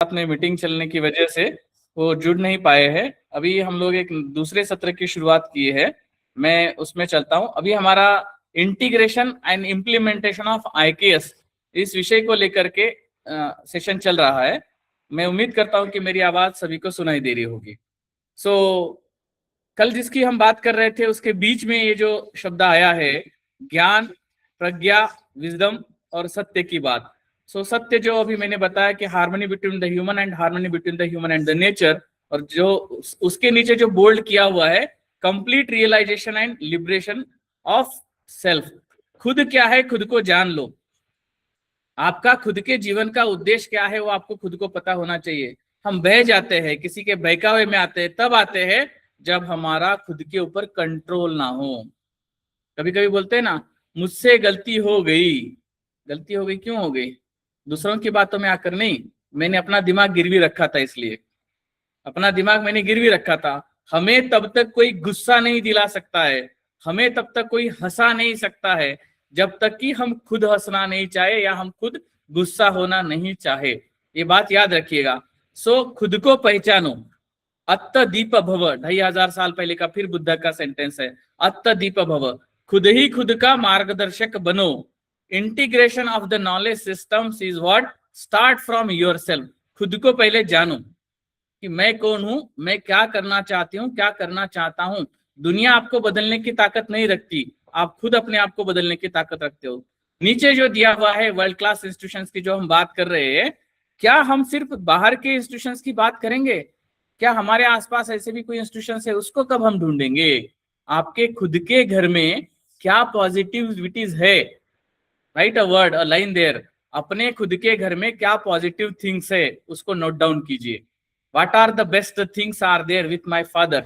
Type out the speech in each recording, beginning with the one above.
साथ में मीटिंग चलने की वजह से वो जुड़ नहीं पाए हैं। अभी हम लोग एक दूसरे सत्र की शुरुआत की है, मैं उसमें चलता हूं। अभी हमारा integration and implementation of IKS इस विषय को लेकर के सेशन चल रहा है। मैं उम्मीद करता हूं कि मेरी आवाज सभी को सुनाई दे रही होगी। कल जिसकी हम बात कर रहे थे उसके बीच में ये जो शब्द आया है, ज्ञान, प्रज्ञा, विजडम और सत्य की बात। सत्य जो अभी मैंने बताया कि harmony between the human and harmony between the human and the nature, और जो उसके नीचे जो बोल्ड किया हुआ है, complete realisation and liberation of self. खुद क्या है, खुद को जान लो। आपका खुद के जीवन का उद्देश्य क्या है वो आपको खुद को पता होना चाहिए। हम बह जाते हैं, किसी के बहकावे में आते हैं, तब आते हैं जब हमारा खुद के ऊपर कंट्रोल ना हो। कभी कभी बोलते हैं ना, मुझसे गलती हो गई। गलती हो गई, क्यों हो गई? दूसरों की बातों में आकर नहीं, मैंने अपना दिमाग गिरवी रखा था, इसलिए अपना दिमाग मैंने गिरवी रखा था। हमें तब तक कोई गुस्सा नहीं दिला सकता है, हमें तब तक कोई हंसा नहीं सकता है, जब तक कि हम खुद हंसना नहीं चाहे या हम खुद गुस्सा होना नहीं चाहे। ये बात याद रखिएगा। खुद को पहचानो। अत्त दीप भव, 2500 साल पहले का फिर बुद्ध का सेंटेंस है। अत्त दीप भव, खुद ही खुद का मार्गदर्शक बनो। Integration of the knowledge systems is what start from yourself. खुद को पहले जानो कि मैं कौन हूं, मैं क्या करना चाहती हूँ, क्या करना चाहता हूं। दुनिया आपको बदलने की ताकत नहीं रखती, आप खुद अपने आप को बदलने की ताकत रखते हो। नीचे जो दिया हुआ है वर्ल्ड क्लास इंस्टीट्यूशंस की जो हम बात कर रहे हैं, क्या हम सिर्फ बाहर के इंस्टीट्यूशंस की बात करेंगे? क्या हमारे आसपास ऐसे भी कोई इंस्टीट्यूशंस है? उसको कब हम ढूंढेंगे? आपके खुद के घर में क्या पॉजिटिविटीज है? Write a word, a line there. अपने खुद के घर में क्या पॉजिटिव थिंग्स है, उसको नोट डाउन कीजिए। What are the best things are there with my father?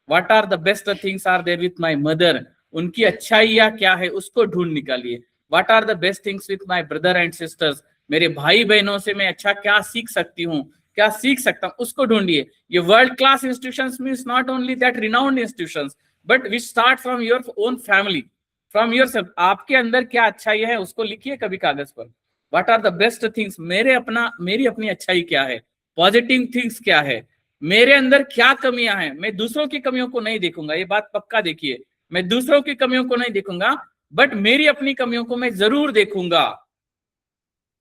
What are the best things are there with my mother? उनकी अच्छाइयाँ क्या है उसको ढूंढ निकालिए। What are the best things with my brother and sisters? मेरे भाई बहनों से मैं अच्छा क्या सीख सकती हूँ, क्या सीख सकता हूँ, उसको ढूंढिए। ये world class institutions means not only that renowned institutions, but we start from your own family, from yourself. आपके अंदर क्या अच्छाई है उसको लिखिए कभी कागज पर। What are the best things? मेरी अपनी अच्छाई क्या है, पॉजिटिव थिंग्स क्या है, मेरे अंदर क्या कमियां हैं। मैं दूसरों की कमियों को नहीं देखूंगा, ये बात पक्का देखिए। मैं दूसरों की कमियों को नहीं देखूंगा, बट मेरी अपनी कमियों को मैं जरूर देखूंगा।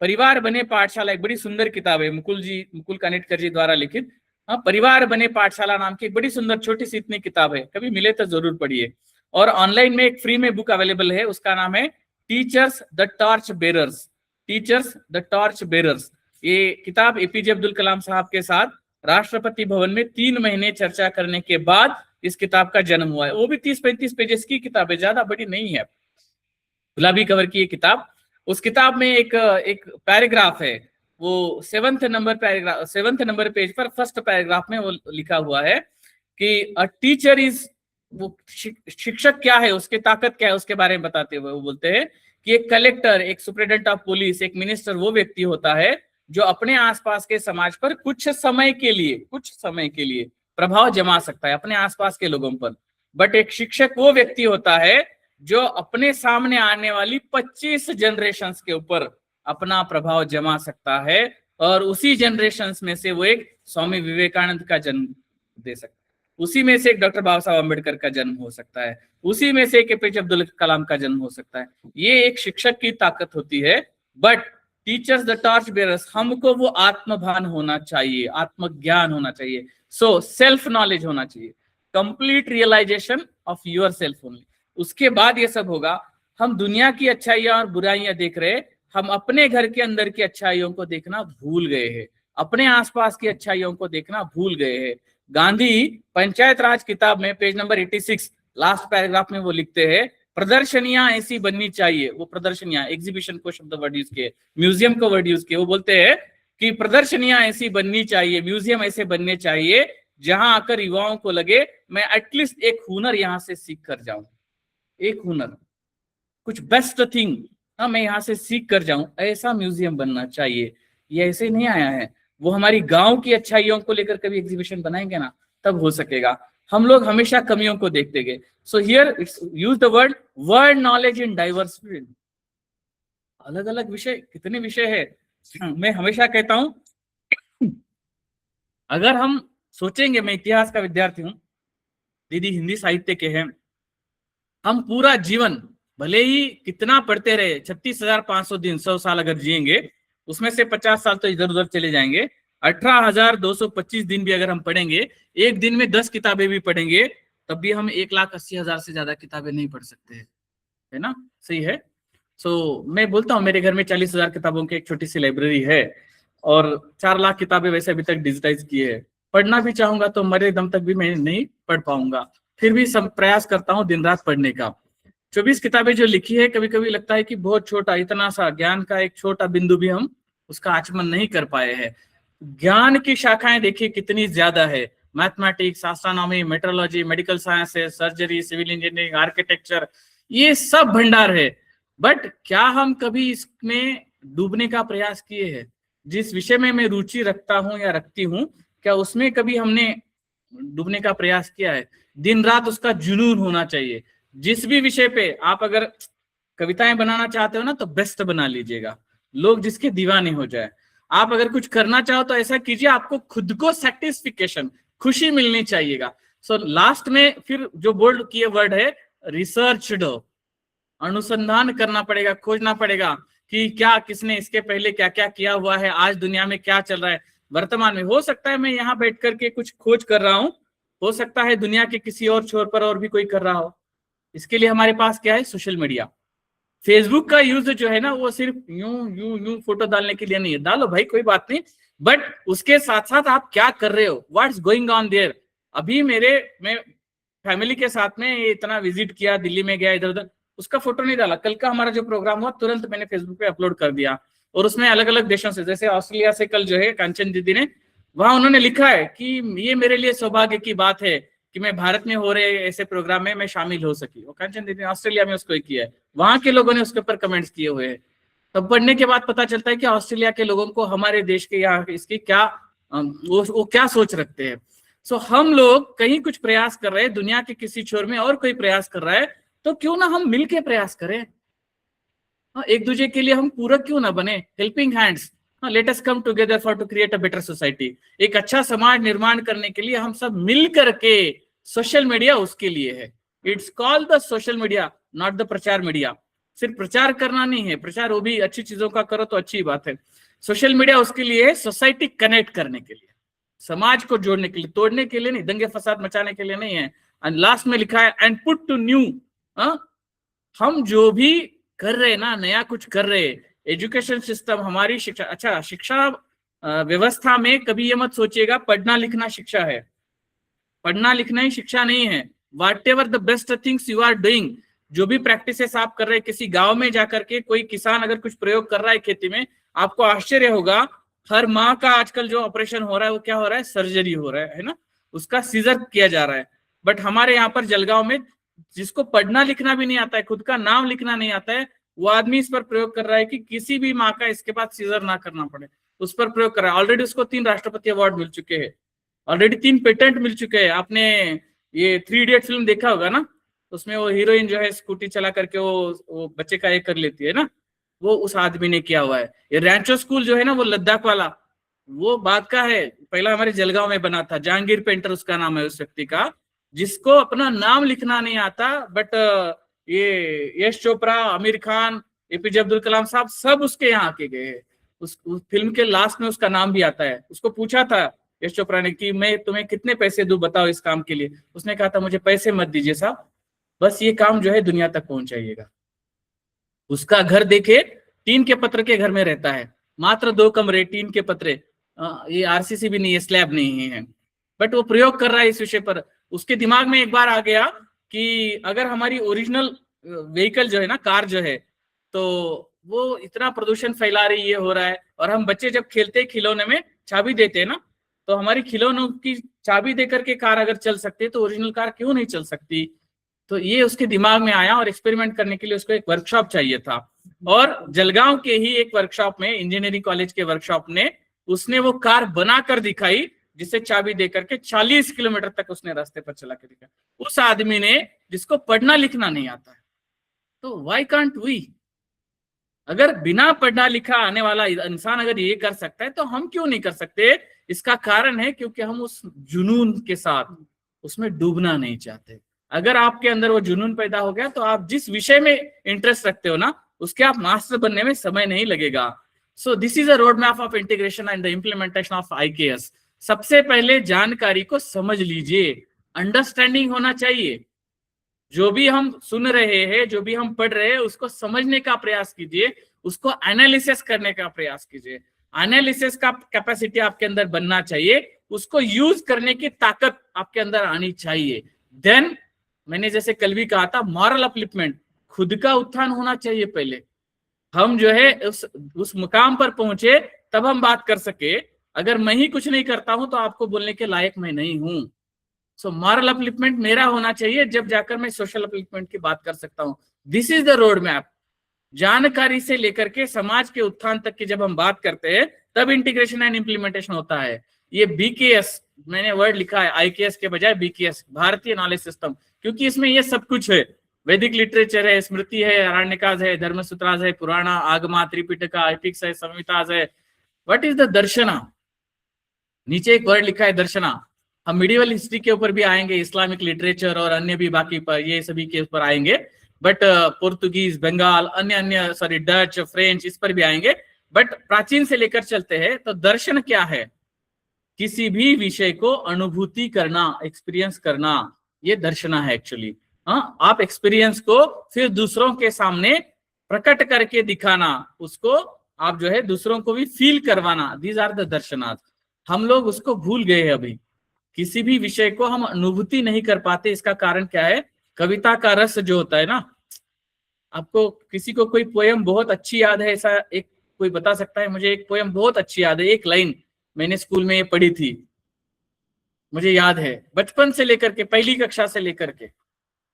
परिवार बने पाठशाला एक बड़ी सुंदर किताब है, मुकुल कानिटकर जी द्वारा लिखित। परिवार बने पाठशाला नाम की एक बड़ी सुंदर छोटी सी इतनी किताब है, कभी मिले तो जरूर पढ़िए। और ऑनलाइन में एक फ्री में बुक अवेलेबल है, उसका नाम है teachers the torch bearers. Teachers the torch bearers. ये किताब एपीजे अब्दुल कलाम साहब के साथ राष्ट्रपति भवन में 3 महीने चर्चा करने के बाद इस किताब का जन्म हुआ है। वो भी 30-35 पेजेस की किताब है, ज्यादा बड़ी नहीं है, गुलाबी कवर की ये किताब। उस किताब में एक पैराग्राफ है, वो 7th नंबर पेज पर फर्स्ट पैराग्राफ में वो लिखा हुआ है कि अ टीचर इज, वो शिक्षक क्या है, उसकी ताकत क्या है, उसके बारे में बताते हुए वो बोलते हैं कि एक कलेक्टर, एक सुप्रिटेंडेंट ऑफ पुलिस, एक मिनिस्टर वो व्यक्ति होता है जो अपने आसपास के समाज पर कुछ समय के लिए प्रभाव जमा सकता है, अपने आसपास के लोगों पर। बट एक शिक्षक वो व्यक्ति होता है जो अपने सामने आने वाली 25 जनरेशंस के ऊपर अपना प्रभाव जमा सकता है, और उसी जनरेशंस में से वो एक स्वामी विवेकानंद का जन्म दे सकता है, उसी में से एक डॉक्टर बाबा साहब अम्बेडकर का जन्म हो सकता है, उसी में से एक एपीजे अब्दुल कलाम का जन्म हो सकता है। ये एक शिक्षक की ताकत होती है। But teachers the torch bearers, हमको वो आत्मभान होना चाहिए, आत्मज्ञान होना चाहिए, सेल्फ नॉलेज होना चाहिए, complete realisation of yourself only. उसके बाद ये सब होगा। हम दुनिया की अच्छाइयां और बुराइयां देख रहे, हम अपने घर के अंदर की अच्छाइयों को देखना भूल गए हैं, अपने आसपास की अच्छाइयों को देखना भूल गए हैं। गांधी पंचायत राज किताब में पेज नंबर 86 लास्ट पैराग्राफ में वो लिखते हैं, प्रदर्शनियां ऐसी बननी चाहिए। वो प्रदर्शनियां, एग्जीबिशन को शब्द वर्ड यूज किए, म्यूजियम को वर्ड यूज किए। वो बोलते हैं कि प्रदर्शनियां ऐसी बननी चाहिए, म्यूजियम ऐसे बनने चाहिए जहां आकर युवाओं को लगे मैं एटलीस्ट एक हुनर यहां से सीख कर जाऊं, एक हुनर, कुछ बेस्ट थिंग मैं यहां से सीख कर जाऊं। ऐसा म्यूजियम बनना चाहिए। ये ऐसे नहीं आया है। वो हमारी गांव की अच्छाइयों को लेकर कभी एग्जीबिशन बनाएंगे ना, तब हो सकेगा। हम लोग हमेशा कमियों को देखते गए। So here it's use the word knowledge in diverse field. अलग अलग विषय, कितने विषय है। मैं हमेशा कहता हूं अगर हम सोचेंगे, मैं इतिहास का विद्यार्थी हूं, दीदी हिंदी साहित्य के हैं, हम पूरा जीवन भले ही कितना पढ़ते रहे, 36,500 दिन, 100 साल अगर जिएंगे, उसमें से 50 साल तो इधर उधर चले जाएंगे, 18,225 दिन भी अगर हम पढ़ेंगे, एक दिन में 10 किताबें भी पढ़ेंगे, तब भी हम 1,80,000 से ज्यादा किताबें नहीं पढ़ सकते, है ना? सही है। मैं बोलता हूँ मेरे घर में 40,000 किताबों की एक छोटी सी लाइब्रेरी है, और 4 लाख किताबें वैसे अभी तक डिजिटाइज की है। पढ़ना भी चाहूंगा तो मरे दम तक भी मैं नहीं पढ़ पाऊंगा, फिर भी सब प्रयास करता हूँ दिन रात पढ़ने का। 24 किताबें जो लिखी है, कभी कभी लगता है कि बहुत छोटा, इतना सा ज्ञान का एक छोटा बिंदु भी हम उसका आचमन नहीं कर पाए हैं। ज्ञान की शाखाएं देखिए कितनी ज्यादा है, mathematics, astronomy, metrology, medical sciences, surgery, civil engineering, architecture, ये सब भंडार है। बट क्या हम कभी इसमें डूबने का प्रयास किए हैं? जिस विषय में मैं रुचि रखता हूं या रखती हूं, क्या उसमें कभी हमने डूबने का प्रयास किया है? दिन रात उसका जुनून होना चाहिए। जिस भी विषय पे आप अगर कविताएं बनाना चाहते हो ना, तो बेस्ट बना लीजिएगा, लोग जिसके दीवाने हो जाए। आप अगर कुछ करना चाहो तो ऐसा कीजिए, आपको खुद को सेटिस्फिकेशन, खुशी मिलनी चाहिएगा। लास्ट में फिर जो बोल्ड किए वर्ड है, रिसर्च्ड, अनुसंधान करना पड़ेगा, खोजना पड़ेगा कि क्या किसने इसके पहले क्या क्या किया हुआ है, आज दुनिया में क्या चल रहा है वर्तमान में। हो सकता है मैं यहाँ बैठ करके कुछ खोज कर रहा हूँ, हो सकता है दुनिया के किसी और छोर पर और भी कोई कर रहा हो। इसके लिए हमारे पास क्या है? Social media. फेसबुक का यूज जो है ना, वो सिर्फ यूं यूं यूं फोटो डालने के लिए नहीं है, डालो भाई कोई बात नहीं, बट उसके साथ साथ आप क्या कर रहे हो, व्हाट्स गोइंग ऑन देयर। अभी मैं फैमिली के साथ में इतना विजिट किया, दिल्ली में गया, इधर उधर, उसका फोटो नहीं डाला। कल का हमारा जो प्रोग्राम हुआ, तुरंत मैंने फेसबुक पे अपलोड कर दिया, और उसमें अलग अलग देशों से, जैसे ऑस्ट्रेलिया से कल जो है कांचन दीदी ने, वहां उन्होंने लिखा है कि ये मेरे लिए सौभाग्य की बात है कि मैं भारत में हो रहे ऐसे प्रोग्राम में मैं शामिल हो सकी। वो कांचन दीदी ने ऑस्ट्रेलिया में उसको किया है, वहां के लोगों ने उसके ऊपर कमेंट्स किए हुए हैं। तब पढ़ने के बाद पता चलता है कि ऑस्ट्रेलिया के लोगों को हमारे देश के यहाँ इसकी क्या वो क्या सोच रखते हैं। हम लोग कहीं कुछ प्रयास कर रहे हैं, दुनिया के किसी छोर में और कोई प्रयास कर रहा है, तो क्यों ना हम मिलके प्रयास करें। एक दूसरे के लिए हम पूरक क्यों ना बने, helping hands. Let us come together for to create a better society. एक अच्छा समाज निर्माण करने के लिए हम सब मिल करके, सोशल मीडिया उसके लिए है। It's called the social media, not the प्रचार मीडिया। सिर्फ प्रचार करना नहीं है, प्रचार वो भी अच्छी चीजों का करो तो अच्छी बात है। सोशल मीडिया उसके लिए है, सोसाइटी कनेक्ट करने के लिए, समाज को जोड़ने के लिए, तोड़ने के लिए नहीं, दंगे फसाद मचाने के लिए नहीं है। एंड लास्ट में लिखा है, एंड पुट टू न्यू। हम जो भी कर रहे ना, नया कुछ कर रहे, एजुकेशन सिस्टम, हमारी शिक्षा, अच्छा शिक्षा व्यवस्था में कभी ये मत सोचिएगा पढ़ना लिखना शिक्षा है। पढ़ना लिखना ही शिक्षा नहीं है। Whatever the best things you are doing, जो भी प्रैक्टिसेस आप कर रहे हैं, किसी गांव में जाकर के कोई किसान अगर कुछ प्रयोग कर रहा है खेती में, आपको आश्चर्य होगा, हर माह का आजकल जो ऑपरेशन हो रहा है वो क्या हो रहा है? सर्जरी हो रहा है ना, उसका सीजर किया जा रहा है। बट हमारे यहाँ पर जलगांव में जिसको पढ़ना लिखना भी नहीं आता है, खुद का नाम लिखना नहीं आता है, वो आदमी इस पर प्रयोग कर रहा है कि किसी भी माँ का इसके बाद सीजर ना करना पड़े, उस पर प्रयोग कर रहा है। ऑलरेडी उसको 3 राष्ट्रपति अवार्ड मिल चुके हैं, ऑलरेडी 3 पेटेंट मिल चुके हैं। आपने ये 3 इडियट फिल्म देखा होगा ना, उसमें वो हीरोइन जो है स्कूटी चला करके वो बच्चे का ये कर लेती है ना, वो उस आदमी ने किया हुआ है। ये रैंचो स्कूल जो है ना, वो लद्दाख वाला, वो बात का है, पहला हमारे जलगांव में बना था। जहांगीर पेंटर उसका नाम है उस व्यक्ति का, जिसको अपना नाम लिखना नहीं आता, बट ये यश चोपड़ा, आमिर खान, एपीजे अब्दुल कलाम साहब सब उसके यहाँ आके गए। उस फिल्म के लास्ट में उसका नाम भी आता है। उसको पूछा था यश चोपड़ा ने कि मैं तुम्हें कितने पैसे दूं बताओ इस काम के लिए। उसने कहा था मुझे पैसे मत दीजिए साहब, बस ये काम जो है दुनिया तक पहुंचाइएगा। उसका घर देखे, टीन के पत्र के घर में रहता है, मात्र 2 कमरे, टीन के पत्रे, ये आरसीसी भी नहीं है, स्लैब नहीं है, बट वो प्रयोग कर रहा है इस विषय पर। उसके दिमाग में एक बार आ गया कि अगर हमारी ओरिजिनल व्हीकल जो है ना, कार जो है, तो वो इतना प्रदूषण फैला रही, ये हो रहा है, और हम बच्चे जब खेलते हैं खिलौने में चाबी देते हैं ना, तो हमारी खिलौनों की चाबी देकर के कार अगर चल सकती है, तो ओरिजिनल कार क्यों नहीं चल सकती। तो ये उसके दिमाग में आया, और एक्सपेरिमेंट करने के लिए उसको एक वर्कशॉप चाहिए था। और जलगांव के ही एक वर्कशॉप में, इंजीनियरिंग कॉलेज के वर्कशॉप ने, उसने वो कार बनाकर दिखाई, जिसे चाबी देकर के 40 किलोमीटर तक उसने रास्ते पर चला के दिखाया, उस आदमी ने जिसको पढ़ना लिखना नहीं आता है। तो व्हाई कांट वी? अगर बिना पढ़ा लिखा आने वाला इंसान अगर ये कर सकता है, तो हम क्यों नहीं कर सकते? इसका कारण है क्योंकि हम उस जुनून के साथ उसमें डूबना नहीं चाहते। अगर आपके अंदर वो जुनून पैदा हो गया तो आप जिस विषय में इंटरेस्ट रखते हो ना, उसके आप मास्टर बनने में समय नहीं लगेगा। So this is a road map of integration and the implementation of IKS। सबसे पहले जानकारी को समझ लीजिए, अंडरस्टैंडिंग होना चाहिए। जो भी हम सुन रहे हैं, जो भी हम पढ़ रहे हैं, उसको समझने का प्रयास कीजिए, उसको एनालिसिस करने का प्रयास कीजिए। एनालिसिस का कैपेसिटी आपके अंदर बनना चाहिए, उसको यूज करने की ताकत आपके अंदर आनी चाहिए। देन मैंने जैसे कल भी कहा था, मॉरल अपलिफ्टमेंट, खुद का उत्थान होना चाहिए। पहले हम जो है उस मुकाम पर पहुंचे तब हम बात कर सके। अगर मैं ही कुछ नहीं करता हूं तो आपको बोलने के लायक मैं नहीं हूं। सो मॉरल अपलिफ्टमेंट मेरा होना चाहिए, जब जाकर मैं सोशल अपलिफ्टमेंट की बात कर सकता हूं। This is the road map. जानकारी से लेकर के समाज के उत्थान तक की जब हम बात करते हैं तब इंटीग्रेशन एंड इम्प्लीमेंटेशन होता है। ये BKS मैंने वर्ड लिखा है, IKS के बजाय BKS, भारतीय नॉलेज सिस्टम, क्योंकि इसमें ये सब कुछ है। वैदिक लिटरेचर है, स्मृति है, अरण्यकाज है, धर्मसूत्रास है, पुराण, आगमा, त्रिपिटका, एपिक्स है, संहितास है। व्हाट इज द दर्शना? नीचे एक वर्ड लिखा है दर्शना। हम मिडिवल हिस्ट्री के ऊपर भी आएंगे, इस्लामिक लिटरेचर और अन्य भी बाकी पर, ये सभी के ऊपर आएंगे। बट पोर्तुगीज, बंगाल, अन्य सॉरी डच, फ्रेंच, इस पर भी आएंगे। बट प्राचीन से लेकर चलते हैं तो दर्शन क्या है? किसी भी विषय को अनुभूति करना, एक्सपीरियंस करना, ये दर्शना है एक्चुअली। हाँ, आप एक्सपीरियंस को फिर दूसरों के सामने प्रकट करके दिखाना, उसको आप जो है दूसरों को भी फील करवाना, दीज आर द दर्शनाथ। हम लोग उसको भूल गए हैं अभी। किसी भी विषय को हम अनुभूति नहीं कर पाते। इसका कारण क्या है? कविता का रस जो होता है ना, आपको किसी को कोई पोयम बहुत अच्छी याद है, ऐसा एक कोई बता सकता है? मुझे एक पोयम बहुत अच्छी याद है, एक लाइन मैंने स्कूल में ये पढ़ी थी, मुझे याद है बचपन से लेकर के, पहली कक्षा से लेकर के,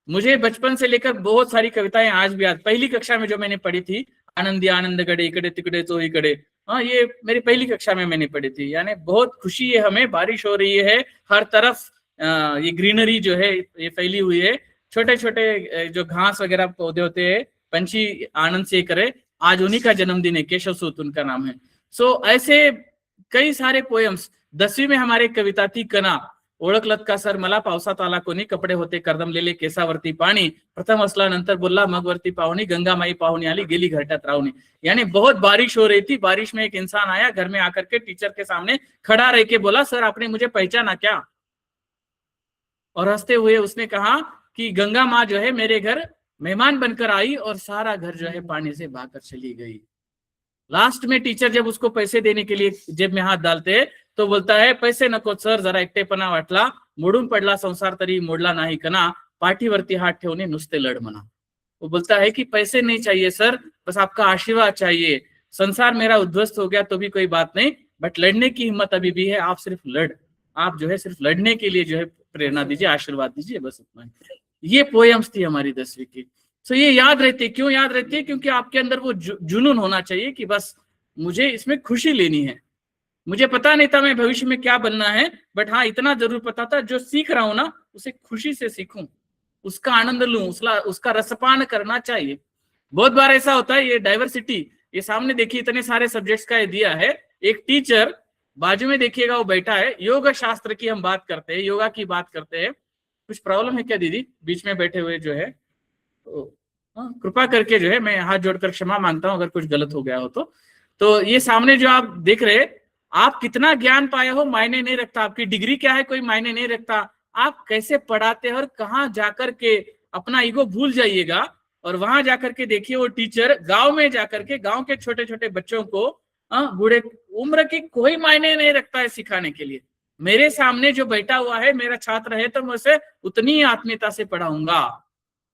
मुझे बचपन से लेकर बहुत सारी कविताएं आज भी याद। पहली कक्षा में जो मैंने पढ़ी थी, आनंदी आनंद गड़े इकड़े तिकड़े तो ही कड़े, हाँ, ये मेरी पहली कक्षा में मैंने पढ़ी थी। यानी बहुत खुशी है हमें, बारिश हो रही है, हर तरफ ये ग्रीनरी जो है ये फैली हुई है, छोटे छोटे जो घास वगैरह पौधे होते हैं, पंछी आनंद से करे। आज उन्हीं का जन्मदिन है, केशव सूत उनका नाम है। सो ऐसे कई सारे पोएम्स। 10वीं में हमारे कविता थी कना, ओळखलत का सर मला, पावसात आला कोणी, कपडे होते कर्दमलेले केसावरती पाणी, प्रथम असला नंतर बोलला मगवरती पाहुणी, गंगा माई पाहुणी आली गेली घरट्यात राहुणी। यानी बहुत बारिश हो रही थी, बारिश में एक इंसान आया, घर में आकर के टीचर के सामने खड़ा रह के बोला, सर आपने मुझे पहचाना क्या? और हंसते हुए उसने कहा कि गंगा माँ जो है मेरे घर मेहमान बनकर आई और सारा घर जो है पानी से बहाकर चली गई। लास्ट में टीचर जब उसको पैसे देने के लिए जेब में हाथ डालते हैं तो बोलता है, पैसे नको सर, जरा एकटेपणा वाटला, मोडून पडला संसार तरी मोडला नाही कणा, पाठीवरती हाथ ठेवणे नुसते लढ म्हणा। वो बोलता है कि पैसे नहीं चाहिए सर, बस आपका आशीर्वाद चाहिए। संसार मेरा उद्ध्वस्त हो गया तो भी कोई बात नहीं, बट लड़ने की हिम्मत अभी भी है, आप सिर्फ आप जो है सिर्फ लड़ने के लिए जो है प्रेरणा दीजिए, आशीर्वाद दीजिए, बस इतना। ये पोएम्स थी हमारी 10वीं की। सो ये याद रहती है। क्यों याद रहती है? क्योंकि आपके अंदर वो जुनून होना चाहिए कि बस मुझे इसमें खुशी लेनी है। मुझे पता नहीं था मैं भविष्य में क्या बनना है, बट हाँ इतना जरूर पता था, जो सीख रहा हूं ना उसे खुशी से सीखूं, उसका आनंद लूं, उसका रसपान करना चाहिए। बहुत बार ऐसा होता है, ये डाइवर्सिटी, ये सामने देखिए इतने सारे सब्जेक्ट्स का ये दिया है, एक टीचर बाजू में देखिएगा वो बैठा है, योग शास्त्र की हम बात करते हैं, योगा की बात करते हैं। कुछ प्रॉब्लम है क्या दीदी? बीच में बैठे हुए जो है तो कृपा करके जो है मैं हाथ जोड़कर क्षमा मांगता हूं अगर कुछ गलत हो गया हो तो ये सामने जो आप देख रहे, आप कितना ज्ञान पाए हो मायने नहीं रखता, आपकी डिग्री क्या है कोई मायने नहीं रखता, आप कैसे पढ़ाते हो और कहाँ जाकर के अपना ईगो भूल जाइएगा और वहां जाकर के देखिए वो टीचर गांव में जाकर के गांव के छोटे छोटे बच्चों को, बूढ़े उम्र की कोई मायने नहीं रखता है सिखाने के लिए। मेरे सामने जो बैठा हुआ है मेरा छात्र है तो मैं उसे उतनी ही आत्मीयता से पढ़ाऊंगा,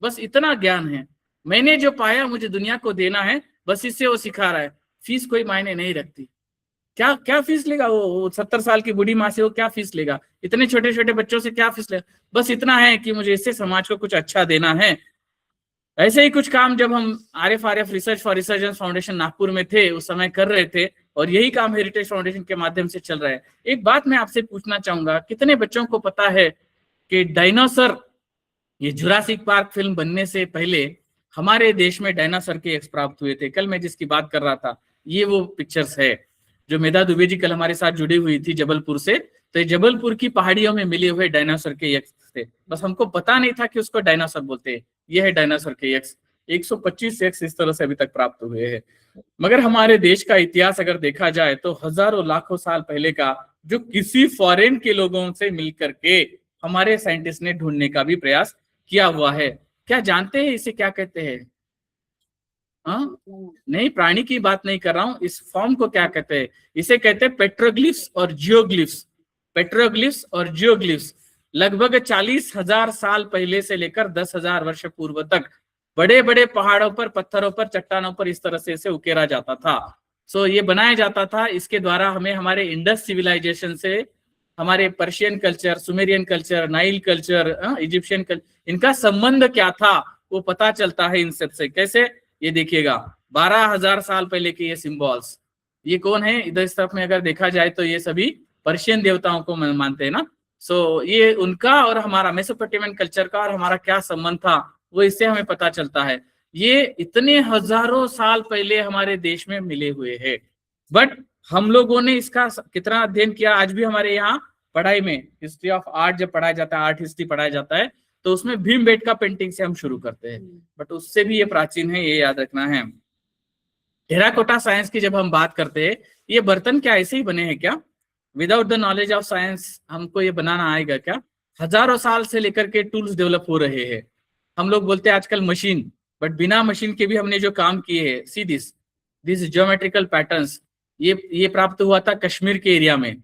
बस इतना ज्ञान है। मैंने जो पाया मुझे दुनिया को देना है, बस इससे वो सिखा रहा है। फीस कोई मायने नहीं रखती। क्या क्या फीस लेगा वो 70 साल की बूढ़ी माँ से, वो क्या फीस लेगा? इतने छोटे छोटे बच्चों से क्या फीस लेगा? बस इतना है कि मुझे इससे समाज को कुछ अच्छा देना है। ऐसे ही कुछ काम जब हम RFRF research for resurgence foundation Nagpur में थे उस समय कर रहे थे, और यही काम हेरिटेज फाउंडेशन के माध्यम से चल रहा है। एक बात मैं आपसे पूछना चाहूंगा, कितने बच्चों को पता है कि डायनासोर, ये जुरासिक पार्क फिल्म बनने से पहले हमारे देश में डायनासोर के एग्स प्राप्त हुए थे? कल मैं जिसकी बात कर रहा था ये वो पिक्चर्स है। जो मेधा दुबे जी कल हमारे साथ जुड़ी हुई थी जबलपुर से, तो ये जबलपुर की पहाड़ियों में मिले हुए डायनासोर के यक्ष थे। बस हमको पता नहीं था कि उसको डायनासोर बोलते हैं। ये है डायनासोर के यक्ष। 125 यक्ष इस तरह से अभी तक प्राप्त हुए हैं। मगर हमारे देश का इतिहास अगर देखा जाए तो हजारों लाखों साल पहले का, जो किसी फॉरेन के लोगों से मिलकर के हमारे साइंटिस्ट ने ढूंढने का भी प्रयास किया हुआ है। क्या जानते हैं इसे क्या कहते हैं? हाँ, नहीं, प्राणी की बात नहीं कर रहा हूं। इस फॉर्म को क्या कहते हैं? इसे कहते हैं पेट्रोग्लिफ्स और जियोग्लिफ्स। पेट्रोग्लिफ्स और जियोग्लिफ्स लगभग 40,000 साल पहले से लेकर 10,000 वर्ष पूर्व तक बड़े बड़े पहाड़ों पर, पत्थरों पर, चट्टानों पर इस तरह से इसे उकेरा जाता था। सो ये बनाया जाता था। इसके द्वारा हमें हमारे इंडस सिविलाइजेशन से, हमारे Persian culture, Sumerian culture, Nile culture, Egyptian culture, इनका संबंध क्या था वो पता चलता है इन सब से। कैसे? ये देखिएगा, 12,000 साल पहले के ये सिंबल्स, ये कौन है? इधर इस तरफ में अगर देखा जाए तो ये सभी पर्शियन देवताओं को मानते हैं ना। सो ये उनका और हमारा मेसोपोटामियन कल्चर का और हमारा क्या संबंध था वो इससे हमें पता चलता है। ये इतने हजारों साल पहले हमारे देश में मिले हुए हैं, बट हम लोगों ने इसका कितना अध्ययन किया? आज भी हमारे यहाँ पढ़ाई में हिस्ट्री ऑफ आर्ट जब पढ़ाया जाता है, आर्ट हिस्ट्री पढ़ाया जाता है, तो उसमें भीमबेटका पेंटिंग से हम शुरू करते हैं, बट उससे भी ये प्राचीन है, ये याद रखना है। टेराकोटा साइंस की जब हम बात करते हैं, ये बर्तन क्या ऐसे ही बने हैं क्या? Without the knowledge of science हमको ये बनाना आएगा क्या? हजारों साल से लेकर के टूल्स डेवलप हो रहे हैं। हम लोग बोलते हैं आजकल मशीन, बट बिना मशीन के भी हमने जो काम किए हैं, सी दिस ज्योमेट्रिकल पैटर्न्स, ये प्राप्त हुआ था कश्मीर के एरिया में।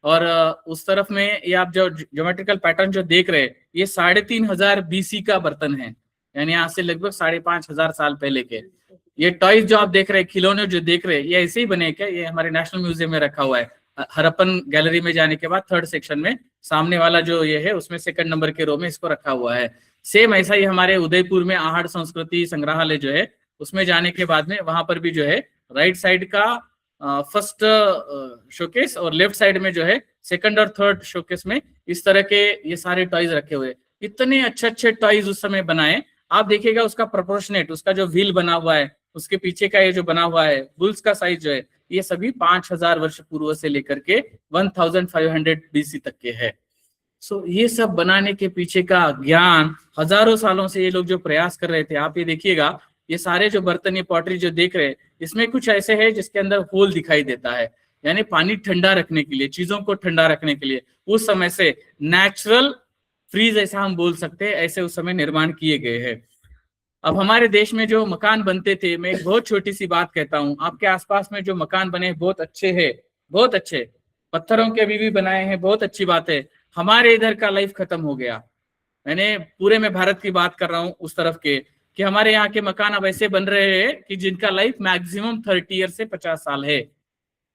और उस तरफ में ये आप जो ज्योमेट्रिकल पैटर्न जो देख रहे हैं, ये 3,500 BC का बर्तन है, यानी यहाँ से लगभग 5,500 साल पहले के। ये टॉयज जो आप देख रहे हैं, खिलौने जो देख रहे हैं, ये ऐसे ही बने क्या? ये हमारे नेशनल म्यूजियम में रखा हुआ है। हरप्पन गैलरी में जाने के बाद 3rd सेक्शन में सामने वाला जो ये है, उसमें 2nd नंबर के रो में इसको रखा हुआ है। सेम ऐसा ही हमारे उदयपुर में आहड़ संस्कृति संग्रहालय जो है, उसमें जाने के बाद में वहां पर भी जो है राइट साइड का फर्स्ट शोकेस और लेफ्ट साइड में जो है 2nd और 3rd शोकेस में इस तरह के ये सारे टॉयज रखे हुए। इतने अच्छे अच्छे टॉयज उस समय बनाए। आप देखिएगा उसका प्रोपोर्शनेट, उसका जो व्हील बना हुआ है, उसके पीछे का ये जो बना हुआ है, बुल्स का साइज जो है, ये सभी 5,000 वर्ष पूर्व से लेकर के 1500 BC तक के है। सो ये सब बनाने के पीछे का ज्ञान हजारों सालों से ये लोग जो प्रयास कर रहे थे। आप ये देखिएगा, ये सारे जो बर्तन, ये पॉटरी जो देख रहे हैं, इसमें कुछ ऐसे है जिसके अंदर होल दिखाई देता है, यानी पानी ठंडा रखने के लिए, चीजों को ठंडा रखने के लिए उस समय से नेचुरल फ्रीज ऐसा हम बोल सकते हैं, ऐसे उस समय निर्माण किए गए हैं। अब हमारे देश में जो मकान बनते थे, मैं एक बहुत छोटी सी बात कहता हूँ, आपके आसपास में जो मकान बने बहुत अच्छे हैं, बहुत अच्छे पत्थरों के अभी भी बनाए हैं, बहुत अच्छी बात है। हमारे इधर का लाइफ खत्म हो गया। मैंने पूरे में भारत की बात कर रहा हूँ उस तरफ के, कि हमारे यहाँ के मकान अब ऐसे बन रहे हैं कि जिनका लाइफ मैक्सिमम 30 ईयर से 50 साल है।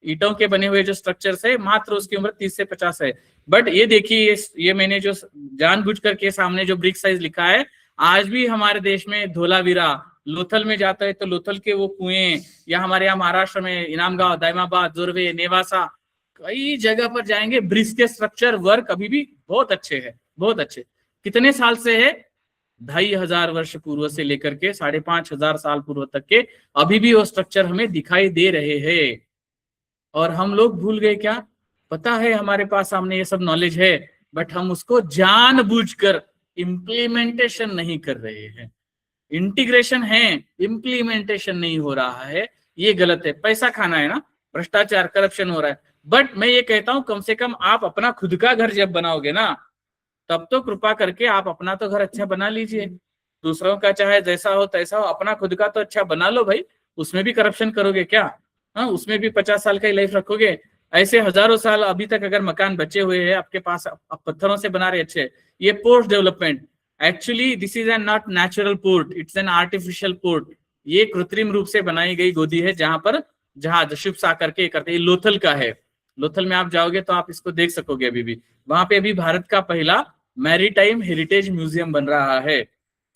ईटों के बने हुए जो स्ट्रक्चर्स है, मात्र उसकी उम्र 30 से 50 है। बट ये देखिए, ये मैंने जो जानबूझ करके सामने जो ब्रिक साइज लिखा है, आज भी हमारे देश में धोलावीरा, लोथल में जाता है तो लोथल के वो कुएं, या हमारे यहाँ महाराष्ट्र में इनामगांव, दाइमाबाद, जोरवे, नेवासा, कई जगह पर जाएंगे, ब्रिक्स के स्ट्रक्चर वर्क अभी भी बहुत अच्छे है, बहुत अच्छे। कितने साल से है? 2,500 वर्ष पूर्व से लेकर के 5,500 साल पूर्व तक के अभी भी वो स्ट्रक्चर हमें दिखाई दे रहे हैं। और हम लोग भूल गए क्या? पता है हमारे पास सामने ये सब नॉलेज है, बट हम उसको जानबूझकर इम्प्लीमेंटेशन नहीं कर रहे हैं। इंटीग्रेशन है, इम्प्लीमेंटेशन नहीं हो रहा है, ये गलत है। पैसा खाना है ना, भ्रष्टाचार, करप्शन हो रहा है। बट मैं ये कहता हूं, कम से कम आप अपना खुद का घर जब बनाओगे ना, तब तो कृपा करके आप अपना तो घर अच्छा बना लीजिए। दूसरों का चाहे जैसा हो तैसा हो, अपना खुद का तो अच्छा बना लो भाई। उसमें भी करप्शन करोगे क्या? हाँ, उसमें भी 50 साल का ही लाइफ रखोगे? ऐसे हजारों साल अभी तक अगर मकान बचे हुए हैं आपके पास, आप पत्थरों से बना रहे अच्छे, ये post development, actually this is N not natural port, it's an artificial port. ये कृत्रिम रूप से बनाई गई गोदी है, जहां पर जहाज शिप्स आकर के करते हैं। लोथल का है, लोथल में आप जाओगे तो आप इसको देख सकोगे अभी भी। वहां पे अभी भारत का पहला मैरीटाइम हेरिटेज म्यूजियम बन रहा है।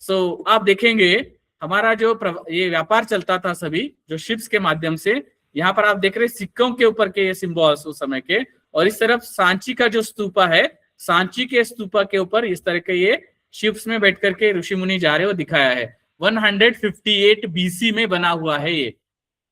सो आप देखेंगे हमारा जो ये व्यापार चलता था सभी जो शिप्स के माध्यम से, यहाँ पर आप देख रहे हैं सिक्कों के ऊपर के ये सिंबल्स उस समय के, और इस तरफ सांची का जो स्तूपा है, सांची के स्तूपा के ऊपर इस तरह के ये शिप्स में बैठ करके ऋषि मुनि जा रहे हो दिखाया है। 158 BC में बना हुआ है ये,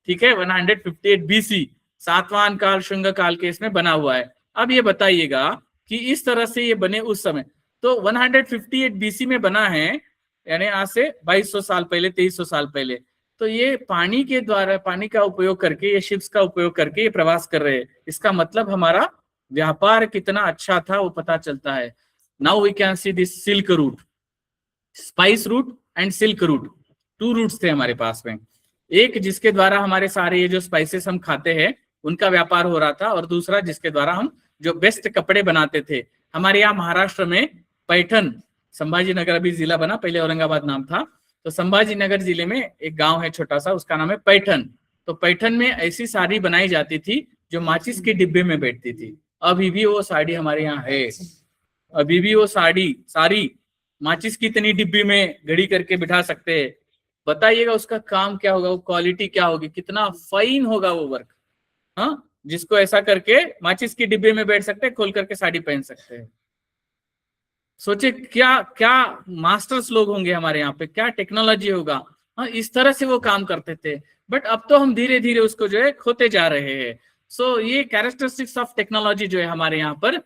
ठीक है, 158 BC। सातवां काल, शुंग काल के इसमें बना हुआ है। अब ये बताइएगा कि इस तरह से ये बने उस समय, तो 158 बीसी में बना है, यानी आज से 2200 साल पहले, 2300 साल पहले। तो ये पानी के द्वारा, पानी का उपयोग करके, ये शिप्स का उपयोग करके ये प्रवास कर रहे हैं। इसका मतलब हमारा व्यापार कितना अच्छा था वो पता चलता है। Now we can see this silk route, spice route and silk route, 2 routes थे हमारे पास में। एक जिसके द्वारा हमारे सारे ये जो स्पाइसेस हम खाते हैं उनका व्यापार हो रहा था, और दूसरा जिसके द्वारा हम जो बेस्ट कपड़े बनाते थे। हमारे यहाँ महाराष्ट्र में पैठन, संभाजी नगर अभी जिला बना, पहले औरंगाबाद नाम था, तो संभाजी नगर जिले में एक गांव है छोटा सा, उसका नाम है पैठन। तो पैठन में ऐसी साड़ी बनाई जाती थी जो माचिस के डिब्बे में बैठती थी। अभी भी वो साड़ी हमारे यहाँ है, अभी भी वो सारी माचिस की इतनी डिब्बी में घड़ी करके बिठा सकते हैं। बताइएगा उसका काम क्या होगा, वो क्वालिटी क्या होगी, कितना फाइन होगा वो वर्क। हाँ, जिसको ऐसा करके माचिस की डिब्बे में बैठ सकते हैं, खोल करके साड़ी पहन सकते हैं। सोचे क्या क्या मास्टर्स लोग होंगे हमारे यहाँ पे, क्या टेक्नोलॉजी होगा। हाँ, इस तरह से वो काम करते थे, बट अब तो हम धीरे धीरे उसको जो है खोते जा रहे हैं। सो ये कैरेक्टरिस्टिक्स ऑफ टेक्नोलॉजी जो है हमारे यहाँ पर,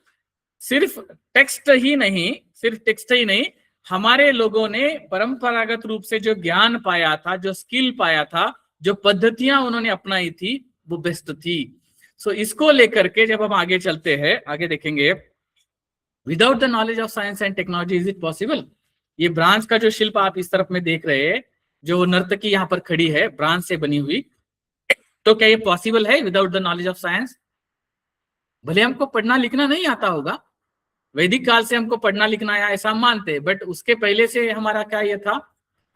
सिर्फ टेक्स्ट ही नहीं, हमारे लोगों ने परंपरागत रूप से जो ज्ञान पाया था, जो स्किल पाया था, जो पद्धतियां उन्होंने अपनाई थी, वो बेस्ट थी। सो इसको लेकर के जब हम आगे चलते हैं, आगे देखेंगे, without the knowledge of science and technology is it possible. ये ब्रांज का जो शिल्प आप इस तरफ में देख रहे हैं, जो नर्तकी यहाँ पर खड़ी है ब्रांज से बनी हुई, तो क्या ये पॉसिबल है without the knowledge of science? भले हमको पढ़ना लिखना नहीं आता होगा, वैदिक काल से हमको पढ़ना लिखना आया ऐसा हम मानते हैं, बट उसके पहले से हमारा क्या ये था,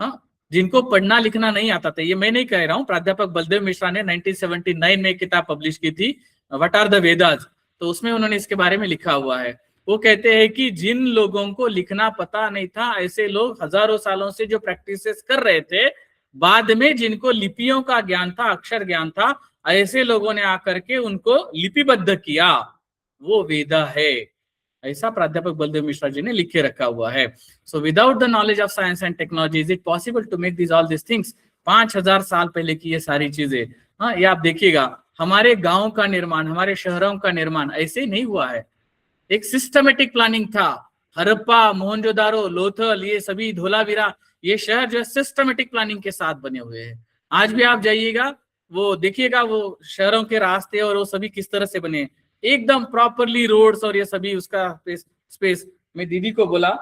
हाँ, जिनको पढ़ना लिखना नहीं आता था, ये मैं नहीं कह रहा हूँ, प्राध्यापक बलदेव मिश्रा ने 1979 में एक किताब पब्लिश की थी, व्हाट आर द वेदास, तो उसमें उन्होंने इसके बारे में लिखा हुआ है। वो कहते हैं कि जिन लोगों को लिखना पता नहीं था, ऐसे लोग हजारों सालों से जो प्रैक्टिसेस कर रहे थे, बाद में जिनको लिपियों का ज्ञान था, अक्षर ज्ञान था, ऐसे लोगों ने आकर के उनको लिपिबद्ध किया, वो वेदा है। ऐसा प्राध्यापक बलदेव मिश्रा जी ने लिखे रखा हुआ है। So without the knowledge of science and technology is it possible to make this all this things? 5000 साल पहले की ये सारी चीजें। हाँ, ये आप देखिएगा, हमारे गांव का निर्माण, हमारे शहरों का निर्माण ऐसे ही नहीं हुआ है, एक सिस्टमेटिक प्लानिंग था। हरप्पा, मोहनजोदारो, लोथल, ये सभी धोलावीरा, ये शहर जो है सिस्टमेटिक प्लानिंग के साथ बने हुए हैं। आज भी आप जाइएगा, वो देखिएगा वो शहरों के रास्ते और वो सभी किस तरह से बने, एकदम प्रॉपरली रोड्स और ये सभी उसका स्पेस। मैं दीदी को बोला,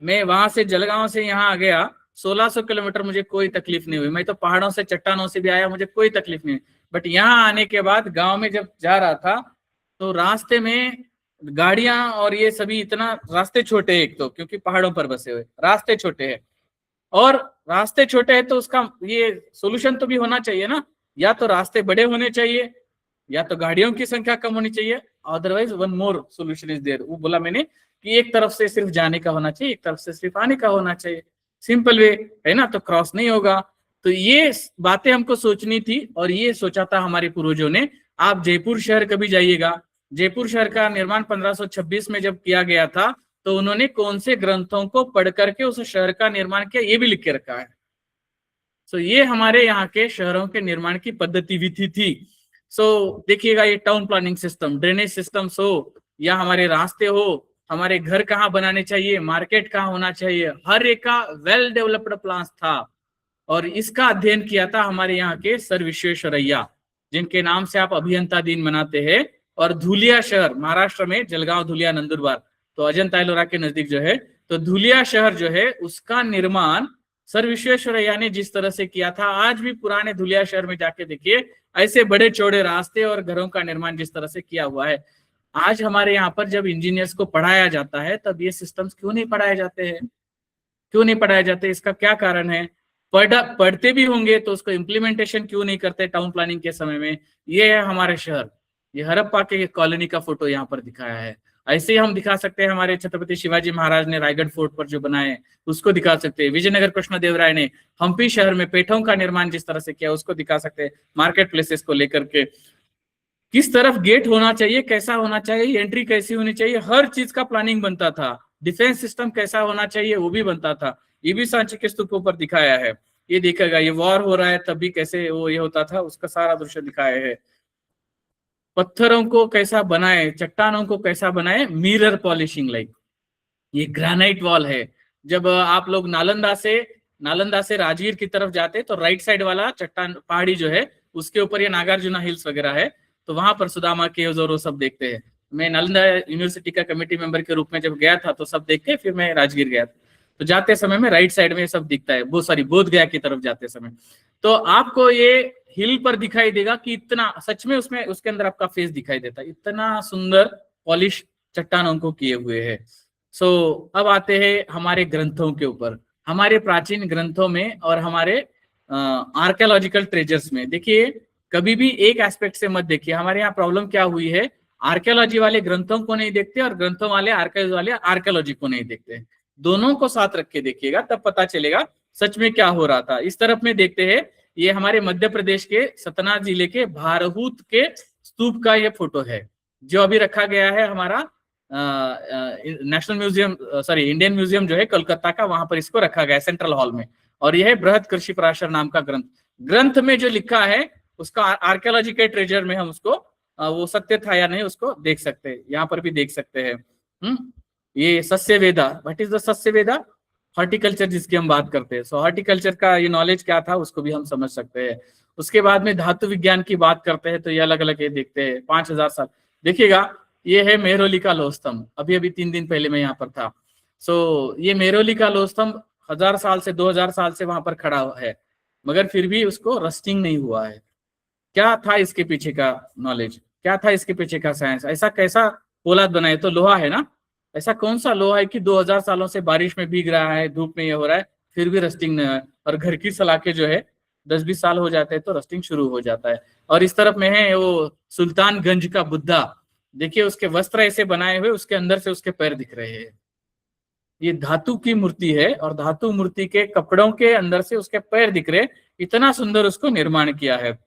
मैं वहां से जलगांव से यहाँ आ गया 1600 किलोमीटर, मुझे कोई तकलीफ नहीं हुई। मैं तो पहाड़ों से, चट्टानों से भी आया, मुझे कोई तकलीफ नहीं हुई। बट यहाँ आने के बाद गांव में जब जा रहा था तो रास्ते में गाड़ियां और ये सभी, इतना रास्ते छोटे हैं, एक तो क्योंकि पहाड़ों पर बसे हुए रास्ते छोटे हैं, और रास्ते छोटे हैं तो उसका ये सोल्यूशन तो भी होना चाहिए ना, या तो रास्ते बड़े होने चाहिए, या तो गाड़ियों की संख्या कम होनी चाहिए, otherwise one more solution is there. वो बोला मैंने कि एक तरफ से सिर्फ जाने का होना चाहिए, एक तरफ से सिर्फ आने का होना चाहिए, सिंपल वे है ना, तो क्रॉस नहीं होगा। तो ये बातें हमको सोचनी थी, और ये सोचा था हमारे पूर्वजों ने। आप जयपुर शहर कभी जाइएगा, जयपुर शहर का निर्माण 1526 में जब किया गया था, तो उन्होंने कौन से ग्रंथों को पढ़ करके उस शहर का निर्माण किया, ये भी लिख के रखा है। सो ये हमारे यहाँ के शहरों के निर्माण की पद्धति विधि थी। सो देखिएगा, ये town planning system, drainage systems हो, या हमारे रास्ते हो, हमारे घर कहाँ बनाने चाहिए, मार्केट कहाँ होना चाहिए, हर एक का वेल डेवलप्ड प्लान था। और इसका अध्ययन किया था हमारे यहाँ के सर विश्वेश्वरैया, जिनके नाम से आप अभियंता दिन मनाते हैं। और धुलिया शहर महाराष्ट्र में, जलगांव, धुलिया, नंदुरबार, तो अजंता एलोरा के नजदीक जो है, तो धुलिया शहर जो है उसका निर्माण सर विश्वेश्वरैया ने जिस तरह से किया था, आज भी पुराने धुलिया शहर में जाके देखिए, ऐसे बड़े चौड़े रास्ते और घरों का निर्माण जिस तरह से किया हुआ है। आज हमारे यहाँ पर जब इंजीनियर्स को पढ़ाया जाता है, तब ये सिस्टम्स क्यों नहीं पढ़ाए जाते हैं, क्यों नहीं पढ़ाए जाते? इसका क्या कारण है? पढ़ते भी होंगे तो उसको इम्प्लीमेंटेशन क्यों नहीं करते टाउन प्लानिंग के समय में? ये है हमारे शहर, ये हड़प्पा के कॉलोनी का फोटो यहाँ पर दिखाया है। ऐसे ही हम दिखा सकते हैं हमारे छत्रपति शिवाजी महाराज ने रायगढ़ फोर्ट पर जो बनाए, उसको दिखा सकते हैं। विजयनगर कृष्णदेवराय ने हम्पी शहर में पेठों का निर्माण जिस तरह से किया, उसको दिखा सकते हैं। मार्केट प्लेसेस को लेकर के किस तरफ गेट होना चाहिए, कैसा होना चाहिए, एंट्री कैसी होनी चाहिए, हर चीज का प्लानिंग बनता था। डिफेंस सिस्टम कैसा होना चाहिए वो भी बनता था। ये भी सांची के स्तूपों पर दिखाया है। ये देखेगा, ये वॉर हो रहा है तब भी कैसे वो ये होता था, उसका सारा दृश्य दिखाया है। पत्थरों को कैसा बनाए, चट्टानों को कैसा बनाए, मिरर पॉलिशिंग लाइक। ये ग्रेनाइट वॉल है। जब आप लोग नालंदा से राजगीर की तरफ जाते तो राइट साइड वाला चट्टान पहाड़ी जो है उसके ऊपर ये नागार्जुना हिल्स वगैरह है, तो वहां पर सुदामा केव्स और वो सब देखते हैं। मैं नालंदा यूनिवर्सिटी का कमेटी मेंबर के रूप में जब गया था तो सब देख के फिर मैं राजगीर गया था। तो जाते समय में राइट साइड में ये सब दिखता है, वो सॉरी बोध गया की तरफ जाते समय। तो आपको ये हिल पर दिखाई देगा कि इतना सच में उसमें उसके अंदर आपका फेस दिखाई देता है, इतना सुंदर पॉलिश चट्टानों को किए हुए है। अब आते हैं हमारे ग्रंथों के ऊपर, हमारे प्राचीन ग्रंथों में और हमारे आर्कियोलॉजिकल ट्रेजर्स में। देखिए कभी भी एक एस्पेक्ट से मत देखिए। हमारे यहाँ प्रॉब्लम क्या हुई है, आर्कियोलॉजी वाले ग्रंथों को नहीं देखते और ग्रंथों वाले आर्कियोलॉजी को नहीं देखते। दोनों को साथ रख के देखिएगा, तब पता चलेगा सच में क्या हो रहा था। इस तरफ में देखते हैं, ये हमारे मध्य प्रदेश के सतना जिले के भारहूत के स्तूप का ये फोटो है, जो अभी रखा गया है हमारा national museum, sorry Indian museum जो है कोलकाता का, वहां पर इसको रखा गया है सेंट्रल हॉल में। और यह है बृहद कृषि पराशर नाम का ग्रंथ में जो लिखा है उसका आर्कियोलॉजी के ट्रेजर में हम उसको वो सत्य था या नहीं उसको देख सकते हैं, यहाँ पर भी देख सकते हैं। ये सस्य वेदा, व्हाट इज द सस्य वेदा, हॉर्टिकल्चर जिसकी हम बात करते हैं। सो हॉर्टिकल्चर का ये नॉलेज क्या था उसको भी हम समझ सकते हैं। उसके बाद में धातु विज्ञान की बात करते हैं तो ये अलग अलग ये देखते हैं 5000 साल। देखिएगा ये है मेहरौली का लोह स्तंभ, अभी 3 दिन पहले मैं यहाँ पर था। ये मेहरौली का लोह स्तंभ 1000 साल से 2000 साल से वहां पर खड़ा है, मगर फिर भी उसको रस्टिंग नहीं हुआ है। क्या था इसके पीछे का नॉलेज, क्या था इसके पीछे का साइंस, ऐसा कैसा पोलाद बनाए, तो लोहा है ना, ऐसा कौन सा लोहा है कि 2000 सालों से बारिश में भीग रहा है, धूप में ये हो रहा है, फिर भी रस्टिंग नहीं है। और घर की सलाखें जो है 10-20 साल हो जाते हैं तो रस्टिंग शुरू हो जाता है। और इस तरफ में है वो सुल्तानगंज का बुद्धा, देखिए उसके वस्त्र ऐसे बनाए हुए, उसके अंदर से उसके पैर दिख रहे हैं। ये धातु की मूर्ति है और धातु मूर्ति के कपड़ों के अंदर से उसके पैर दिख रहे, इतना सुंदर उसको निर्माण किया है,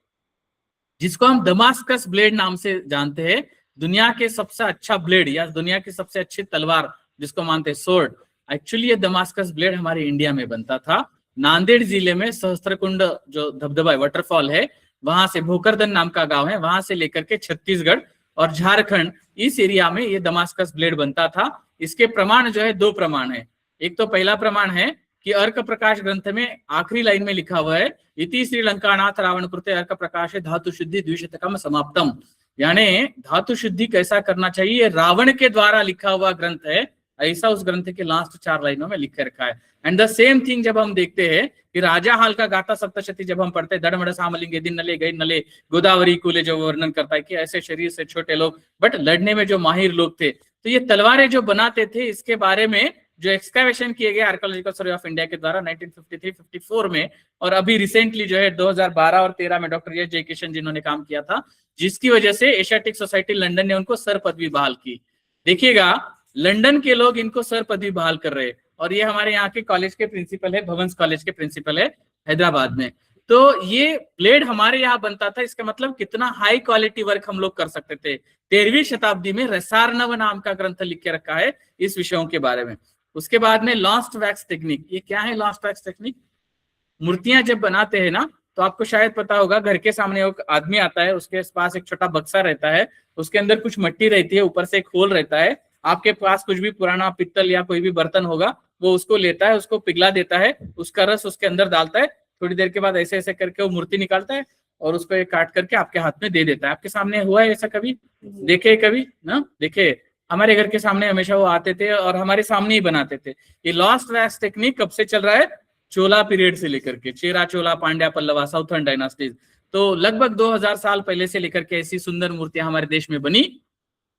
जिसको हम दमास्कस ब्लेड नाम से जानते हैं। दुनिया के सबसे अच्छा ब्लेड या दुनिया की सबसे अच्छी तलवार जिसको मानते हैं सोर्ड, एक्चुअली ये दमास्कस ब्लेड हमारे इंडिया में बनता था। नांदेड़ जिले में सहस्त्रकुंड जो धबधबा वाटरफॉल है, वहां से भोकरदन नाम का गांव है, वहां से लेकर के छत्तीसगढ़ और झारखंड इस एरिया में ये दमास्कस ब्लेड बनता था। इसके प्रमाण जो है 2 प्रमाण है। एक तो पहला प्रमाण है कि अर्क प्रकाश ग्रंथ में आखिरी लाइन में लिखा हुआ है, इति श्रीलंकानाथ रावण कृते अर्क प्रकाश धातु शुद्धि द्विशतकम समाप्तम, यानी धातु शुद्धि कैसा करना चाहिए रावण के द्वारा लिखा हुआ ग्रंथ है, ऐसा उस ग्रंथ के लास्ट 4 लाइनों में लिख रखा है। एंड द सेम थिंग जब हम देखते हैं कि राजा हाल का गाथा सप्तशती जब हम पढ़ते हैं, दड़मड़ सामलिंगे दिन नले गए नले गोदावरी कूले, जो वर्णन करता है कि ऐसे शरीर से छोटे लोग बट लड़ने में जो माहिर लोग थे, तो ये तलवारें जो बनाते थे, इसके बारे में जो एक्सकैवेशन किए गए आर्कियोलॉजिकल सर्वे ऑफ इंडिया के द्वारा 1953-54 में, और अभी रिसेंटली जो है 2012 और 13 में डॉक्टर एस जयकिशन जिन्होंने काम किया था, जिसकी वजह से एशियाटिक सोसाइटी लंदन ने उनको सर पदवी बहाल की। देखिएगा लंदन के लोग इनको सर पदवी बहाल कर रहे हैं, और ये हमारे यहाँ के कॉलेज के प्रिंसिपल है, भवंस कॉलेज के प्रिंसिपल है हैदराबाद में। तो ये ब्लेड हमारे यहाँ बनता था, इसका मतलब कितना हाई क्वालिटी वर्क हम लोग कर सकते थे। 13वीं शताब्दी में रसार्णव नाम का ग्रंथ लिख के रखा है इस विषयों के बारे में। उसके बाद में लॉस्ट वैक्स टेक्निक, ये क्या है लॉस्ट वैक्स टेक्निक? मूर्तियां जब बनाते हैं ना, तो आपको शायद पता होगा, घर के सामने एक आदमी आता है, उसके पास एक छोटा बक्सा रहता है, उसके अंदर कुछ मिट्टी रहती है, ऊपर से एक होल रहता है। आपके पास कुछ भी पुराना पित्तल या कोई भी बर्तन होगा, वो उसको लेता है, उसको पिघला देता है, उसका रस उसके अंदर डालता है, थोड़ी देर के बाद ऐसे ऐसे करके वो मूर्ति निकालता है और उसको एक काट करके आपके हाथ में दे देता है। आपके सामने हुआ है ऐसा कभी? देखे कभी ना? देखे, हमारे घर के सामने हमेशा वो आते थे और हमारे सामने ही बनाते थे। ये लॉस्ट वैक्स टेक्निक कब से चल रहा है? चोला पीरियड से लेकर के, चेरा चोला पांड्या पल्लवा साउथर्न डायनास्टीज, तो लगभग 2000 साल पहले से लेकर के ऐसी सुंदर मूर्तियां हमारे देश में बनी,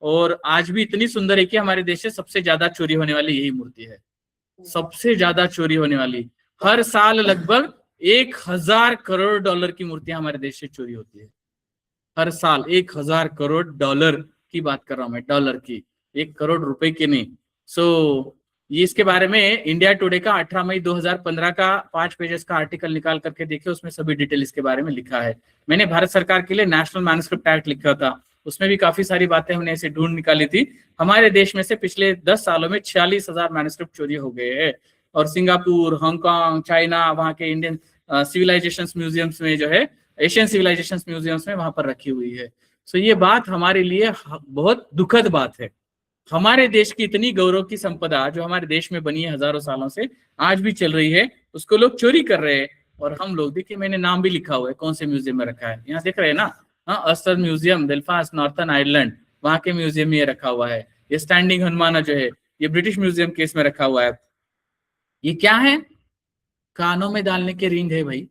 और आज भी इतनी सुंदर है कि हमारे देश से सबसे ज्यादा चोरी होने वाली यही मूर्ति है, सबसे ज्यादा चोरी होने वाली। हर साल लगभग 1000 करोड़ डॉलर की मूर्तियां हमारे देश से चोरी होती है, हर साल 1000 करोड़ डॉलर की बात कर रहा हूं मैं, डॉलर की, 1 करोड़ रुपए की नहीं। ये इसके बारे में इंडिया टुडे का 18 मई 2015 का 5 पेजेस का आर्टिकल निकाल करके देखिए, उसमें सभी डिटेल इसके बारे में लिखा है। मैंने भारत सरकार के लिए नेशनल मैन्युस्क्रिप्ट एक्ट लिखा था, उसमें भी काफी सारी बातें हमने ऐसे ढूंढ निकाली थी। हमारे देश में से पिछले 10 सालों में 46,000 मैन्युस्क्रिप्ट चोरी हो गए हैं, और सिंगापुर, हांगकांग, चाइना, वहाँ के इंडियन सिविलाइजेशन म्यूजियम्स में जो है, एशियन सिविलाइजेशन म्यूजियम्स में वहां पर रखी हुई है। सो ये बात हमारे लिए बहुत दुखद बात है। हमारे देश की इतनी गौरव की संपदा जो हमारे देश में बनी है हजारों सालों से, आज भी चल रही है, उसको लोग चोरी कर रहे हैं। और हम लोग, देखिए मैंने नाम भी लिखा हुआ है कौन से म्यूजियम में रखा है, यहाँ देख रहे हैं ना, हाँ, Aster museum Belfast northern Ireland, वहां के म्यूजियम में ये रखा हुआ है। ये स्टैंडिंग हनुमाना जो है, ये ब्रिटिश म्यूजियम के इसमें रखा हुआ है। ये क्या है? कानों में डालने के रिंग है भाई।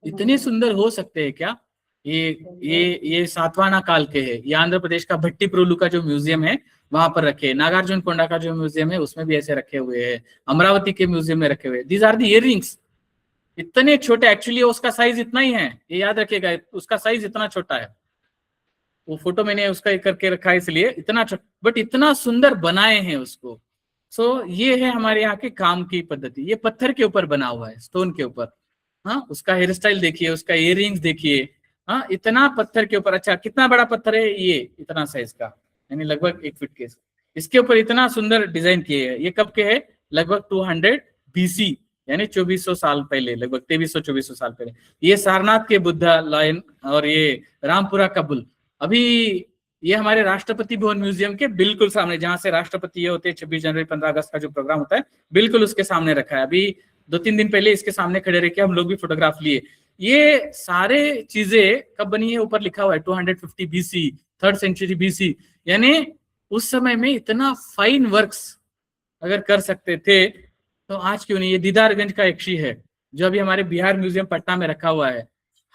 इतने सुंदर हो सकते हैं क्या? ये सातवाहना काल के है। ये आंध्र प्रदेश का भट्टी प्रोलू का जो म्यूजियम है वहां पर रखे। नागार्जुन कोंडा का जो म्यूजियम है उसमें भी ऐसे रखे हुए हैं। अमरावती के म्यूजियम में रखे हुए। These are the earrings. इतने छोटे, एक्चुअली उसका साइज इतना ही है, ये याद रखिएगा, उसका साइज इतना छोटा है। वो फोटो मैंने उसका एक करके रखा है इसलिए इतना छोटा, बट इतना सुंदर बनाए हैं उसको। सो ये है हमारे यहाँ के काम की पद्धति। ये पत्थर के ऊपर बना हुआ है, स्टोन के ऊपर। हाँ, उसका हेयर स्टाइल देखिए, उसका इयररिंग्स देखिए। हाँ, इतना पत्थर के ऊपर। अच्छा, कितना बड़ा पत्थर है ये? इतना साइज का, यानी लगभग 1 फीट के। इसके ऊपर इतना सुंदर डिजाइन किए हैं। ये कब के है? लगभग 200 BC, यानी 2400 साल पहले, लगभग 2300-2400 साल पहले। ये सारनाथ के बुद्धा लायन और ये रामपुरा का बुल। अभी ये हमारे राष्ट्रपति भवन म्यूजियम के बिल्कुल सामने, जहां से राष्ट्रपति ये होते हैं 26 जनवरी 15 अगस्त का जो प्रोग्राम होता है, बिल्कुल उसके सामने रखा है। अभी 2-3 दिन पहले इसके सामने खड़े रह के हम लोग भी फोटोग्राफ लिए। ये सारे चीजें कब बनी है? ऊपर लिखा हुआ है 250 BC, 3rd century BC। यानी उस समय में इतना फाइन वर्क्स अगर कर सकते थे तो आज क्यों नहीं? ये दीदारगंज का यक्षी है जो अभी हमारे बिहार म्यूजियम पटना में रखा हुआ है।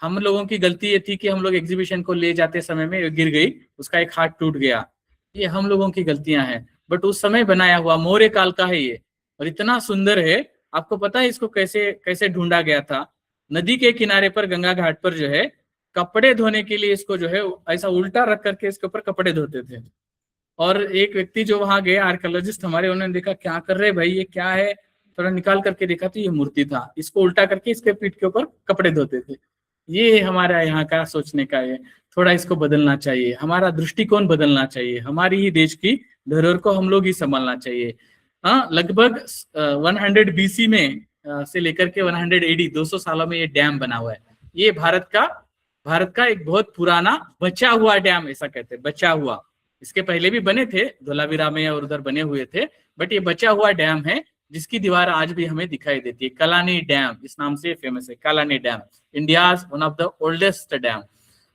हम लोगों की गलती ये थी कि हम लोग एग्जीबिशन को ले जाते समय में गिर गई, उसका एक हाथ टूट गया। ये हम लोगों की गलतियां हैं, बट उस समय बनाया हुआ मौर्य काल का है ये, और इतना सुंदर है। आपको पता है इसको कैसे कैसे ढूंढा गया था? नदी के किनारे पर, गंगा घाट पर जो है, कपड़े धोने के लिए इसको जो है ऐसा उल्टा रख करके इसके ऊपर कपड़े धोते थे। और एक व्यक्ति जो वहां गए, आर्कियोलॉजिस्ट हमारे, उन्होंने देखा क्या कर रहे भाई, ये क्या है? थोड़ा निकाल करके देखा तो ये मूर्ति था। इसको उल्टा करके इसके पीठ के ऊपर कपड़े धोते थे। ये हमारा यहाँ का सोचने का है। थोड़ा इसको बदलना चाहिए, हमारा दृष्टिकोण बदलना चाहिए। हमारी ही देश की धरोहर को हम लोग ही संभालना चाहिए। हाँ, लगभग 100 BC में से लेकर के 100 AD, 200 सालों में ये डैम बना हुआ है। ये भारत का एक बहुत पुराना बचा हुआ डैम, ऐसा कहते हैं, बचा हुआ। इसके पहले भी बने थे, धोलावीरा में और उधर बने हुए थे, बट ये बचा हुआ डैम है जिसकी दीवार आज भी हमें दिखाई देती है। कलानी डैम इस नाम से फेमस है। Kallanai dam, India one of the oldest dam.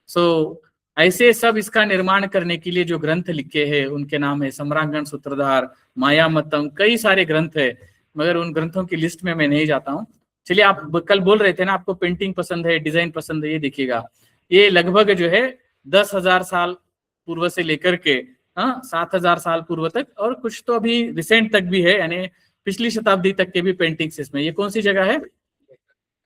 So ऐसे सब इसका निर्माण करने के लिए जो ग्रंथ लिखे हैं उनके नाम है सम्रांगण सूत्रधार, मायामतम, कई सारे ग्रंथ है, मगर उन ग्रंथों की लिस्ट में मैं नहीं जाता हूँ। चलिए, आप कल बोल रहे थे ना आपको पेंटिंग पसंद है, डिजाइन पसंद है, ये देखिएगा। ये लगभग जो है 10,000 साल पूर्व से लेकर के 7,000 साल पूर्व तक, और कुछ तो अभी रिसेंट तक भी है, यानी पिछली शताब्दी तक के भी पेंटिंग्स इसमें। ये कौन सी जगह है?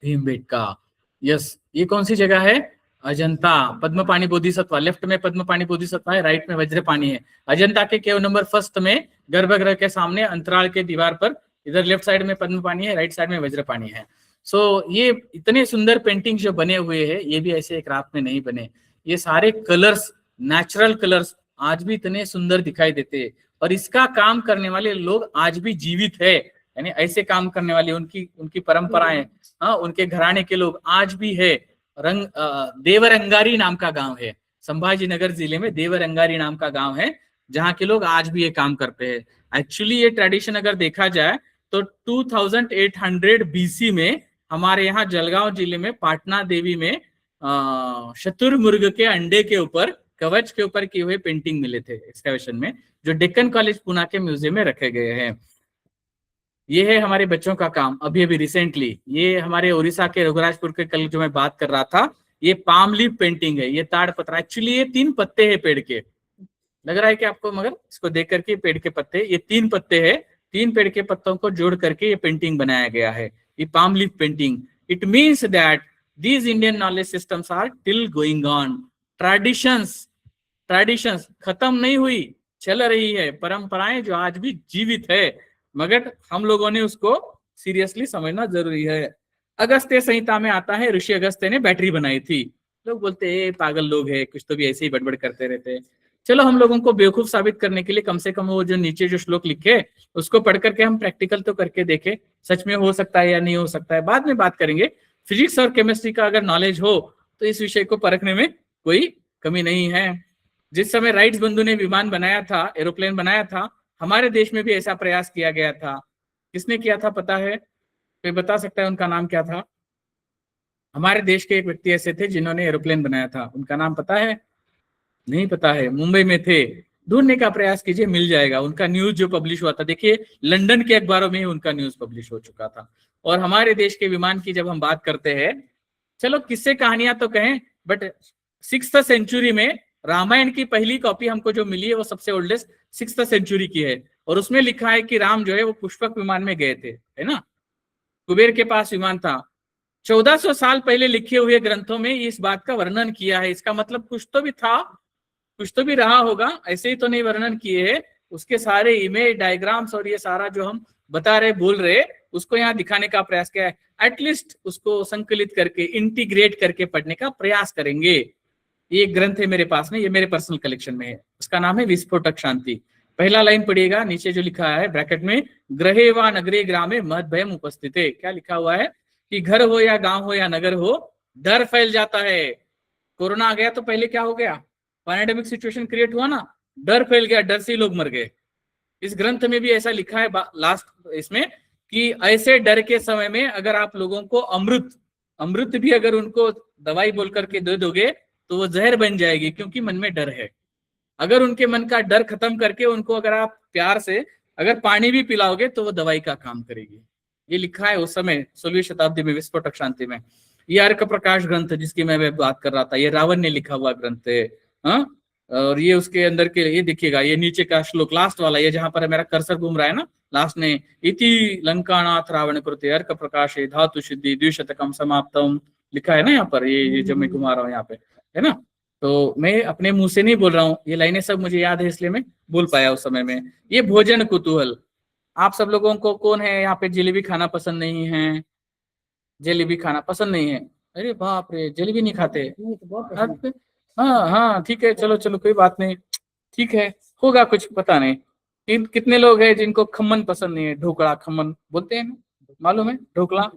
भीमबेटका। यस, ये कौन सी जगह है? अजंता। पद्मपाणि बोधिसत्वा, लेफ्ट में पद्मपाणि बोधिसत्वा है, राइट में वज्रपाणि है। अजंता के केव नंबर 1 में गर्भगृह के सामने अंतराल के दीवार पर, इधर लेफ्ट साइड में पद्मपाणि है, राइट साइड में वज्रपाणि है। सो ये इतने सुंदर पेंटिंग जो बने हुए हैं, ये भी ऐसे एक रात में नहीं बने। ये सारे कलर्स, नेचुरल कलर्स आज भी इतने सुंदर दिखाई देते हैं, और इसका काम करने वाले लोग आज भी जीवित है। यानी ऐसे काम करने वाले, उनकी परंपराएं, उनके घराने के लोग आज भी है। देवरंगारी नाम का गांव है, संभाजीनगर जिले में देवरंगारी नाम का गांव है, जहाँ के लोग आज भी ये काम करते हैं। एक्चुअली ये ट्रेडिशन अगर देखा जाए तो 2800 BC में हमारे यहाँ जलगांव जिले में पाटना देवी में शतुरमुर्ग के अंडे के ऊपर, कवच के ऊपर किए हुए पेंटिंग मिले थे एक्सकैवेशन में, जो डेक्कन कॉलेज पुणे के म्यूजियम में रखे गए हैं। ये है हमारे बच्चों का काम अभी अभी रिसेंटली। ये हमारे उड़ीसा के रघुराजपुर के, कल जो मैं बात कर रहा था, ये पाम लीफ पेंटिंग है। ये ताड़ पत्रा, एक्चुअली ये 3 पत्ते हैं पेड़ के, लग रहा है कि आपको, मगर इसको देख करके पेड़ के पत्ते, ये 3 पत्ते हैं, 3 पेड़ के पत्तों को जोड़ करके ये पेंटिंग बनाया गया है, ये palm leaf painting. It means that these Indian knowledge systems are till going on. Traditions खत्म नहीं हुई, चल रही है। परंपराएं जो आज भी जीवित है, मगर हम लोगों ने उसको सीरियसली समझना जरूरी है। अगस्त्य संहिता में आता है, ऋषि अगस्त्य ने बैटरी बनाई थी। लोग बोलते हैं पागल लोग हैं, कुछ तो भी ऐसे ही बड़बड़ करते रहते हैं। चलो, हम लोगों को बेवकूफ साबित करने के लिए कम से कम वो जो नीचे जो श्लोक लिखे उसको पढ़ करके हम प्रैक्टिकल तो करके देखें, सच में हो सकता है या नहीं हो सकता है, बाद में बात करेंगे। फिजिक्स और केमिस्ट्री का अगर नॉलेज हो तो इस विषय को परखने में कोई कमी नहीं है। जिस समय राइट्स बंधु ने विमान बनाया था, एरोप्लेन बनाया था, हमारे देश में भी ऐसा प्रयास किया गया था। किसने किया था पता है? कोई बता सकता है उनका नाम क्या था? हमारे देश के एक व्यक्ति ऐसे थे जिन्होंने एरोप्लेन बनाया था, उनका नाम पता है? नहीं पता है, मुंबई में थे। ढूंढने का प्रयास कीजिए, मिल जाएगा। उनका न्यूज जो पब्लिश हुआ था, देखिए लंदन के अखबारों में ही उनका न्यूज पब्लिश हो चुका था। और हमारे देश के विमान की जब हम बात करते हैं, चलो किस्से कहानियां तो कहें, बट 6th सेंचुरी में रामायण की पहली कॉपी हमको जो मिली है वो सबसे ओल्डेस्ट 6th सेंचुरी की है, और उसमें लिखा है कि राम जो है वो पुष्पक विमान में गए थे, है ना। कुबेर के पास विमान था। 1400 साल पहले लिखे हुए ग्रंथों में इस बात का वर्णन किया है। इसका मतलब कुछ तो भी था, कुछ तो भी रहा होगा, ऐसे ही तो नहीं वर्णन किए है। उसके सारे इमेज, डायग्राम्स और ये सारा जो हम बता रहे, बोल रहे, उसको यहाँ दिखाने का प्रयास किया है। एटलीस्ट उसको संकलित करके, इंटीग्रेट करके पढ़ने का प्रयास करेंगे। ये एक ग्रंथ है मेरे पास में, ये मेरे पर्सनल कलेक्शन में है। उसका नाम है विस्फोटक शांति। पहला लाइन पढ़िएगा, नीचे जो लिखा है ब्रैकेट में, ग्रहे व नगरे ग्रामे महद भयम उपस्थित है। क्या लिखा हुआ है? कि घर हो या गांव हो या नगर हो, डर फैल जाता है। कोरोना आ गया तो पहले क्या हो गया? पैंडेमिक सिचुएशन क्रिएट हुआ ना, डर फैल गया, डर से ही लोग मर गए। इस ग्रंथ में भी ऐसा लिखा है लास्ट इसमें, कि ऐसे डर के समय में अगर आप लोगों को अमृत भी अगर उनको दवाई बोल करके दे दोगे तो वो जहर बन जाएगी, क्योंकि मन में डर है। अगर उनके मन का डर खत्म करके उनको अगर आप प्यार से अगर पानी भी पिलाओगे तो वो दवाई का काम करेगी। ये लिखा है उस समय 16वीं शताब्दी में विस्फोटक शांति में। ये अर्क प्रकाश ग्रंथ जिसकी मैं बात कर रहा था, ये रावण ने लिखा हुआ ग्रंथ है। हाँ, और ये उसके अंदर के, ये देखिएगा, ये नीचे का श्लोक लास्ट वाला, ये जहां पर मेरा कर्सर घूम रहा है ना, लास्ट में, इति लंकानाथ रावण कृते अर्क प्रकाशे धातु शुद्धि द्विशतकम समाप्तम, लिखा है ना यहाँ पर। ये जब मैं घुमा रहा हूँ यहाँ पे, है ना। तो मैं अपने मुंह से नहीं बोल रहा हूँ, ये लाइनें सब मुझे याद है, इसलिए मैं बोल पाया उस समय में। ये भोजन कुतूहल, आप सब लोगों को कौन है यहाँ पे जलेबी खाना पसंद नहीं है? जलेबी खाना पसंद नहीं है? अरे बाप रे, जलेबी नहीं खाते? हाँ हाँ ठीक है, चलो चलो कोई बात नहीं, ठीक है, होगा कुछ पता नहीं। कितने लोग हैं जिनको खम्मन पसंद नहीं है? ढोकला, खम्मन बोलते हैं ना, मालूम है? ढोकला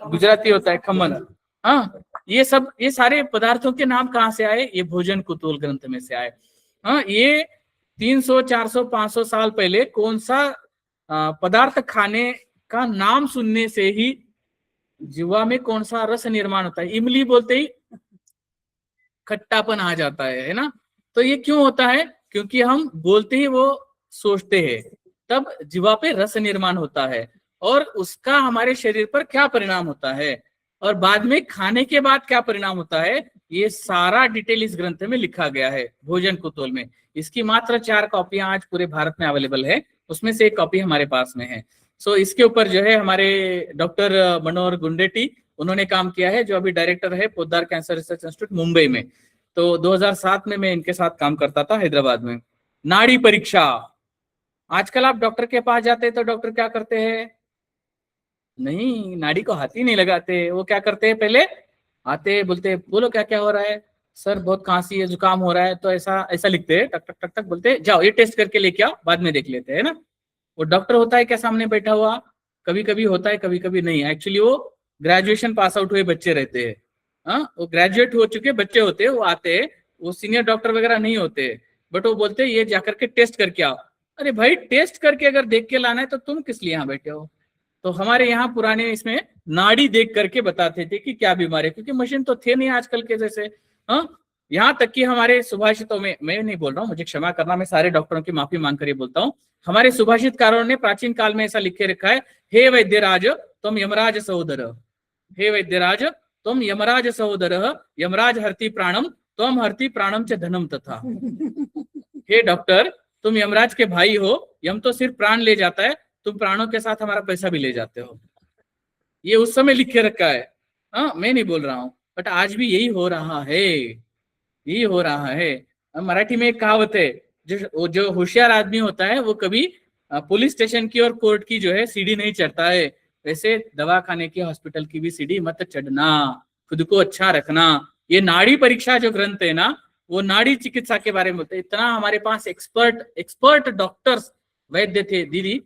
गुजराती होता है, खम्मन। हाँ, ये सब, ये सारे पदार्थों के नाम कहाँ से आए? ये भोजन कुतूहल ग्रंथ में से आए। हाँ, ये 300, 400, 500 साल पहले कौन सा पदार्थ खाने का नाम सुनने से ही जीवा में कौन सा रस निर्माण होता है? इमली बोलते ही खट्टापन आ जाता है ना। तो ये क्यों होता है? क्योंकि हम बोलते ही वो सोचते हैं, तब जीवा पे रस निर्माण होता है, और उसका हमारे शरीर पर क्या परिणाम होता है, और बाद में खाने के बाद क्या परिणाम होता है, ये सारा डिटेल इस ग्रंथ में लिखा गया है, भोजन कुतूहल में। इसकी मात्र 4 कॉपियां आज पूरे भारत में अवेलेबल है, उसमें से एक कॉपी हमारे पास में है। सो इसके ऊपर जो है हमारे डॉक्टर मनोहर गुंडेटी, उन्होंने काम किया है, जो अभी डायरेक्टर है Poddar cancer research institute Mumbai में। तो 2007 में मैं इनके साथ काम करता था हैदराबाद में। नाड़ी परीक्षा, आजकल आप डॉक्टर के पास जाते हैं तो डॉक्टर क्या करते हैं? नहीं, नाड़ी को हाथ ही नहीं लगाते। वो क्या करते हैं? पहले आते, बोलते बोलो क्या क्या हो रहा है? सर बहुत खांसी है, जुकाम हो रहा है, तो ऐसा ऐसा लिखते हैं, टक टक टक टक, बोलते जाओ ये टेस्ट करके लेके आओ, बाद में देख लेते हैं ना। वो डॉक्टर होता है क्या सामने बैठा हुआ? कभी कभी होता है, कभी कभी नहीं। एक्चुअली वो ग्रेजुएशन पास आउट हुए बच्चे रहते हैं। हाँ, वो ग्रेजुएट हो चुके बच्चे होते हैं, वो आते हैं, वो सीनियर डॉक्टर वगैरह नहीं होते, बट वो बोलते हैं ये जाकर के टेस्ट करके आओ। अरे भाई, टेस्ट करके अगर देख के लाना है तो तुम किस लिए यहाँ बैठे हो? तो हमारे यहाँ पुराने इसमें नाड़ी देख करके बताते थे कि क्या बीमारी है, क्योंकि मशीन तो थे नहीं आजकल के जैसे। हाँ, यहाँ तक कि हमारे सुभाषितों में, मैं नहीं बोल रहा हूँ, मुझे क्षमा करना, मैं सारे डॉक्टरों की माफी मांग कर ये बोलता हूँ, हमारे सुभाषितकारों ने प्राचीन काल में ऐसा लिखे रखा है, हे वैद्यराज तुम यमराज सहोदर, हे वैद्यराज तुम यमराज सहोदर, यमराज हरति प्राणम तुम हरति प्राणम च धनम तथा। हे डॉक्टर, तुम यमराज के भाई हो, यम तो सिर्फ प्राण ले जाता है, तुम प्राणों के साथ हमारा पैसा भी ले जाते हो। ये उस समय लिखे रखा है। हाँ, मैं नहीं बोल रहा हूँ, बट आज भी यही हो रहा है, यही हो रहा है। मराठी में एक कहावत है, जो होशियार आदमी होता है वो कभी पुलिस स्टेशन की और कोर्ट की जो है सीढ़ी नहीं चढ़ता है, वैसे दवा खाने की, हॉस्पिटल की भी सीढ़ी मत चढ़ना, खुद को अच्छा रखना। ये नाड़ी परीक्षा जो ग्रंथ है ना, वो नाड़ी चिकित्सा के बारे में होता है। इतना हमारे पास एक्सपर्ट डॉक्टर्स वैद्य थे। दीदी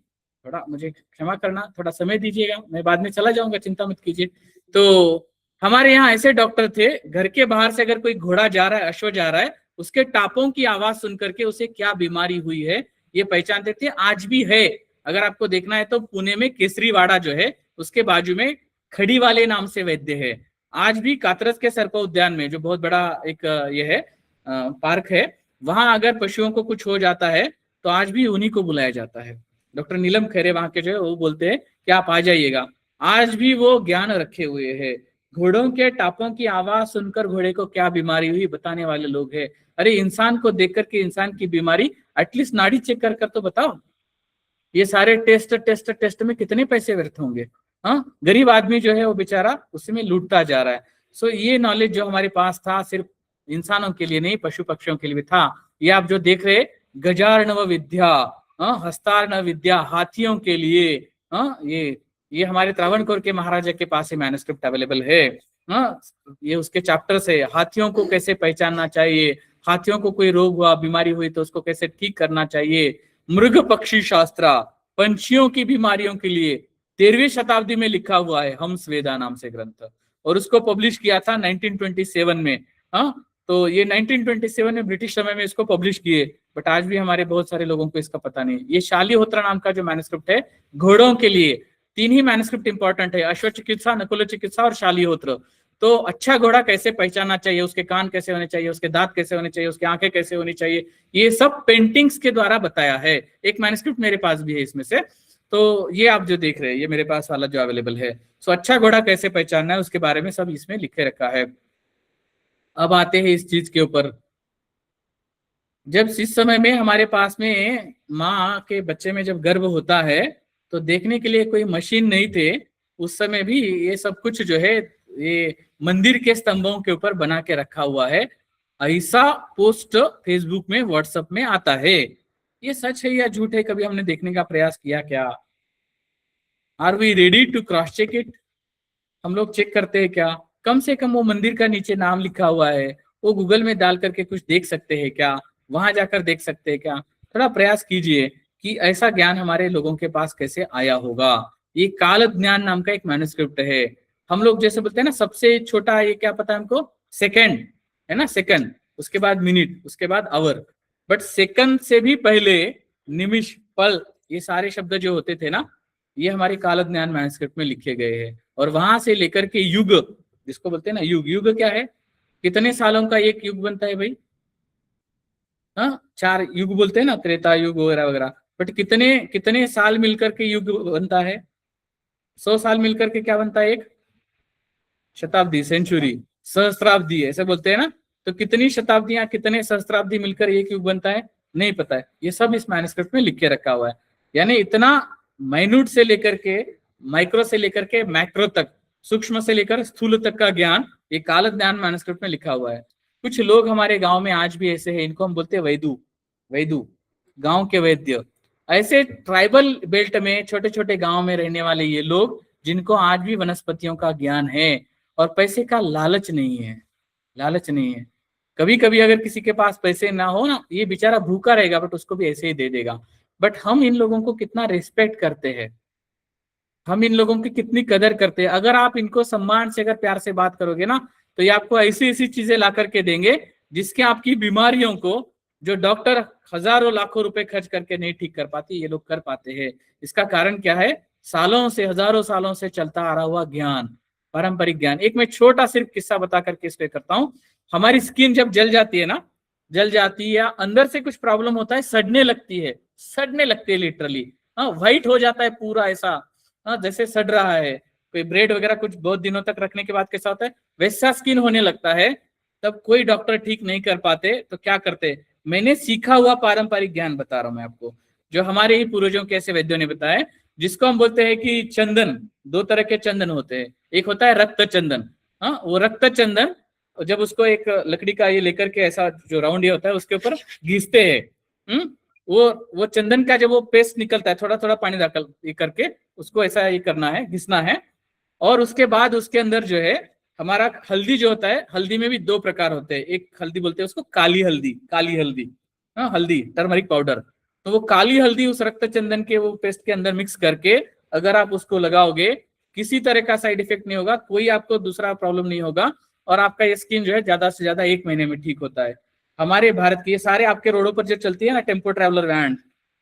थोड़ा मुझे क्षमा करना, थोड़ा समय दीजिएगा, मैं बाद में चला जाऊंगा, चिंता मत कीजिए। तो हमारे यहाँ ऐसे डॉक्टर थे, घर के बाहर से अगर कोई घोड़ा जा रहा है, अश्व जा रहा है, उसके टापों की आवाज सुन करके उसे क्या बीमारी हुई है ये पहचानते थे। आज भी है, अगर आपको देखना है तो पुणे में केसरीवाड़ा जो है उसके बाजू में खड़ी वाले नाम से वैद्य है। आज भी कातरस के सर्प उद्यान में जो बहुत बड़ा एक ये है पार्क है, वहां अगर पशुओं को कुछ हो जाता है तो आज भी उन्हीं को बुलाया जाता है। डॉक्टर नीलम खैरे वहां के जो है वो बोलते हैं कि आप आ जाइएगा। आज भी वो ज्ञान रखे हुए है। घोड़ों के टापों की आवाज सुनकर घोड़े को क्या बीमारी हुई बताने वाले लोग हैं। अरे इंसान को देख करके इंसान की बीमारी एटलीस्ट नाड़ी चेक कर कर तो बताओ। ये सारे टेस्ट टेस्ट टेस्ट में कितने पैसे व्यर्थ होंगे। हाँ, गरीब आदमी जो है वो बेचारा उसमें लूटता जा रहा है। सो ये नॉलेज जो हमारे पास था सिर्फ इंसानों के लिए नहीं, पशु पक्षियों के लिए भी था। ये आप जो देख रहे गजार्णव विद्या, हस्तार्णव विद्या हाथियों के लिए। ये हमारे त्रावणकोर के महाराजा के पास मैन्युस्क्रिप्ट अवेलेबल है। ये उसके चैप्टर्स है, हाथियों को कैसे पहचानना चाहिए, हाथियों को कोई रोग हुआ बीमारी हुई तो उसको कैसे ठीक करना चाहिए। मृग पक्षी शास्त्र, पंछियों की बीमारियों के लिए 13वीं शताब्दी में लिखा हुआ है हम्स वेदा नाम से ग्रंथ, और उसको पब्लिश किया था 1927 में। तो ये 1927 में ब्रिटिश समय में इसको पब्लिश किए, बट आज भी हमारे बहुत सारे लोगों को इसका पता नहीं। ये शालिहोत्र नाम का जो मैन्युस्क्रिप्ट है घोड़ों के लिए, 3 ही मैन्युस्क्रिप्ट इंपॉर्टेंट है, अश्व चिकित्सा, नकुल चिकित्सा और शालिहोत्र। तो अच्छा घोड़ा कैसे पहचानना चाहिए, उसके कान कैसे होने चाहिए, उसके दांत कैसे होने चाहिए, उसकी आंखें कैसे होनी चाहिए, ये सब पेंटिंग्स के द्वारा बताया है। एक मैन्युस्क्रिप्ट मेरे पास भी है इसमें से, तो ये आप जो देख रहे हैं ये मेरे पास वाला जो अवेलेबल है। सो अच्छा घोड़ा कैसे पहचानना है उसके बारे में सब इसमें लिखे रखा है। अब आते हैं इस चीज के ऊपर, जब इस समय में हमारे पास में माँ के बच्चे में जब गर्भ होता है तो देखने के लिए कोई मशीन नहीं थे। उस समय भी ये सब कुछ जो है ये मंदिर के स्तंभों के ऊपर बना के रखा हुआ है। ऐसा पोस्ट फेसबुक में व्हाट्सएप में आता है। ये सच है या झूठ है, कभी हमने देखने का प्रयास किया क्या? Are we ready to cross check it? हम लोग चेक करते हैं क्या? कम से कम वो मंदिर का नीचे नाम लिखा हुआ है, वो गूगल में डाल करके कुछ देख सकते हैं क्या? वहां जाकर देख सकते हैं क्या? थोड़ा प्रयास कीजिए कि ऐसा ज्ञान हमारे लोगों के पास कैसे आया होगा। ये काल ज्ञान नाम का एक मैन्युस्क्रिप्ट है। हम लोग जैसे बोलते हैं ना सबसे छोटा ये क्या पता है हमको, सेकंड है ना, सेकंड, उसके बाद मिनट, उसके बाद आवर, बट सेकंड से भी पहले निमिष, पल, ये सारे शब्द जो होते थे ना ये हमारे काल ज्ञान मैन्युस्क्रिप्ट में लिखे गए हैं। और वहां से लेकर के युग, जिसको बोलते हैं ना युग, युग क्या है, कितने सालों का एक युग बनता है भाई? 4 युग बोलते हैं ना, त्रेता युग वगैरह वगैरह, बट कितने कितने साल मिलकर के युग बनता है? 100 साल मिलकर के क्या बनता है? एक शताब्दी, सेंचुरी, सहस्त्राब्दी ऐसे बोलते हैं ना। तो कितनी शताब्दियां, कितने सहस्त्राब्दी मिलकर एक युग बनता है? नहीं पता है। ये सब इस मैन्युस्क्रिप्ट में लिख के रखा हुआ है। यानी इतना माइन्यूट से लेकर के, माइक्रो से लेकर के मैक्रो तक, सूक्ष्म से लेकर स्थूल तक का ज्ञान ये काल ज्ञान मैन्युस्क्रिप्ट में लिखा हुआ है। कुछ लोग हमारे गांव में आज भी ऐसे हैं, इनको हम बोलते हैं वैदू, वैदू, गांव के वैद्य। ऐसे ट्राइबल बेल्ट में छोटे छोटे गांव में रहने वाले ये लोग, जिनको आज भी वनस्पतियों का ज्ञान है और पैसे का लालच नहीं है, लालच नहीं है। कभी कभी अगर किसी के पास पैसे ना हो ना, ये बेचारा भूखा रहेगा बट उसको भी ऐसे ही दे देगा। बट हम इन लोगों को कितना रिस्पेक्ट करते हैं, हम इन लोगों की कितनी कदर करते हैं। अगर आप इनको सम्मान से अगर प्यार से बात करोगे ना तो ये आपको ऐसी ऐसी चीजें ला करके देंगे जिसके आपकी बीमारियों को जो डॉक्टर हजारों लाखों रुपए खर्च करके नहीं ठीक कर पाती, ये लोग कर पाते हैं। इसका कारण क्या है? सालों से, हजारों सालों से चलता आ रहा हुआ ज्ञान, पारंपरिक ज्ञान। एक मैं छोटा सिर्फ किस्सा बता करके इस पे करता हूँ। हमारी स्किन जब जल जाती है ना, जल जाती है या अंदर से कुछ प्रॉब्लम होता है, सड़ने लगती है, सड़ने लगती है लिटरली। व्हाइट हो जाता है पूरा ऐसा, जैसे सड़ रहा है। कोई ब्रेड वगैरह कुछ बहुत दिनों तक रखने के बाद कैसा होता है, वैसा स्किन होने लगता है। तब कोई डॉक्टर ठीक नहीं कर पाते तो क्या करते? मैंने सीखा हुआ पारंपरिक ज्ञान बता रहा हूं मैं आपको, जो हमारे ही पूर्वजों के ऐसे वैद्यों ने बताया, जिसको हम बोलते हैं कि चंदन। 2 तरह के चंदन होते हैं, एक होता है रक्त चंदन। वो रक्त चंदन जब उसको एक लकड़ी का ये लेकर के ऐसा जो राउंड ये होता है उसके ऊपर घिसते हैं, वो चंदन का जब वो पेस्ट निकलता है, थोड़ा थोड़ा पानी डाल ये करके उसको ऐसा ये करना है, घिसना है। और उसके बाद उसके अंदर जो है हमारा हल्दी जो होता है, हल्दी में भी 2 प्रकार होते हैं। एक हल्दी बोलते हैं उसको काली हल्दी, काली हल्दी, हल्दी टर्मरिक पाउडर। तो वो काली हल्दी उस रक्त चंदन के वो पेस्ट के अंदर मिक्स करके अगर आप उसको लगाओगे, किसी तरह का साइड इफेक्ट नहीं होगा, कोई आपको दूसरा प्रॉब्लम नहीं होगा, और आपका ये स्किन जो है ज्यादा से ज्यादा 1 महीने में ठीक होता है। हमारे भारत की ये सारे आपके रोडों पर जो चलती है ना टेम्पो ट्रैवलर वैन,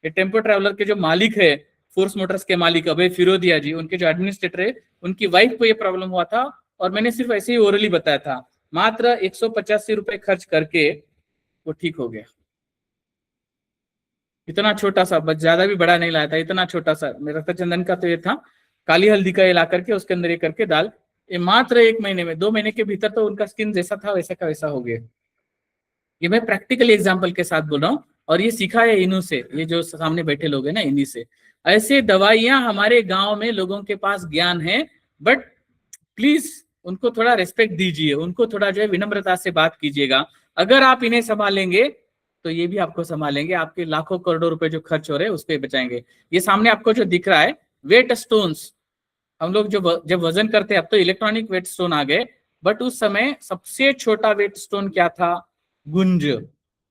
ये टेम्पो ट्रैवलर के जो मालिक है, फोर्स मोटर्स के मालिक अभय फिरोदिया जी, उनके जो एडमिनिस्ट्रेटर है, उनकी वाइफ को ये प्रॉब्लम हुआ था और मैंने सिर्फ ऐसे ही ओरली बताया था, मात्र 185 रुपए खर्च करके वो ठीक हो गया। इतना छोटा सा, बस ज्यादा भी बड़ा नहीं लाया था, इतना छोटा सा मेरा रक्त चंदन का तो ये था, काली हल्दी का ये ला करके उसके अंदर ये करके डाल, ये मात्र 1 महीने में, 2 महीने के भीतर तो उनका स्किन जैसा था वैसा का वैसा हो गया। ये मैं प्रैक्टिकल एग्जाम्पल के साथ बोल रहा हूँ, और ये सीखा है इन्हीं से, ये जो सामने बैठे लोग हैं ना, इन्हीं से। ऐसे दवाइयां हमारे गांव में लोगों के पास ज्ञान है, बट प्लीज उनको थोड़ा रेस्पेक्ट दीजिए, उनको थोड़ा जो है विनम्रता से बात कीजिएगा। अगर आप इन्हें संभालेंगे तो ये भी आपको संभालेंगे, आपके लाखों करोड़ों रुपए जो खर्च हो रहे हैं उस पर बचाएंगे। ये सामने आपको जो दिख रहा है वेट स्टोन्स, हम लोग जो जब वजन करते हैं, अब तो इलेक्ट्रॉनिक वेट स्टोन आ गए, बट उस समय सबसे छोटा वेट स्टोन क्या था? गुंज।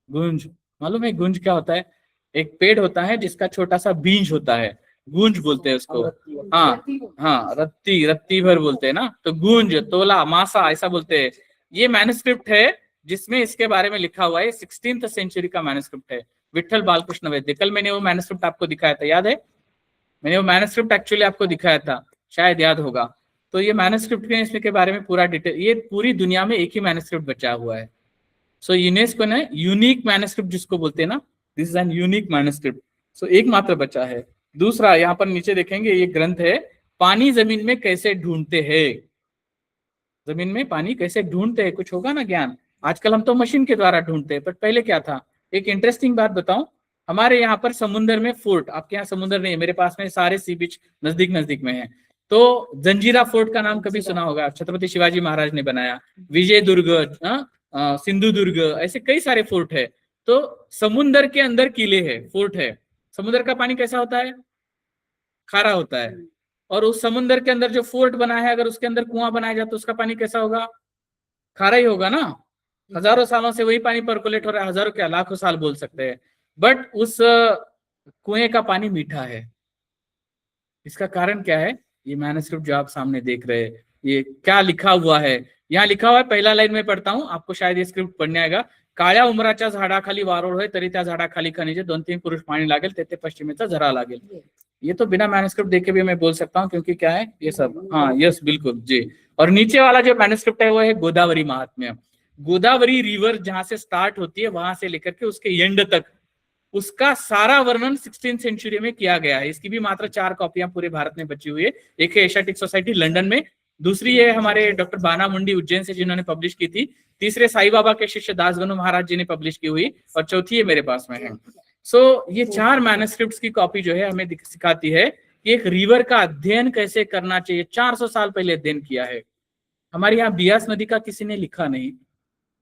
गुंज मालूम है गुंज क्या होता है? एक पेड़ होता है जिसका छोटा सा बीज होता है, गूंज बोलते हैं उसको। हाँ हाँ, रत्ती, रत्ती भर बोलते हैं ना, तो गूंज, तोला, मासा ऐसा बोलते हैं। ये मैन्युस्क्रिप्ट है जिसमें इसके बारे में लिखा हुआ है, 16th सेंचुरी का मैन्युस्क्रिप्ट है, विठल बालकृष्ण वैद्य। कल मैंने वो मैन्युस्क्रिप्ट आपको दिखाया था, याद है? मैंने वो मैन्युस्क्रिप्ट एक्चुअली आपको दिखाया था, शायद याद होगा। तो ये मैन्युस्क्रिप्ट के इसमें के बारे में पूरा डिटेल, ये पूरी दुनिया में एक ही मैन्युस्क्रिप्ट बचा हुआ है। सो यूनेस्को ने यूनिक मैन्युस्क्रिप्ट जिसको बोलते हैं ना, this is an unique manuscript. So एक मात्र बचा है। दूसरा, यहाँ पर नीचे देखेंगे, ये ग्रंथ है, पानी जमीन में कैसे ढूंढते हैं। जमीन में पानी कैसे ढूंढते हैं, कुछ होगा ना ज्ञान। आजकल हम तो मशीन के द्वारा ढूंढते हैं, बट पहले क्या था? एक इंटरेस्टिंग बात बताऊं, हमारे यहाँ पर समुद्र में फोर्ट, आपके यहाँ समुद्र नहीं है, मेरे पास में सारे सी बीच नजदीक नजदीक में है। तो जंजीरा फोर्ट का नाम कभी सुना होगा, छत्रपति शिवाजी महाराज ने बनाया। विजय दुर्ग, सिंधु दुर्ग, ऐसे कई सारे फोर्ट है। तो समुद्र के अंदर किले है, फोर्ट है। समुद्र का पानी कैसा होता है? खारा होता है। और उस समुद्र के अंदर जो फोर्ट बना है, अगर उसके अंदर कुआं बनाया जाए तो उसका पानी कैसा होगा? खारा ही होगा ना। हजारों सालों से वही पानी पर्कुलेट हो रहा है, हजारों क्या लाखों साल बोल सकते हैं, बट उस कुएं का पानी मीठा है। इसका कारण क्या है? ये मैन्युस्क्रिप्ट जो आप सामने देख रहे हैं, ये क्या लिखा हुआ है? यहाँ लिखा हुआ है, पहला लाइन में पढ़ता हूँ, आपको शायद ये स्क्रिप्ट पढ़ने आएगा। काळ्या उमराच्या झाडाखाली वारोळ होय, तरी त्या झाडाखाली खनिजे 2-3 पुरुष पाणी लागेल, तेथे पश्चिमेचा झरा लागेल। ये तो बिना मैन्युस्क्रिप्ट देखे भी मैं बोल सकता हूँ, क्योंकि क्या है ये सब, हाँ यस बिल्कुल जी। और नीचे वाला जो मैन्युस्क्रिप्ट है वो है गोदावरी महात्म्य। गोदावरी रिवर जहां से स्टार्ट होती है वहां से लेकर के उसके एंड तक, उसका सारा वर्णन 16th सेंचुरी में किया गया है। इसकी भी मात्र 4 कॉपियां पूरे भारत में बची हुई है। एक है एशियाटिक सोसाइटी लंदन में, दूसरी है हमारे डॉक्टर बाना मुंडी उज्जैन से जिन्होंने पब्लिश की थी, तीसरे साईं बाबा के शिष्य दासगनु महाराज जी ने पब्लिश की हुई, और चौथी ये मेरे पास में है। सो ये 4 मैन्युस्क्रिप्ट्स की कॉपी जो है हमें सिखाती है कि एक रिवर का अध्ययन कैसे करना चाहिए। 400 साल पहले अध्ययन किया है। हमारे यहाँ बियास नदी का किसी ने लिखा नहीं।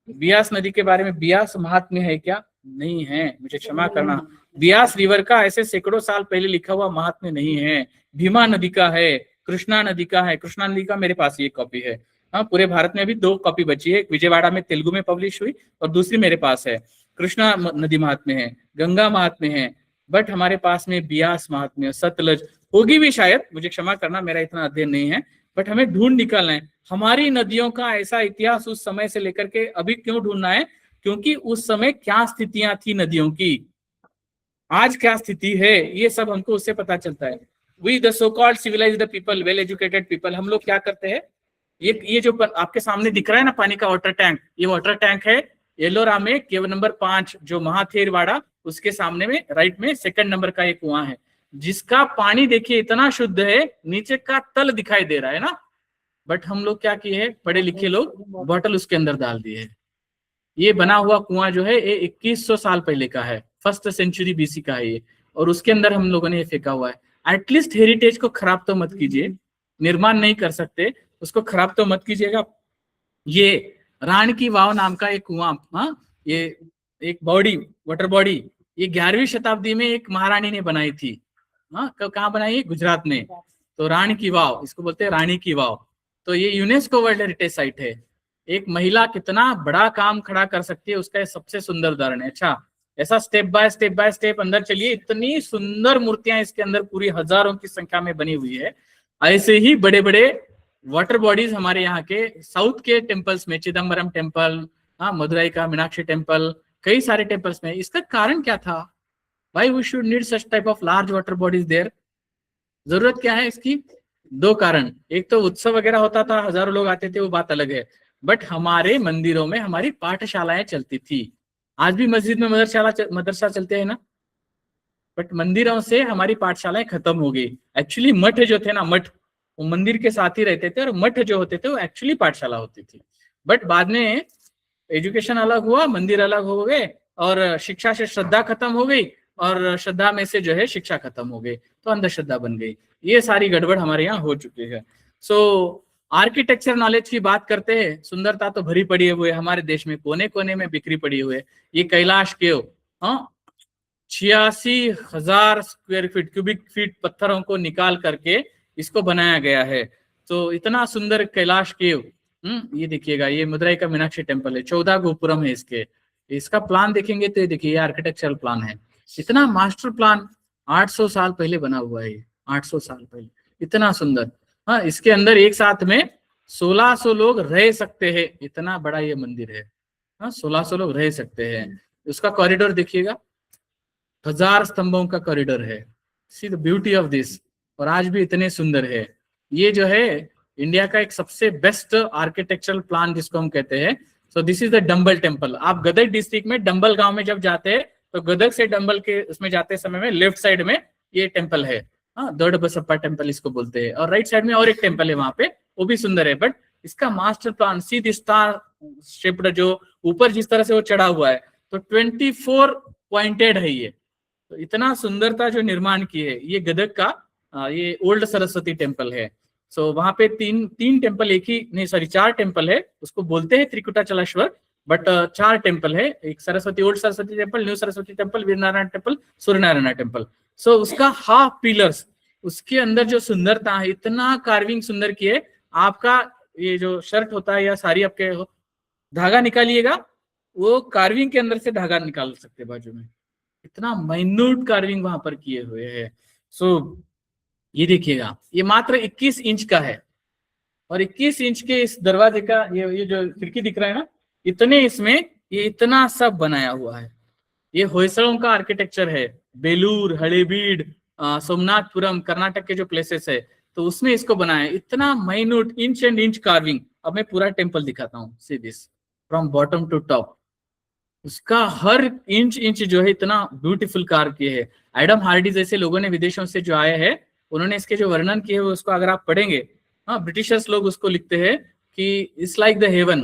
बियास नदी के बारे में बियास महात्म्य है क्या? नहीं है, मुझे क्षमा करना। बियास रिवर का ऐसे सैकड़ों साल पहले लिखा हुआ महात्म्य नहीं है। भीमा नदी का है, कृष्णा नदी का है। कृष्णा नदी का मेरे पास ये कॉपी है। हाँ, पूरे भारत में अभी 2 कॉपी बची है, एक विजयवाड़ा में तेलुगु में पब्लिश हुई और दूसरी मेरे पास है। कृष्णा नदी महात्म्य है, गंगा महात्म्य है, बट हमारे पास में बियास महात्म्य, सतलज होगी भी शायद, मुझे क्षमा करना, मेरा इतना अध्ययन नहीं है, बट हमें ढूंढ निकालना है। हमारी नदियों का ऐसा इतिहास उस समय से लेकर के अभी क्यों ढूंढना है? क्योंकि उस समय क्या स्थितियां थी नदियों की, आज क्या स्थिति है, ये सब हमको उससे पता चलता है। We the so called civilised people, well educated people, हम लोग क्या करते हैं? ये जो आपके सामने दिख रहा है ना पानी का वाटर टैंक, ये वाटर टैंक है एलोरा में, केव नंबर 5 जो महाथेरवाड़ा, उसके सामने में राइट में 2nd नंबर का एक कुआं है, जिसका पानी देखिए इतना शुद्ध है, नीचे का तल दिखाई दे रहा है ना। बट हम लोग क्या किए हैं, पढ़े लिखे लोग, बॉटल उसके अंदर डाल दिए है। ये बना हुआ कुआं जो है ये 2100 साल पहले का है, 1st सेंचुरी BC का है ये, और उसके अंदर हम लोगों ने ये फेंका हुआ है। एटलीस्ट हेरिटेज को खराब तो मत कीजिए, निर्माण नहीं कर सकते, उसको खराब तो मत कीजिएगा। ये रान की वाव नाम का एक कुआं, हाँ, ये एक बॉडी, वाटर बॉडी, ये 11वीं शताब्दी में एक महारानी ने बनाई थी। हाँ, कहाँ बनाई? गुजरात में। तो रानी की वाव, इसको बोलते हैं रानी की वाव। तो ये यूनेस्को वर्ल्ड हेरिटेज साइट है। एक महिला कितना बड़ा काम खड़ा कर सकती है, उसका सबसे सुंदर उदाहरण है। अच्छा, ऐसा स्टेप बाय स्टेप अंदर चलिए, इतनी सुंदर मूर्तियां इसके अंदर पूरी हजारों की संख्या में बनी हुई है। ऐसे ही बड़े बड़े वाटर बॉडीज हमारे यहाँ के साउथ के टेम्पल्स में, चिदम्बरम टेम्पल, हाँ, मदुरई का मीनाक्षी टेम्पल, कई सारे टेम्पल्स में। इसका कारण क्या था? Why we should need such type of large water bodies there? जरूरत क्या है इसकी? दो कारण। एक तो उत्सव वगैरह होता था, हजारों लोग आते थे, वो बात अलग है, बट हमारे मंदिरों में हमारी पाठशालाएं चलती थी। आज भी मस्जिद में मदरसा चलते हैं ना, बट मंदिरों से हमारी पाठशालाएं खत्म हो गई। एक्चुअली मठ जो थे ना, मठ वो मंदिर के साथ ही रहते थे, और मठ जो होते थे वो एक्चुअली पाठशाला होती थी। बट बाद में एजुकेशन अलग हुआ, मंदिर अलग हो गए, और शिक्षा से श्रद्धा खत्म हो गई, और श्रद्धा में से जो है शिक्षा खत्म हो गई, तो अंधश्रद्धा बन गई। ये सारी गड़बड़ हमारे यहाँ हो चुकी है। सो आर्किटेक्चर नॉलेज की बात करते हैं, सुंदरता तो भरी पड़ी हुई है हमारे देश में, कोने कोने में बिखरी पड़ी हुई है। ये कैलाश केव, हाँ, 86,000 स्क्वायर फीट, क्यूबिक फीट पत्थरों को निकाल करके इसको बनाया गया है। तो इतना सुंदर कैलाश केव। ये देखिएगा, ये मदुरई का मीनाक्षी टेम्पल है, 14 गोपुरम है इसके। इसका प्लान देखेंगे तो ये देखिए, ये आर्किटेक्चरल प्लान है। इतना मास्टर प्लान 800 साल पहले बना हुआ है, 800 साल पहले, इतना सुंदर। हाँ, इसके अंदर एक साथ में 1600 लोग रह सकते हैं, इतना बड़ा ये मंदिर है। हाँ, 1600 लोग रह सकते हैं। उसका कॉरिडोर देखिएगा, 1000 स्तंभों का कॉरिडोर है। See the beauty of this. और आज भी इतने सुंदर है। ये जो है इंडिया का एक सबसे बेस्ट आर्किटेक्चरल प्लान जिसको हम कहते हैं। So this is the dumbbell temple. आप गदग डिस्ट्रिक्ट में डंबल गांव में जब जाते हैं तो गदग से डंबल के उसमें जाते समय में लेफ्ट साइड में ये टेम्पल है। हाँ, दर्ड बसप्पा टेम्पल इसको बोलते हैं। और राइट साइड में और एक टेम्पल है वहां पे, वो भी सुंदर है। बट इसका master plan, see the star shaped, जो ऊपर जिस तरह से वो चढ़ा हुआ है, तो 24 पॉइंटेड है ये। तो इतना सुंदरता जो निर्माण की है, ये गदग का ये ओल्ड सरस्वती टेम्पल है। सो वहां पे तीन टेम्पल, एक ही नहीं, सॉरी 4 टेम्पल है, उसको बोलते हैं त्रिकुटाचलेश्वर, बट 4 टेम्पल है। एक Saraswati, old Saraswati temple, new Saraswati temple, Veer Narayan temple, Surya Narayan temple. So उसका हाफ पिलर्स, उसके अंदर जो सुंदरता है, इतना कार्विंग सुंदर की है। आपका ये जो शर्ट होता है या साड़ी, आपके धागा निकालिएगा, वो कार्विंग के अंदर से धागा निकाल सकते बाजू में, इतना माइन्यूट कार्विंग वहां पर किए हुए हैं। सो ये देखिएगा, ये मात्र 21 इंच का है, और 21 इंच के इस दरवाजे का ये जो खिड़की दिख रहा है ना, इतने इसमें ये इतना सब बनाया हुआ है। ये होयसलों का आर्किटेक्चर है। बेलूर, हड़ेबीड, सोमनाथपुरम, कर्नाटक के जो प्लेसेस है, तो उसमें इसको बनाया है। इतना minute, inch and inch carving. अब मैं पूरा टेम्पल दिखाता हूँ, see this from bottom to top. उसका हर इंच इंच जो है इतना ब्यूटीफुल कार किए है। एडम हार्डी जैसे लोगों ने विदेशों से जो आए हैं, उन्होंने इसके जो वर्णन किए हुए, उसको अगर आप पढ़ेंगे, हाँ, ब्रिटिशर्स लोग उसको लिखते हैं कि इट्स लाइक द हेवन।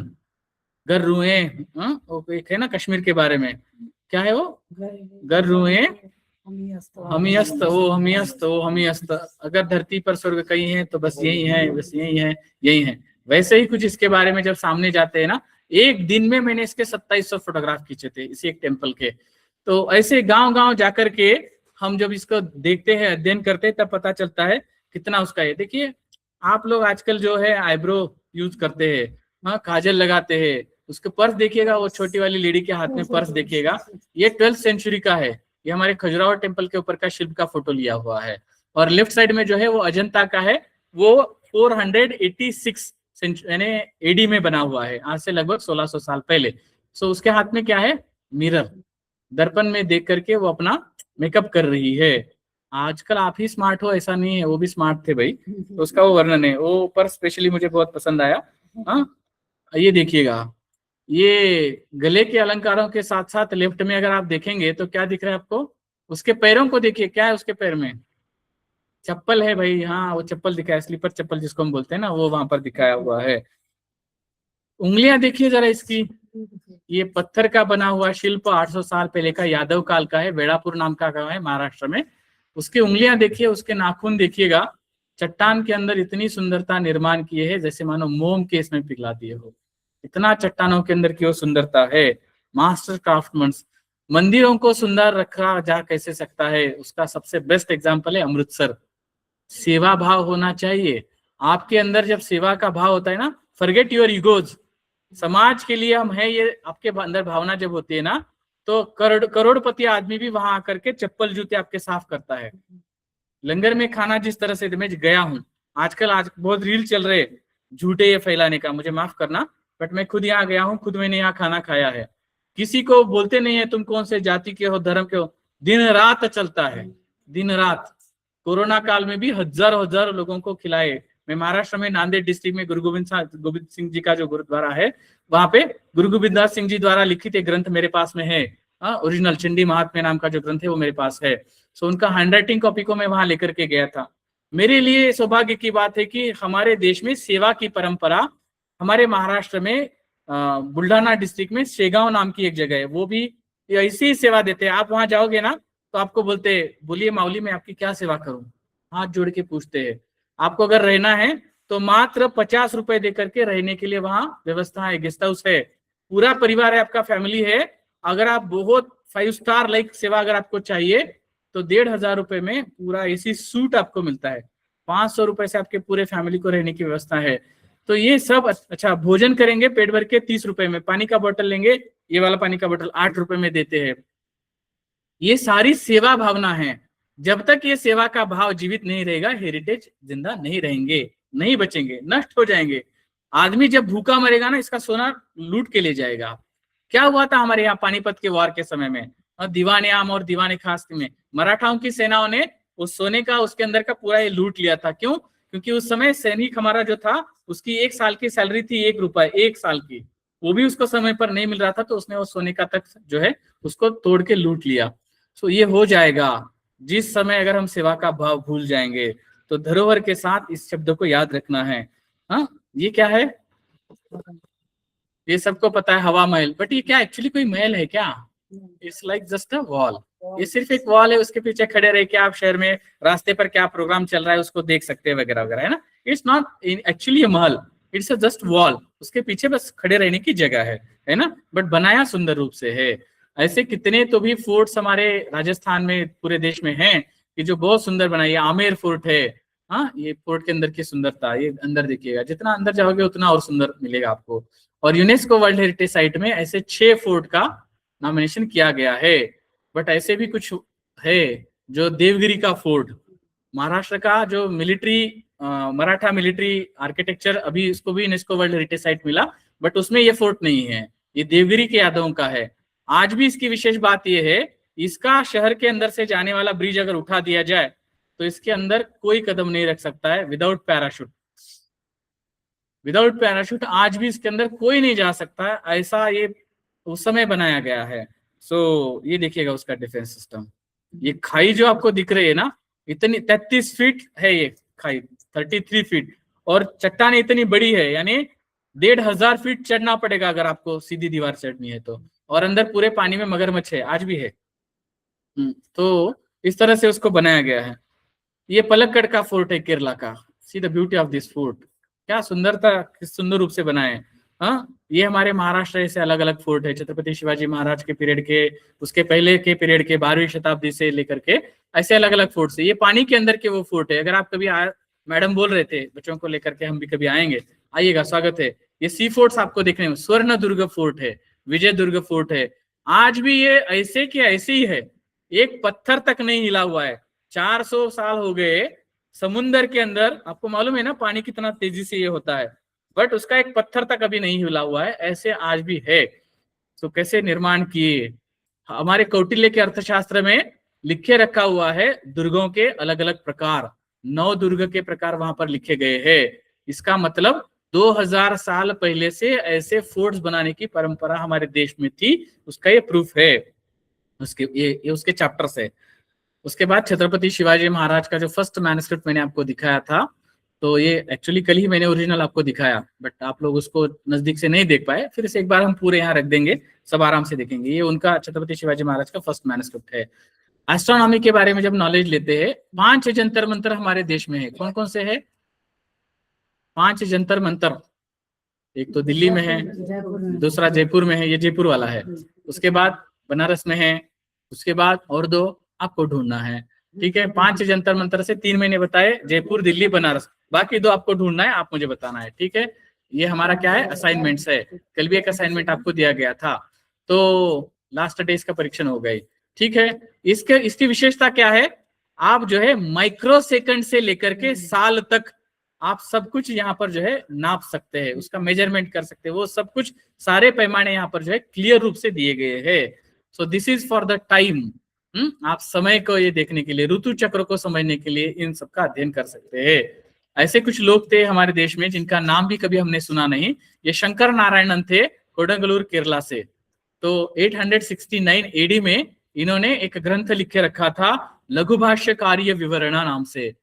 गर रुए, वो एक है ना कश्मीर के बारे में, क्या है वो, गर रुए हमियस्त, वो हमियस्त, वो हमियस्त, अगर धरती पर स्वर्ग कहीं है तो बस यही है, बस यही है, यही है। वैसे ही कुछ इसके बारे में जब सामने जाते हैं ना, एक दिन में मैंने इसके 2700 फोटोग्राफ खींचे थे इसी एक टेम्पल के। तो ऐसे गांव गांव जाकर के हम जब इसको देखते हैं, अध्ययन करते हैं, तब पता चलता है कितना उसका है। देखिए, आप लोग आजकल जो है आईब्रो यूज करते हैं, हाँ, काजल लगाते हैं, उसके पर्स देखिएगा, वो छोटी वाली लेडी के हाथ में पर्स देखिएगा, ये 12th सेंचुरी का है। ये हमारे खजुराहो टेम्पल के ऊपर का शिल्प का फोटो लिया हुआ है। और लेफ्ट साइड में जो है वो अजंता का है, वो 486 यानी एडी में बना हुआ है, आज से लगभग 1600 साल पहले। सो उसके हाथ में क्या है, मिरर, दर्पण में देख करके वो अपना मेकअप कर रही है। आजकल आप ही स्मार्ट हो ऐसा नहीं है, वो भी स्मार्ट थे भाई। तो उसका वो वर्णन है, वो पर स्पेशली मुझे बहुत पसंद आया। हाँ, ये देखिएगा, ये गले के अलंकारों के साथ साथ लेफ्ट में अगर आप देखेंगे तो क्या दिख रहा है आपको, उसके पैरों को देखिए, क्या है उसके पैर में, चप्पल है भाई। हाँ, वो चप्पल दिखाया, स्लीपर चप्पल जिसको हम बोलते हैं ना, वो वहां पर दिखाया हुआ है। उंगलियां देखिए जरा इसकी, ये पत्थर का बना हुआ शिल्प 800 साल पहले का, यादव काल का है, बेड़ापुर नाम का गांव है महाराष्ट्र में। उसकी उंगलियां देखिए, उसके नाखून देखिएगा, चट्टान के अंदर इतनी सुंदरता निर्माण किए है, जैसे मानो मोम के इसमें पिघला दिए हो। इतना चट्टानों के अंदर की वो सुंदरता है। Master craftsman. मंदिरों को सुंदर रखा जा कैसे सकता है, उसका सबसे बेस्ट एग्जाम्पल है अमृतसर। सेवा भाव होना चाहिए आपके अंदर। जब सेवा का भाव होता है ना, फॉरगेट योर ईगोज, समाज के लिए हम है, ये आपके अंदर भावना जब होती है ना, तो करोड़पति आदमी भी वहां आकर के चप्पल जूते आपके साफ करता है। लंगर में खाना जिस तरह से, मैं गया हूँ, आजकल आज बहुत रील चल रहे झूठे ये फैलाने का, मुझे माफ करना, बट मैं खुद यहाँ गया हूँ, खुद मैंने यहाँ खाना खाया है। किसी को बोलते नहीं है तुम कौन से जाति के हो, धर्म के हो, दिन रात चलता है, दिन रात। कोरोना काल में भी हजारों हजारों लोगों को खिलाए। मैं महाराष्ट्र में नांदेड़ डिस्ट्रिक्ट में गुरु गोविंद सिंह जी का जो गुरुद्वारा है, वहां पे गुरु गोविंद दास सिंह जी द्वारा लिखित एक ग्रंथ मेरे पास में है, ओरिजिनल चंडी महात्म्य नाम का जो ग्रंथ है वो मेरे पास है। सो उनका हैंडराइटिंग कॉपी को मैं वहां लेकर के गया था। मेरे लिए सौभाग्य की बात है कि हमारे देश में सेवा की परंपरा, हमारे महाराष्ट्र में बुल्ढाना डिस्ट्रिक्ट में शेगांव नाम की एक जगह है, वो भी ऐसी ही सेवा देते हैं। आप वहां जाओगे ना तो आपको बोलते, बोलिए माऊली मैं आपकी क्या सेवा करूं, हाथ जोड़ के पूछते हैं। आपको अगर रहना है तो मात्र 50 रुपए देकर के रहने के लिए वहां व्यवस्था है, गेस्ट हाउस है, पूरा परिवार है, आपका फैमिली है। अगर आप बहुत 5 स्टार लाइक सेवा अगर आपको चाहिए तो 1,500 रुपए में पूरा एसी सूट आपको मिलता है। 500 रुपए से आपके पूरे फैमिली को रहने की व्यवस्था है। तो ये सब अच्छा, भोजन करेंगे पेट भर के 30 रुपए में, पानी का बोतल लेंगे, ये वाला पानी का बोतल 8 रुपए में देते हैं। ये सारी सेवा भावना है। जब तक ये सेवा का भाव जीवित नहीं रहेगा, हेरिटेज जिंदा नहीं रहेंगे, नहीं बचेंगे, नष्ट हो जाएंगे। आदमी जब भूखा मरेगा ना, इसका सोना लूट के ले जाएगा। क्या हुआ था हमारे यहाँ पानीपत के वार के समय में, दीवाने आम और दीवाने खास में मराठाओं की सेनाओं ने उस सोने का, उसके अंदर का पूरा ये लूट लिया था। क्यों? क्योंकि उस समय सैनिक हमारा जो था उसकी 1 साल की सैलरी थी 1 रुपए, 1 साल की, वो भी उसको समय पर नहीं मिल रहा था, तो उसने वो सोने का तख्त जो है उसको तोड़ के लूट लिया। सो ये हो जाएगा जिस समय अगर हम सेवा का भाव भूल जाएंगे। तो धरोहर के साथ इस शब्द को याद रखना है। हाँ, ये क्या है? ये सबको पता है हवा महल, बट ये क्या एक्चुअली कोई महल है क्या? It's like just a wall. ये सिर्फ एक वॉल है, उसके पीछे खड़े रह के आप शहर में रास्ते पर क्या प्रोग्राम चल रहा है उसको देख सकते हैं वगैरह वगैरह, है ना। It's not actually a Mahal, it's a just wall. उसके पीछे बस खड़े रहने की जगह है ना, बट बनाया सुंदर रूप से है। ऐसे कितने तो भी फोर्ट्स हमारे राजस्थान में, पूरे देश में हैं कि जो बहुत सुंदर बनाई है। आमेर फोर्ट है, हाँ, ये फोर्ट के अंदर की सुंदरता, ये अंदर देखिएगा, जितना अंदर जाओगे उतना और सुंदर मिलेगा आपको। और यूनेस्को वर्ल्ड हेरिटेज साइट में ऐसे 6 फोर्ट का नॉमिनेशन किया गया है। बट ऐसे भी कुछ है, जो देवगिरी का फोर्ट, महाराष्ट्र का जो मिलिट्री, मराठा मिलिट्री आर्किटेक्चर, अभी इसको भी यूनेस्को वर्ल्ड हेरिटेज साइट मिला, बट उसमें ये फोर्ट नहीं है, ये देवगिरी के यादवों का है। आज भी इसकी विशेष बात यह है, इसका शहर के अंदर से जाने वाला ब्रिज अगर उठा दिया जाए तो इसके अंदर कोई कदम नहीं रख सकता है विदाउट पैराशूट। विदाउट पैराशूट आज भी इसके अंदर कोई नहीं जा सकता है, ऐसा ये उस समय बनाया गया है। सो ये देखिएगा उसका डिफेंस सिस्टम। ये खाई जो आपको दिख रही है ना, इतनी 33 फीट है ये खाई, 33 फीट, और चट्टान इतनी बड़ी है, यानी 1,500 फीट चढ़ना पड़ेगा अगर आपको सीधी दीवार चढ़नी है तो। और अंदर पूरे पानी में मगरमच्छ है, आज भी है। तो इस तरह से उसको बनाया गया है। ये पलक्कड़ का फोर्ट है केरला का। See the beauty of this fort, क्या सुंदरता, किस सुंदर रूप से बनाए। हाँ, ये हमारे महाराष्ट्र से अलग अलग फोर्ट है, छत्रपति शिवाजी महाराज के पीरियड के, उसके पहले के पीरियड के, 12वीं शताब्दी से लेकर के ऐसे अलग अलग फोर्ट है। ये पानी के अंदर के वो फोर्ट है। अगर आप कभी मैडम बोल रहे थे बच्चों को लेकर के हम भी कभी आएंगे, आइएगा, स्वागत है। ये सी फोर्ट्स आपको देखने में, स्वर्ण दुर्ग फोर्ट है, विजय दुर्ग फोर्ट है। आज भी ये ऐसे की ऐसे ही है, एक पत्थर तक नहीं हिला हुआ है। 400 साल हो गए समुन्दर के अंदर, आपको मालूम है ना पानी कितना तेजी से ये होता है, बट उसका एक पत्थर तक अभी नहीं हिला हुआ है, ऐसे आज भी है। तो कैसे निर्माण किए, हमारे कौटिल्य के अर्थशास्त्र में लिखे रखा हुआ है दुर्गों के अलग अलग प्रकार, 9 दुर्ग के प्रकार वहां पर लिखे गए हैं। इसका मतलब 2000 साल पहले से ऐसे फोर्ट्स बनाने की परंपरा हमारे देश में थी, उसका ये प्रूफ है। उसके ये उसके चैप्टर्स है। उसके बाद छत्रपति शिवाजी महाराज का जो फर्स्ट मैन्युस्क्रिप्ट मैंने आपको दिखाया था, तो ये एक्चुअली कल ही मैंने ओरिजिनल आपको दिखाया, बट आप लोग उसको नजदीक से नहीं देख पाए, फिर से एक बार हम पूरे यहाँ रख देंगे, सब आराम से देखेंगे। ये उनका छत्रपति शिवाजी महाराज का फर्स्ट मैन्युस्क्रिप्ट है। एस्ट्रोनॉमी के बारे में जब नॉलेज लेते हैं, 5 जंतर मंतर हमारे देश में है। कौन कौन से है? 5 जंतर मंतर। एक तो दिल्ली में है, दूसरा जयपुर में है, ये जयपुर वाला है। उसके बाद बनारस में है, उसके बाद और 2 आपको ढूंढना है। ठीक है, 5 जंतर मंतर से 3 मैंने बताए, जयपुर, दिल्ली, बनारस, बाकी 2 आपको ढूंढना है, आप मुझे बताना है। ठीक है, ये हमारा क्या है, असाइनमेंट्स है। कल भी एक असाइनमेंट आपको दिया गया था, तो लास्ट डे इसका परीक्षण हो गई। ठीक है, इसकी विशेषता क्या है, आप जो है माइक्रो सेकंड से लेकर के साल तक आप सब कुछ यहाँ पर जो है नाप सकते हैं, उसका मेजरमेंट कर सकते हैं, वो सब कुछ सारे पैमाने यहाँ पर जो है क्लियर रूप से दिए गए हैं। So this is for the time. आप समय को ये देखने के लिए, ऋतु चक्र को समझने के लिए इन सब का अध्ययन कर सकते हैं। ऐसे कुछ लोग थे हमारे देश में जिनका नाम भी कभी हमने सुना नहीं। ये शंकर नारायणन थे, कोडंगलूर केरला से। तो 869 एडी में इन्होंने एक ग्रंथ लिखे रखा था, लघु भाष्य कार्य विवरणा नाम से।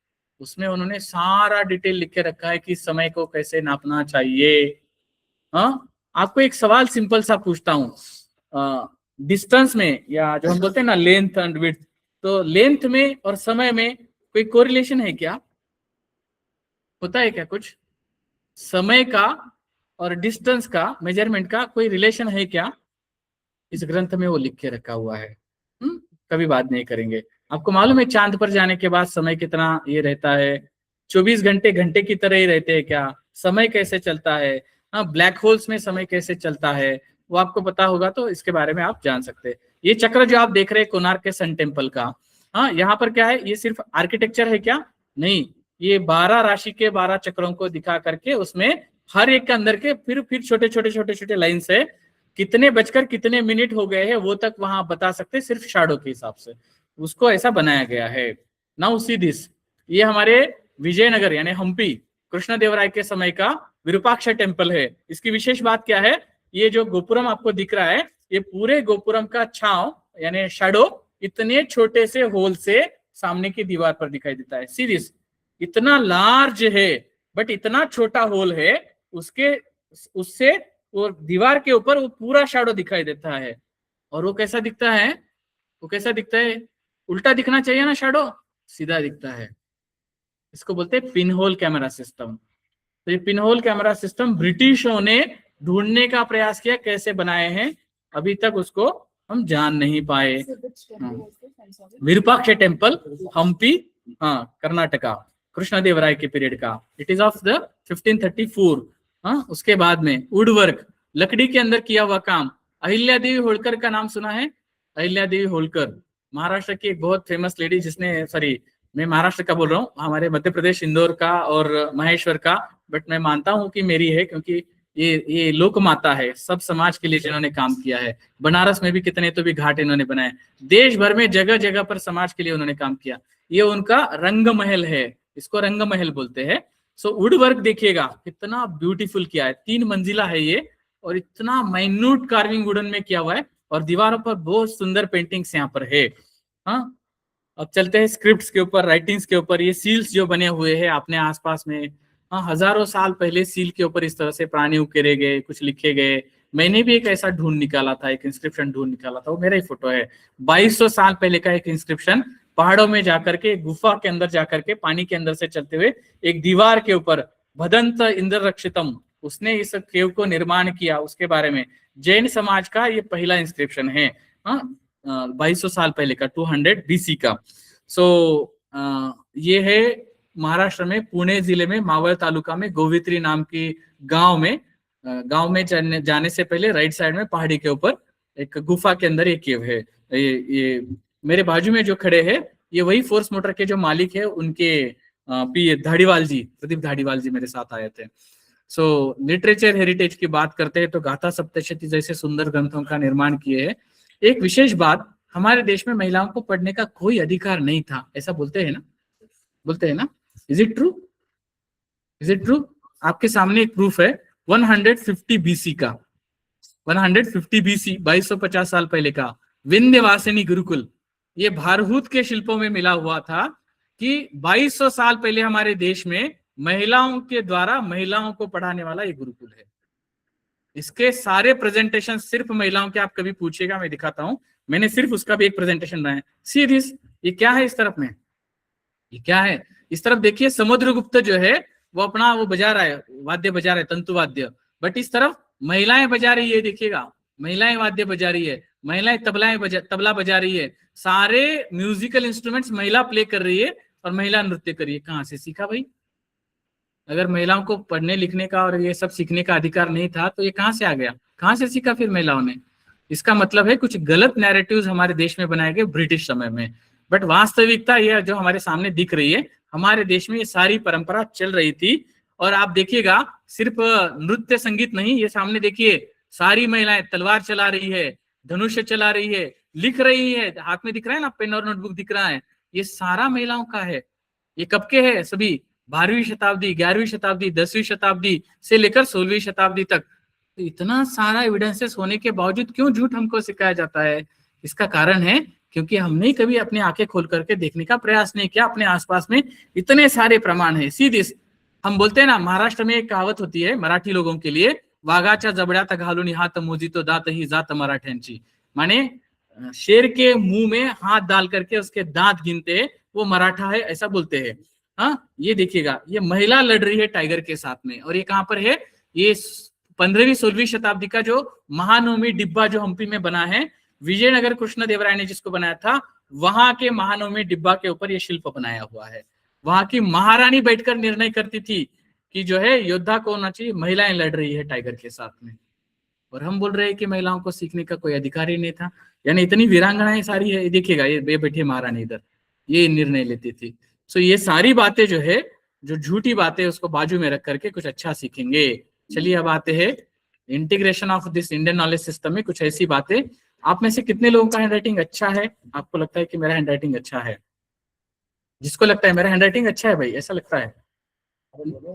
उसमें उन्होंने सारा डिटेल लिख के रखा है कि समय को कैसे नापना चाहिए। हाँ, आपको एक सवाल सिंपल सा पूछता हूँ, डिस्टेंस में, या जो हम बोलते हैं ना लेंथ एंड विड्थ, तो लेंथ में और समय में कोई कोरिलेशन है क्या? होता है क्या कुछ? समय का और डिस्टेंस का, मेजरमेंट का कोई रिलेशन है क्या? इस ग्रंथ में वो लिख के रखा हुआ है। कभी बात नहीं करेंगे। आपको मालूम है चांद पर जाने के बाद समय कितना ये रहता है? 24 घंटे घंटे की तरह ही रहते हैं क्या? समय कैसे चलता है? हाँ, ब्लैक होल्स में समय कैसे चलता है वो आपको पता होगा, तो इसके बारे में आप जान सकते हैं। ये चक्र जो आप देख रहे हैं कोणार्क के सन टेम्पल का, हाँ, यहाँ पर क्या है? ये सिर्फ आर्किटेक्चर है क्या? नहीं, ये 12 राशि के 12 चक्रों को दिखा करके उसमें हर एक के अंदर के फिर छोटे छोटे छोटे छोटे लाइन से कितने बजकर कितने मिनट हो गए हैं वो तक वहां बता सकते हैं, सिर्फ शैडो के हिसाब से उसको ऐसा बनाया गया है। नाउ सी दिस, ये हमारे विजयनगर यानी हम्पी कृष्णदेवराय के समय का विरूपाक्ष टेम्पल है। इसकी विशेष बात क्या है? ये जो गोपुरम आपको दिख रहा है, ये पूरे गोपुरम का छांव यानी शैडो इतने छोटे से होल से सामने की दीवार पर दिखाई देता है। सी दिस, इतना लार्ज है बट इतना छोटा होल है, उससे वो दीवार के ऊपर वो पूरा शैडो दिखाई देता है। और वो कैसा दिखता है? वो कैसा दिखता है? उल्टा दिखना चाहिए ना शैडो, सीधा दिखता है। इसको बोलते हैं पिन होल कैमरा सिस्टम। तो ये पिन होल कैमरा सिस्टम ब्रिटिशों ने ढूंढने का प्रयास किया, कैसे बनाए हैं, अभी तक उसको हम जान नहीं पाए। विरूपाक्ष टेम्पल, हम्पी, हाँ, कर्नाटका, कृष्णदेवराय के पीरियड का। It is of the 1534। हाँ, उसके बाद में वुड वर्क, लकड़ी के अंदर किया हुआ काम। अहिल्या देवी होलकर का नाम सुना है? अहिल्या देवी होलकर महाराष्ट्र की एक बहुत फेमस लेडी, जिसने, सॉरी मैं महाराष्ट्र का बोल रहा हूँ, हमारे मध्य प्रदेश इंदौर का और महेश्वर का, बट मैं मानता हूँ कि मेरी है, क्योंकि ये लोक माता है सब समाज के लिए जिन्होंने काम किया है। बनारस में भी कितने तो भी घाट इन्होंने बनाए, देश भर में जगह जगह पर समाज के लिए उन्होंने काम किया। ये उनका रंग महल है, इसको रंग महल बोलते हैं। सो वुड वर्क देखिएगा कितना ब्यूटीफुल किया है, 3 मंजिला है ये, और इतना माइन्यूट कार्विंग वुडन में किया हुआ है, और दीवारों पर बहुत सुंदर पेंटिंग्स यहाँ पर है। हाँ, अब चलते हैं स्क्रिप्ट्स के ऊपर, राइटिंग्स के ऊपर। ये सील्स जो बने हुए हैं अपने आसपास में, हाँ, हजारों साल पहले सील के ऊपर इस तरह से प्राणी उकेरे गए, कुछ लिखे गए। मैंने भी एक ऐसा ढूंढ निकाला था, एक इंस्क्रिप्शन ढूंढ निकाला था, वो मेरा ही फोटो है। 2200 साल पहले का एक इंस्क्रिप्शन, पहाड़ों में जाकर के, गुफा के अंदर जाकर के, पानी के अंदर से चलते हुए एक दीवार के ऊपर, भदंत इंद्र रक्षितम, उसने इस केव को निर्माण किया, उसके बारे में जैन समाज का ये पहला इंस्क्रिप्शन है। 2200 साल पहले का, 200 BC का। सो ये है महाराष्ट्र में पुणे जिले में मावळ तालुका में गोवित्री नाम की गांव में जाने से पहले राइट साइड में पहाड़ी के ऊपर एक गुफा के अंदर एक केव है। ये मेरे बाजू में जो खड़े हैं ये वही फोर्स मोटर के जो मालिक है, उनके धाड़ीवाल जी, प्रदीप धाड़ीवाल जी मेरे साथ आए थे। सो लिटरेचर हेरिटेज की बात करते हैं तो गाथा सप्तशती जैसे सुंदर ग्रंथों का निर्माण किए हैं। एक विशेष बात, हमारे देश में महिलाओं को पढ़ने का कोई अधिकार नहीं था, ऐसा बोलते हैं ना? Is it true? Is it true? आपके सामने एक प्रूफ है 150 BC का, 150 BC 2250 साल पहले का विंध्यवासिनी गुरुकुल। ये भारहूत के शिल्पों में मिला हुआ था कि 2200 साल पहले हमारे देश में महिलाओं के द्वारा महिलाओं को पढ़ाने वाला ये गुरुकुल है। इसके सारे प्रेजेंटेशन सिर्फ महिलाओं के, आप कभी पूछिएगा, मैं दिखाता हूं, मैंने सिर्फ उसका भी एक प्रेजेंटेशन बनाया। सी दिस, ये क्या है इस तरफ में? ये क्या है इस तरफ? देखिए समुद्रगुप्त जो है वो अपना वो बजा रहा है, वाद्य बजा रहा है, तंतु वाद्य, बट इस तरफ महिलाएं बजा रही है। देखिएगा, महिलाएं वाद्य बजा रही है, महिलाएं तबला बजा रही है, सारे म्यूजिकल इंस्ट्रूमेंट्स महिला प्ले कर रही है और महिला नृत्य कर रही है। कहाँ से सीखा भाई? अगर महिलाओं को पढ़ने लिखने का और ये सब सीखने का अधिकार नहीं था तो ये कहाँ से आ गया? कहाँ से सीखा फिर महिलाओं ने? इसका मतलब है कुछ गलत नैरेटिव्स हमारे देश में बनाए गए ब्रिटिश समय में, बट वास्तविकता यह जो हमारे सामने दिख रही है, हमारे देश में ये सारी परंपरा चल रही थी। और आप देखिएगा सिर्फ नृत्य संगीत नहीं, ये सामने देखिए सारी महिलाएं तलवार चला रही है, धनुष चला रही है, लिख रही है, हाथ में दिख रहा है ना पेन और नोटबुक दिख रहा है, ये सारा महिलाओं का है। ये कब के है? सभी 12वीं शताब्दी, 11वीं शताब्दी, 10वीं शताब्दी से लेकर 16वीं शताब्दी तक। तो इतना सारा एविडेंसेस होने के बावजूद क्यों झूठ हमको सिखाया जाता है? इसका कारण है क्योंकि हमने कभी अपनी आंखें खोल करके देखने का प्रयास नहीं किया। अपने आसपास में इतने सारे प्रमाण है। सीधे हम बोलते हैं ना, महाराष्ट्र में एक कहावत होती है मराठी लोगों के लिए, वाघाच्या जबड्यात घालून हात मोजितो दात ही जात मराठ्यांची। माने शेर के मुंह में हाथ डाल करके उसके दांत गिनते वो मराठा है, ऐसा बोलते हैं। हाँ, ये देखिएगा, ये महिला लड़ रही है टाइगर के साथ में। और ये कहां पर है? ये 15वीं 16वीं शताब्दी का जो महानवमी डिब्बा जो हम्पी में बना है, विजयनगर कृष्ण देवराय ने जिसको बनाया था, वहां के महानवमी डिब्बा के ऊपर ये शिल्प बनाया हुआ है। वहां की महारानी बैठकर निर्णय करती थी कि जो है योद्धा को होना चाहिए, महिलाएं लड़ रही है टाइगर के साथ में। और हम बोल रहे हैं कि महिलाओं को सीखने का कोई अधिकार ही नहीं था। यानी इतनी वीरांगनाएं सारी है, देखिएगा ये बैठी महारानी इधर, ये निर्णय लेती थी। सो ये सारी बातें जो है, जो झूठी बातें, उसको बाजू में रख करके कुछ अच्छा सीखेंगे। चलिए अब आते हैं integration of this Indian knowledge system में कुछ ऐसी बातें। आप में से कितने लोगों का हैंडराइटिंग अच्छा है? आपको लगता है कि मेरा हैंडराइटिंग अच्छा है? जिसको लगता है मेरा हैंडराइटिंग अच्छा है भाई, ऐसा लगता है?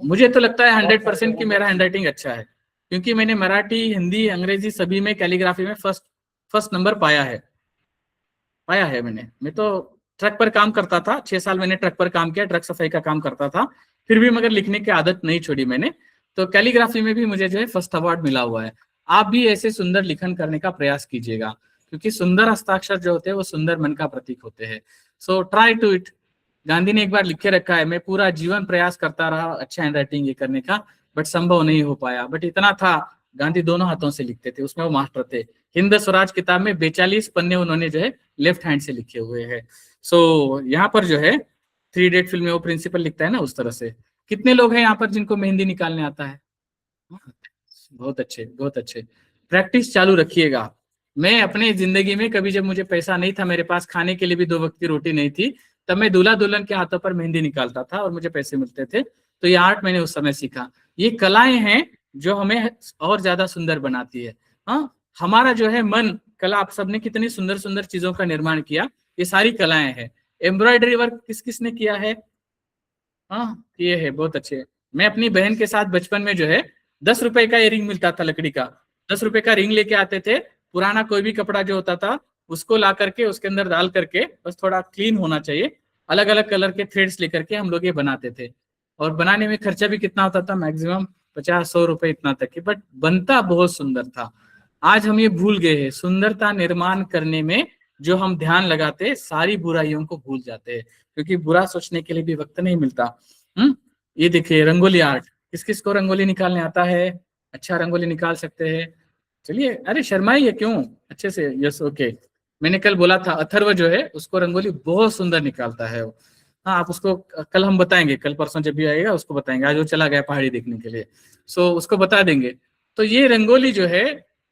मुझे तो लगता है 100% कि मेरा हैंडराइटिंग अच्छा है, क्योंकि मैंने मराठी, हिंदी, अंग्रेजी सभी में कैलीग्राफी में फर्स्ट नंबर पाया है मैंने। मैं तो ट्रक पर काम करता था, 6 साल मैंने ट्रक पर काम किया, ट्रक सफाई का काम करता था, फिर भी मगर लिखने की आदत नहीं छोड़ी मैंने। तो कैलीग्राफी में भी मुझे जो है फर्स्ट अवार्ड मिला हुआ है। आप भी ऐसे सुंदर लिखन करने का प्रयास कीजिएगा, क्योंकि सुंदर हस्ताक्षर जो होते हैं वो सुंदर मन का प्रतीक होते हैं। So try to it. Gandhi ने एक बार लिख के रखा है, मैं पूरा जीवन प्रयास करता रहा अच्छा हैंड राइटिंग ये करने का, बट संभव नहीं हो पाया। बट इतना था, गांधी दोनों हाथों से लिखते थे, उसमें वो मास्टर थे। हिंद स्वराज किताब में 42 पन्ने उन्होंने जो है लेफ्ट हैंड से लिखे हुए हैं। सो यहाँ पर जो है 3 इडियट फिल्म में वो प्रिंसिपल लिखता है ना, उस तरह से। कितने लोग हैं यहाँ पर जिनको मेहंदी निकालने आता है? बहुत अच्छे, बहुत अच्छे। प्रैक्टिस चालू रखिएगा। मैं अपने जिंदगी में कभी, जब मुझे पैसा नहीं था, मेरे पास खाने के लिए भी 2 वक्त की रोटी नहीं थी, तब मैं दूल्हा दुल्हन के हाथों पर मेहंदी निकालता था और मुझे पैसे मिलते थे। तो ये आर्ट मैंने उस समय सीखा। ये कलाएं हैं जो हमें और ज्यादा सुंदर बनाती है। हाँ, हमारा जो है मन, कला, आप सबने कितनी सुंदर सुंदर चीजों का निर्माण किया, ये सारी कलाएं हैं। एम्ब्रॉयडरी वर्क किस किसने किया है? हाँ, ये है, बहुत अच्छे। मैं अपनी बहन के साथ बचपन में जो है 10 रुपए का ये रिंग मिलता था लकड़ी का, 10 रुपए का रिंग लेके आते थे। पुराना कोई भी कपड़ा जो होता था उसको ला करके उसके अंदर डाल करके, बस थोड़ा क्लीन होना चाहिए, अलग अलग कलर के थ्रेड्स लेकर के हम लोग ये बनाते थे। और बनाने में खर्चा भी कितना होता था? मैक्सिमम 50-100 रुपए इतना तक की, बट बनता बहुत सुंदर था। आज हम ये भूल गए हैं। सुंदरता निर्माण करने में जो हम ध्यान लगाते, सारी बुराइयों को भूल जाते हैं, क्योंकि बुरा सोचने के लिए भी वक्त नहीं मिलता। ये देखिए रंगोली आर्ट, किस किस को रंगोली निकालने आता है? अच्छा रंगोली निकाल सकते हैं? चलिए, अरे शर्माइए क्यों, अच्छे से। Yes, okay. मैंने कल बोला था अथर्व जो है उसको रंगोली बहुत सुंदर निकालता है वो। हाँ, आप उसको कल हम बताएंगे, कल परसों जब भी आएगा उसको बताएंगे। आज वो चला गया पहाड़ी देखने के लिए, सो उसको बता देंगे। तो ये रंगोली जो है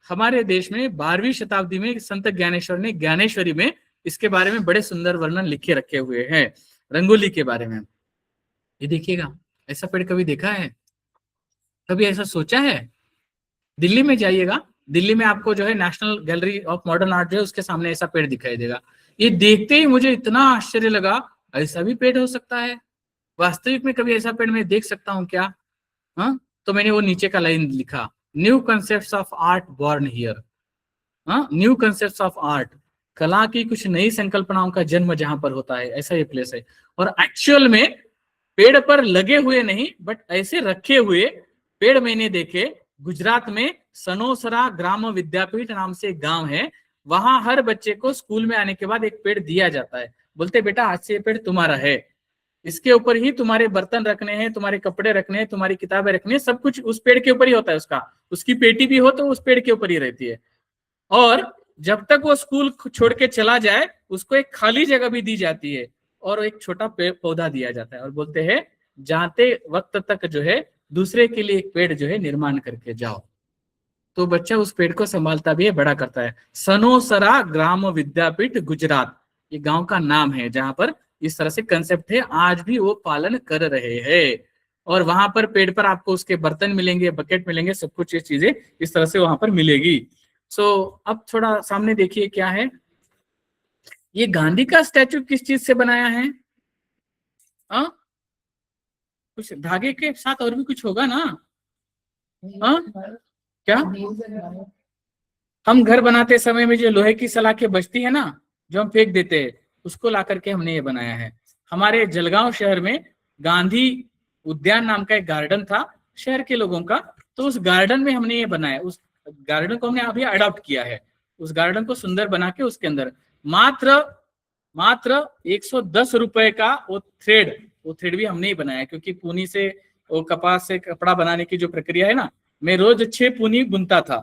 हमारे देश में 12वीं शताब्दी में संत ज्ञानेश्वर ने ज्ञानेश्वरी में इसके बारे में बड़े सुंदर वर्णन लिखे रखे हुए हैं रंगोली के बारे में। ये देखिएगा, ऐसा पेड़ कभी देखा है? कभी ऐसा सोचा है? दिल्ली में जाइएगा, दिल्ली में आपको जो है national gallery of modern art जो है उसके सामने ऐसा पेड़ दिखाई देगा। ये देखते ही मुझे इतना आश्चर्य लगा, ऐसा भी पेड़ हो सकता है? वास्तविक में कभी ऐसा पेड़ मैं देख सकता हूँ क्या? हाँ, तो मैंने वो नीचे का लाइन लिखा, new concept of art born here. हाँ, न्यू कंसेप्ट ऑफ आर्ट, कला की कुछ नई संकल्पनाओं का जन्म जहां पर होता है, ऐसा ये प्लेस है। और एक्चुअल में पेड़ पर लगे हुए नहीं, बट ऐसे रखे हुए पेड़ मैंने देखे। गुजरात में सनोसरा ग्राम विद्यापीठ नाम से एक गांव है, वहां हर बच्चे को स्कूल में आने के बाद एक पेड़ दिया जाता है। बोलते बेटा आज से ये पेड़ तुम्हारा है, इसके ऊपर ही तुम्हारे बर्तन रखने हैं, तुम्हारे कपड़े रखने हैं, तुम्हारी किताबें रखनी है, सब कुछ उस पेड़ के ऊपर ही होता है। उसकी पेटी भी हो तो उस पेड़ के ऊपर ही रहती है। और जब तक वो स्कूल छोड़ के चला जाए उसको एक खाली जगह भी दी जाती है और एक छोटा पौधा दिया जाता है, और बोलते हैं जाते वक्त तक जो है दूसरे के लिए एक पेड़ जो है निर्माण करके जाओ। तो बच्चा उस पेड़ को संभालता भी है, बड़ा करता है। सनोसरा ग्राम विद्यापीठ गुजरात, ये गांव का नाम है जहां पर इस तरह से कंसेप्ट है, आज भी वो पालन कर रहे हैं। और वहां पर पेड़ पर आपको उसके बर्तन मिलेंगे, बकेट मिलेंगे, सब कुछ ये चीजें इस तरह से वहां पर मिलेगी। सो अब थोड़ा सामने देखिए क्या है, ये गांधी का स्टैचू किस चीज से बनाया है? हाँ, कुछ धागे के साथ और भी कुछ होगा ना? हाँ, क्या? हम घर बनाते समय में जो लोहे की सलाखें बचती है ना, जो हम फेंक देते हैं, उसको ला करके हमने ये बनाया है। हमारे जलगांव शहर में गांधी उद्यान नाम का एक गार्डन था शहर के लोगों का, तो उस गार्डन में हमने ये बनाया, उस गार्डन को हमने अभी अडॉप्ट किया है। उस गार्डन को सुंदर बना के उसके अंदर मात्र मात्र 110 रुपए का वो थ्रेड भी हमने ही बनाया, क्योंकि पूनी से वो कपास से कपड़ा बनाने की जो प्रक्रिया है ना, मैं रोज 6 पूनी बुनता था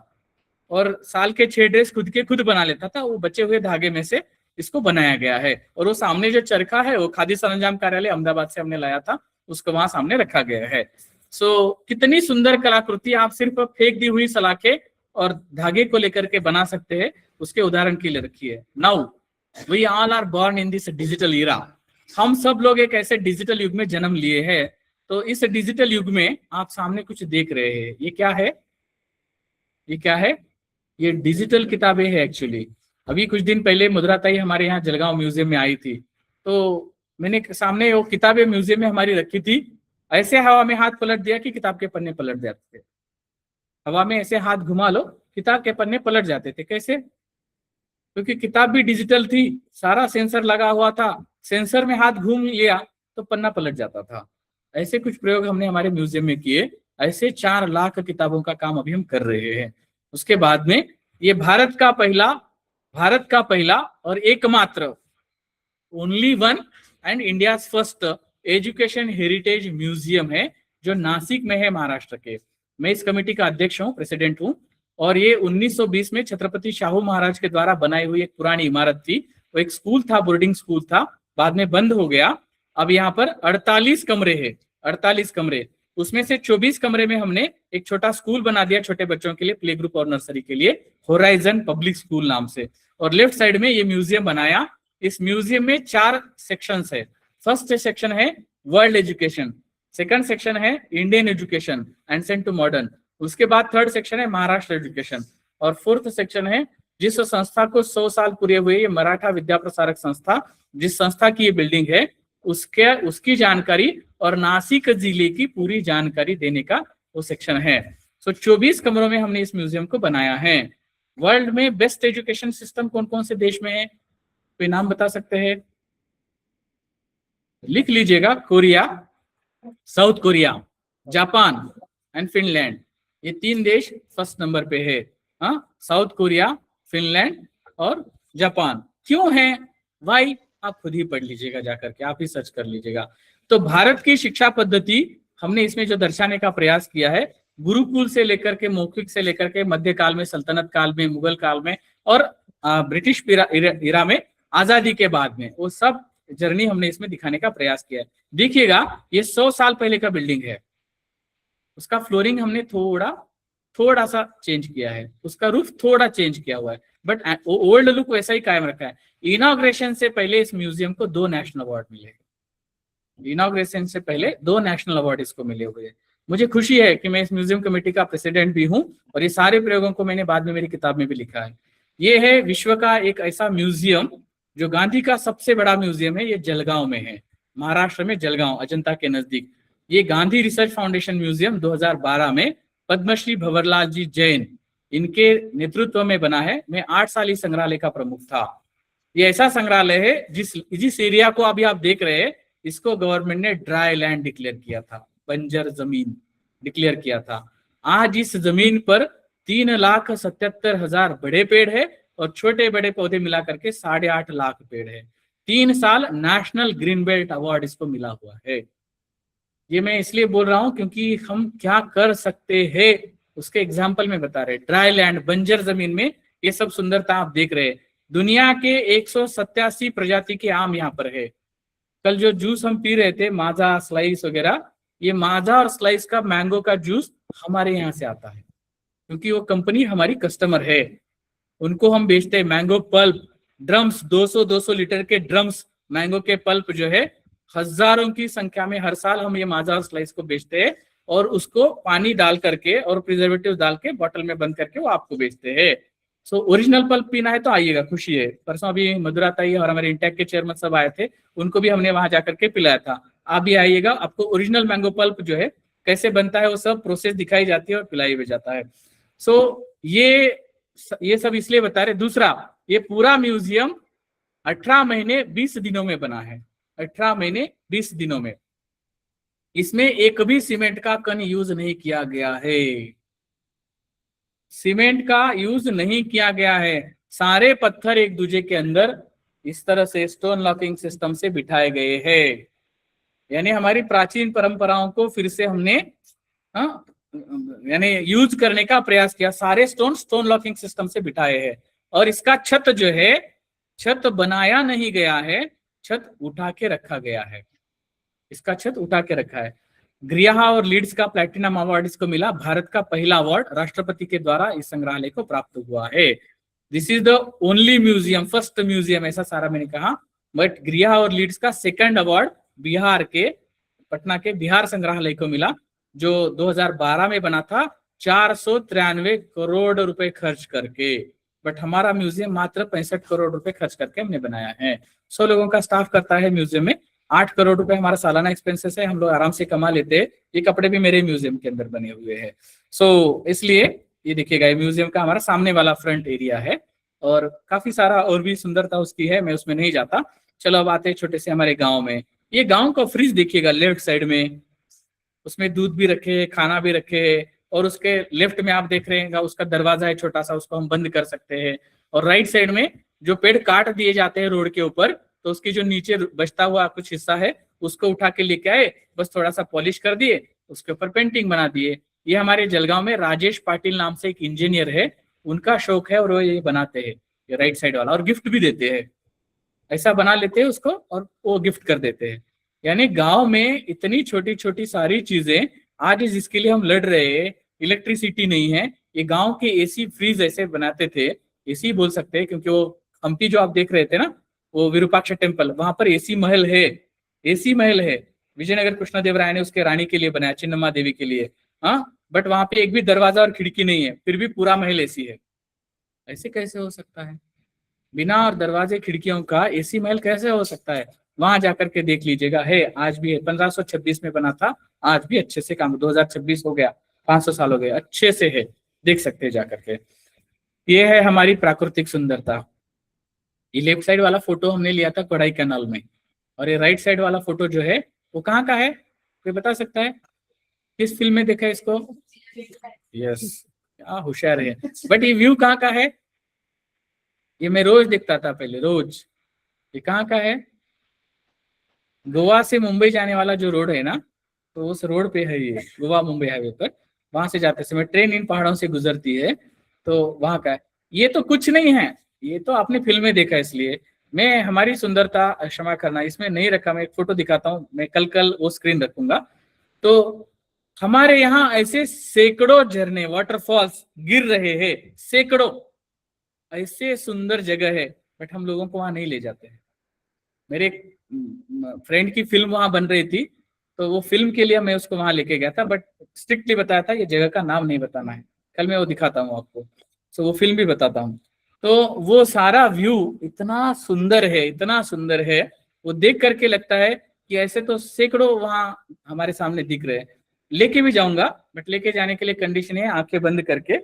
और साल के 6 ड्रेस खुद के खुद बना लेता था। वो बचे हुए धागे में से इसको बनाया गया है। और वो सामने जो चरखा है वो खादी सरंजाम कार्यालय अहमदाबाद से हमने लाया था, उसको वहां सामने रखा गया है। सो कितनी सुंदर कलाकृति, आप सिर्फ फेंक दी हुई सलाखें और धागे को लेकर के बना सकते हैं, उसके उदाहरण के लिए रखी है। Now we all are born in this digital era. हम सब लोग एक ऐसे डिजिटल युग में जन्म लिए हैं। तो इस डिजिटल युग में आप सामने कुछ देख रहे हैं, ये क्या है? ये क्या है? ये डिजिटल किताबें है एक्चुअली। अभी कुछ दिन पहले मुद्राताई हमारे यहाँ जलगांव म्यूजियम में आई थी, तो मैंने सामने वो किताबें म्यूजियम में हमारी रखी थी, ऐसे हवा में हाथ पलट दिया कि किताब के पन्ने पलट जाते थे। हवा में ऐसे हाथ घुमा लो, किताब के पन्ने पलट जाते थे। कैसे? क्योंकि किताब भी डिजिटल थी, सारा सेंसर लगा हुआ था, सेंसर में हाथ घूम लिया तो पन्ना पलट जाता था। ऐसे कुछ प्रयोग हमने हमारे म्यूजियम में किए। ऐसे 4 लाख किताबों का काम अभी हम कर रहे हैं। उसके बाद में ये भारत का पहला और एकमात्र only one and India first education heritage museum है, जो नासिक में है, महाराष्ट्र के। मैं इस कमेटी का अध्यक्ष हूँ, प्रेसिडेंट हूँ। और ये 1920 में छत्रपति शाहू महाराज के द्वारा बनाई हुई एक पुरानी इमारत थी। वो एक स्कूल था, बोर्डिंग स्कूल था, बाद में बंद हो गया। अब यहाँ पर 48 कमरे हैं, 48 कमरे। उसमें से 24 कमरे में हमने एक छोटा स्कूल बना दिया छोटे बच्चों के लिए, प्ले ग्रुप और नर्सरी के लिए, होराइजन पब्लिक स्कूल नाम से। और लेफ्ट साइड में ये म्यूजियम बनाया। इस म्यूजियम में 4 सेक्शंस है। फर्स्ट सेक्शन है वर्ल्ड एजुकेशन, सेकंड सेक्शन है Indian education ancient to modern, उसके बाद थर्ड सेक्शन है महाराष्ट्र एजुकेशन, और फोर्थ सेक्शन है जिस संस्था को 100 साल पूरे हुए, ये मराठा विद्या प्रसारक संस्था, जिस संस्था की ये बिल्डिंग है, उसकी जानकारी और नासिक जिले की पूरी जानकारी देने का वो सेक्शन है। सो 24 कमरों में हमने इस म्यूजियम को बनाया है। वर्ल्ड में बेस्ट एजुकेशन सिस्टम कौन कौन से देश में है? कोई नाम बता सकते हैं? लिख लीजिएगा। Korea, south Korea, Japan and Finland, ये 3 देश फर्स्ट नंबर पे है। हाँ, साउथ कोरिया, फिनलैंड और जापान। क्यों है? वाई? आप खुद ही पढ़ लीजिएगा, जाकर के आप ही सर्च कर लीजिएगा। तो भारत की शिक्षा पद्धति हमने इसमें जो दर्शाने का प्रयास किया है, गुरुकुल से लेकर के, मौखिक से लेकर के, मध्यकाल में, सल्तनत काल में, मुगल काल में और ब्रिटिश इरा में, आजादी के बाद में, वो सब जर्नी हमने इसमें दिखाने का प्रयास किया है। देखिएगा, ये 100 साल पहले का बिल्डिंग है। उसका फ्लोरिंग हमने थोड़ा सा चेंज किया है, उसका रूफ थोड़ा चेंज किया हुआ है, बट ओल्ड लुक वैसा ही कायम रखा है। इनॉग्रेशन से पहले इस म्यूजियम को 2 नेशनल अवार्ड मिले। इनॉग्रेशन से पहले 2 नेशनल अवार्ड इसको मिले हुए हैं। मुझे खुशी है कि मैं इस म्यूजियम कमेटी का प्रेसिडेंट भी हूं, और ये सारे प्रयोगों को मैंने बाद में मेरी किताब में भी लिखा है। ये है विश्व का एक ऐसा म्यूजियम जो गांधी का सबसे बड़ा म्यूजियम है। ये जलगांव में है, महाराष्ट्र में, जलगांव, अजंता के नजदीक। ये गांधी रिसर्च फाउंडेशन म्यूजियम 2012 में पद्मश्री भंवरलाल जी जैन इनके नेतृत्व में बना है। मैं 8 साल इस संग्रहालय का प्रमुख था। ये ऐसा संग्रहालय है जिस एरिया को अभी आप देख रहे हैं, इसको गवर्नमेंट ने ड्राई लैंड डिक्लेयर किया था, बंजर जमीन डिक्लेयर किया था। आज इस जमीन पर 3,77,000 बड़े पेड़ है और छोटे बड़े पौधे मिला करके 8.5 लाख पेड़ है। 3 साल नेशनल ग्रीन बेल्ट अवार्ड इसको मिला हुआ है। ये मैं इसलिए बोल रहा हूं क्योंकि हम क्या कर सकते हैं उसके एग्जाम्पल में बता रहे। ड्राई लैंड, बंजर जमीन में ये सब सुंदरता आप देख रहे हैं। दुनिया के 187 प्रजाति के आम यहाँ पर है। कल जो जूस हम पी रहे थे, माजा, स्लाइस वगैरह, ये माजा और स्लाइस का, मैंगो का जूस हमारे यहाँ से आता है, क्योंकि वो कंपनी हमारी कस्टमर है। उनको हम बेचते हैं। मैंगो पल्प, ड्रम्स, 200 लीटर के ड्रम्स मैंगो के पल्प जो है हजारों की संख्या में हर साल हम ये माजा और स्लाइस को बेचते हैं और उसको पानी डाल करके और प्रिजर्वेटिव डाल के बॉटल में बंद करके वो आपको बेचते हैं। सो ओरिजिनल पल्प पीना है तो आइएगा, खुशी है। परसों अभी मधुरा ताई और हमारे इंटेक के चेयरमैन सब आए थे, उनको भी हमने वहां जाकर के पिलाया था। आप भी आइएगा, आपको ओरिजिनल मैंगो पल्प जो है कैसे बनता है वो सब प्रोसेस दिखाई जाती है और पिलाई भी जाता है। सो ये सब इसलिए बता रहे। दूसरा, ये पूरा म्यूजियम 18 महीने 20 दिनों में बना है, 18 महीने 20 दिनों में। इसमें एक भी सीमेंट का कण यूज नहीं किया गया है, सीमेंट का यूज नहीं किया गया है। सारे पत्थर एक दूसरे के अंदर इस तरह से स्टोन लॉकिंग सिस्टम से बिठाए गए हैं। यानी हमारी प्राचीन परंपराओं को फिर से हमने यानी यूज करने का प्रयास किया। सारे स्टोन लॉकिंग सिस्टम से बिठाए हैं। और इसका छत जो है, छत बनाया नहीं गया है, छत उठा के रखा गया है। इसका छत उठा के रखा है। ग्रिया और लीड्स का प्लैटिनम अवार्ड इसको मिला। भारत का पहला अवार्ड राष्ट्रपति के द्वारा इस संग्रहालय को प्राप्त हुआ है। This is the only museum, first museum, ऐसा सारा मैंने कहा। बट ग्रिया और लीड्स का सेकंड अवार्ड बिहार के पटना के बिहार संग्रहालय को मिला, जो 2012 में बना था 493 करोड़ रुपए खर्च करके। बट हमारा म्यूजियम मात्र 65 करोड़ रुपए खर्च करके हमने बनाया है। 100 लोगों का स्टाफ करता है म्यूजियम में। 8 करोड़ रुपए हमारा सालाना एक्सपेंसेस है, हम लोग आराम से कमा लेते हैं। ये कपड़े भी मेरे म्यूजियम के अंदर बने हुए हैं। सो इसलिए ये देखिएगा, ये म्यूजियम का हमारा सामने वाला फ्रंट एरिया है और काफी सारा और भी सुंदरता उसकी है, मैं उसमें नहीं जाता। चलो अब आते हैं छोटे से हमारे गाँव में। ये गाँव का फ्रिज देखिएगा लेफ्ट साइड में, उसमें दूध भी रखे, खाना भी रखे, और उसके लेफ्ट में आप देख रहे हैं उसका दरवाजा है छोटा सा, उसको हम बंद कर सकते हैं। और राइट साइड में जो पेड़ काट दिए जाते हैं रोड के ऊपर, तो उसकी जो नीचे बचता हुआ कुछ हिस्सा है उसको उठा के लेके आए, बस थोड़ा सा पॉलिश कर दिए, उसके ऊपर पेंटिंग बना दिए। ये हमारे जलगांव में राजेश पाटिल नाम से एक इंजीनियर है, उनका शौक है और वो ये बनाते हैं, ये राइट साइड वाला, और गिफ्ट भी देते हैं। ऐसा बना लेते हैं उसको और वो गिफ्ट कर देते हैं। यानी गांव में इतनी छोटी छोटी सारी चीजें, आज जिसके लिए हम लड़ रहे हैं, इलेक्ट्रिसिटी नहीं है, ये गांव के एसी फ्रीज ऐसे बनाते थे, एसी बोल सकते हैं, क्योंकि वो हम्पी जो आप देख रहे थे ना, वो विरूपाक्ष टेम्पल, वहां पर एसी महल है, एसी महल है। विजयनगर कृष्णदेवराय ने उसके रानी के लिए बनाया, चिन्नम्मा देवी के लिए। हाँ, बट वहां पे एक भी दरवाजा और खिड़की नहीं है, फिर भी पूरा महल एसी है। ऐसे कैसे हो सकता है? बिना और दरवाजे खिड़कियों का एसी महल कैसे हो सकता है? वहां जाकर के देख लीजिएगा, है, आज भी है। 1526 में बना था, आज भी अच्छे से काम, 2026 हो गया, 500 साल हो गए, अच्छे से है, देख सकते हैं जाकर के। ये है हमारी प्राकृतिक सुंदरता। ये लेफ्ट साइड वाला फोटो हमने लिया था कोडाई कैनाल में, और ये राइट साइड वाला फोटो जो है वो कहाँ का है, कोई बता सकता है? किस फिल्म में देखा है इसको? यस, क्या होशियार है। बट ये व्यू कहाँ का है? ये मैं रोज देखता था पहले, रोज। ये कहाँ का है? गोवा से मुंबई जाने वाला जो रोड है ना, तो उस रोड पे है ये, गोवा मुंबई हाईवे पर। वहां से जाते समय ट्रेन इन पहाड़ों से गुजरती है, तो वहां का है। ये तो कुछ नहीं है, ये तो आपने फिल्म में देखा, इसलिए मैं हमारी सुंदरता क्षमा करना इसमें नहीं रखा। मैं एक फोटो दिखाता हूँ, मैं कल कल वो स्क्रीन रखूंगा। तो हमारे यहाँ ऐसे सैकड़ों झरने, वाटरफॉल्स गिर रहे हैं, सैकड़ों, ऐसे सुंदर जगह है, बट हम लोगों को वहां नहीं ले जाते हैं। मेरे फ्रेंड की फिल्म वहां बन रही थी, तो वो फिल्म के लिए मैं उसको वहां लेके गया था, बट स्ट्रिक्टली बताया था ये जगह का नाम नहीं बताना है। कल मैं वो दिखाता हूँ आपको, तो वो फिल्म भी बताता हूँ। तो वो सारा व्यू इतना सुंदर है, इतना सुंदर है, वो देख करके लगता है कि ऐसे तो सैकड़ों वहां हमारे सामने दिख रहे हैं। लेके भी जाऊंगा, बट लेके जाने के लिए कंडीशन है आंखें बंद करके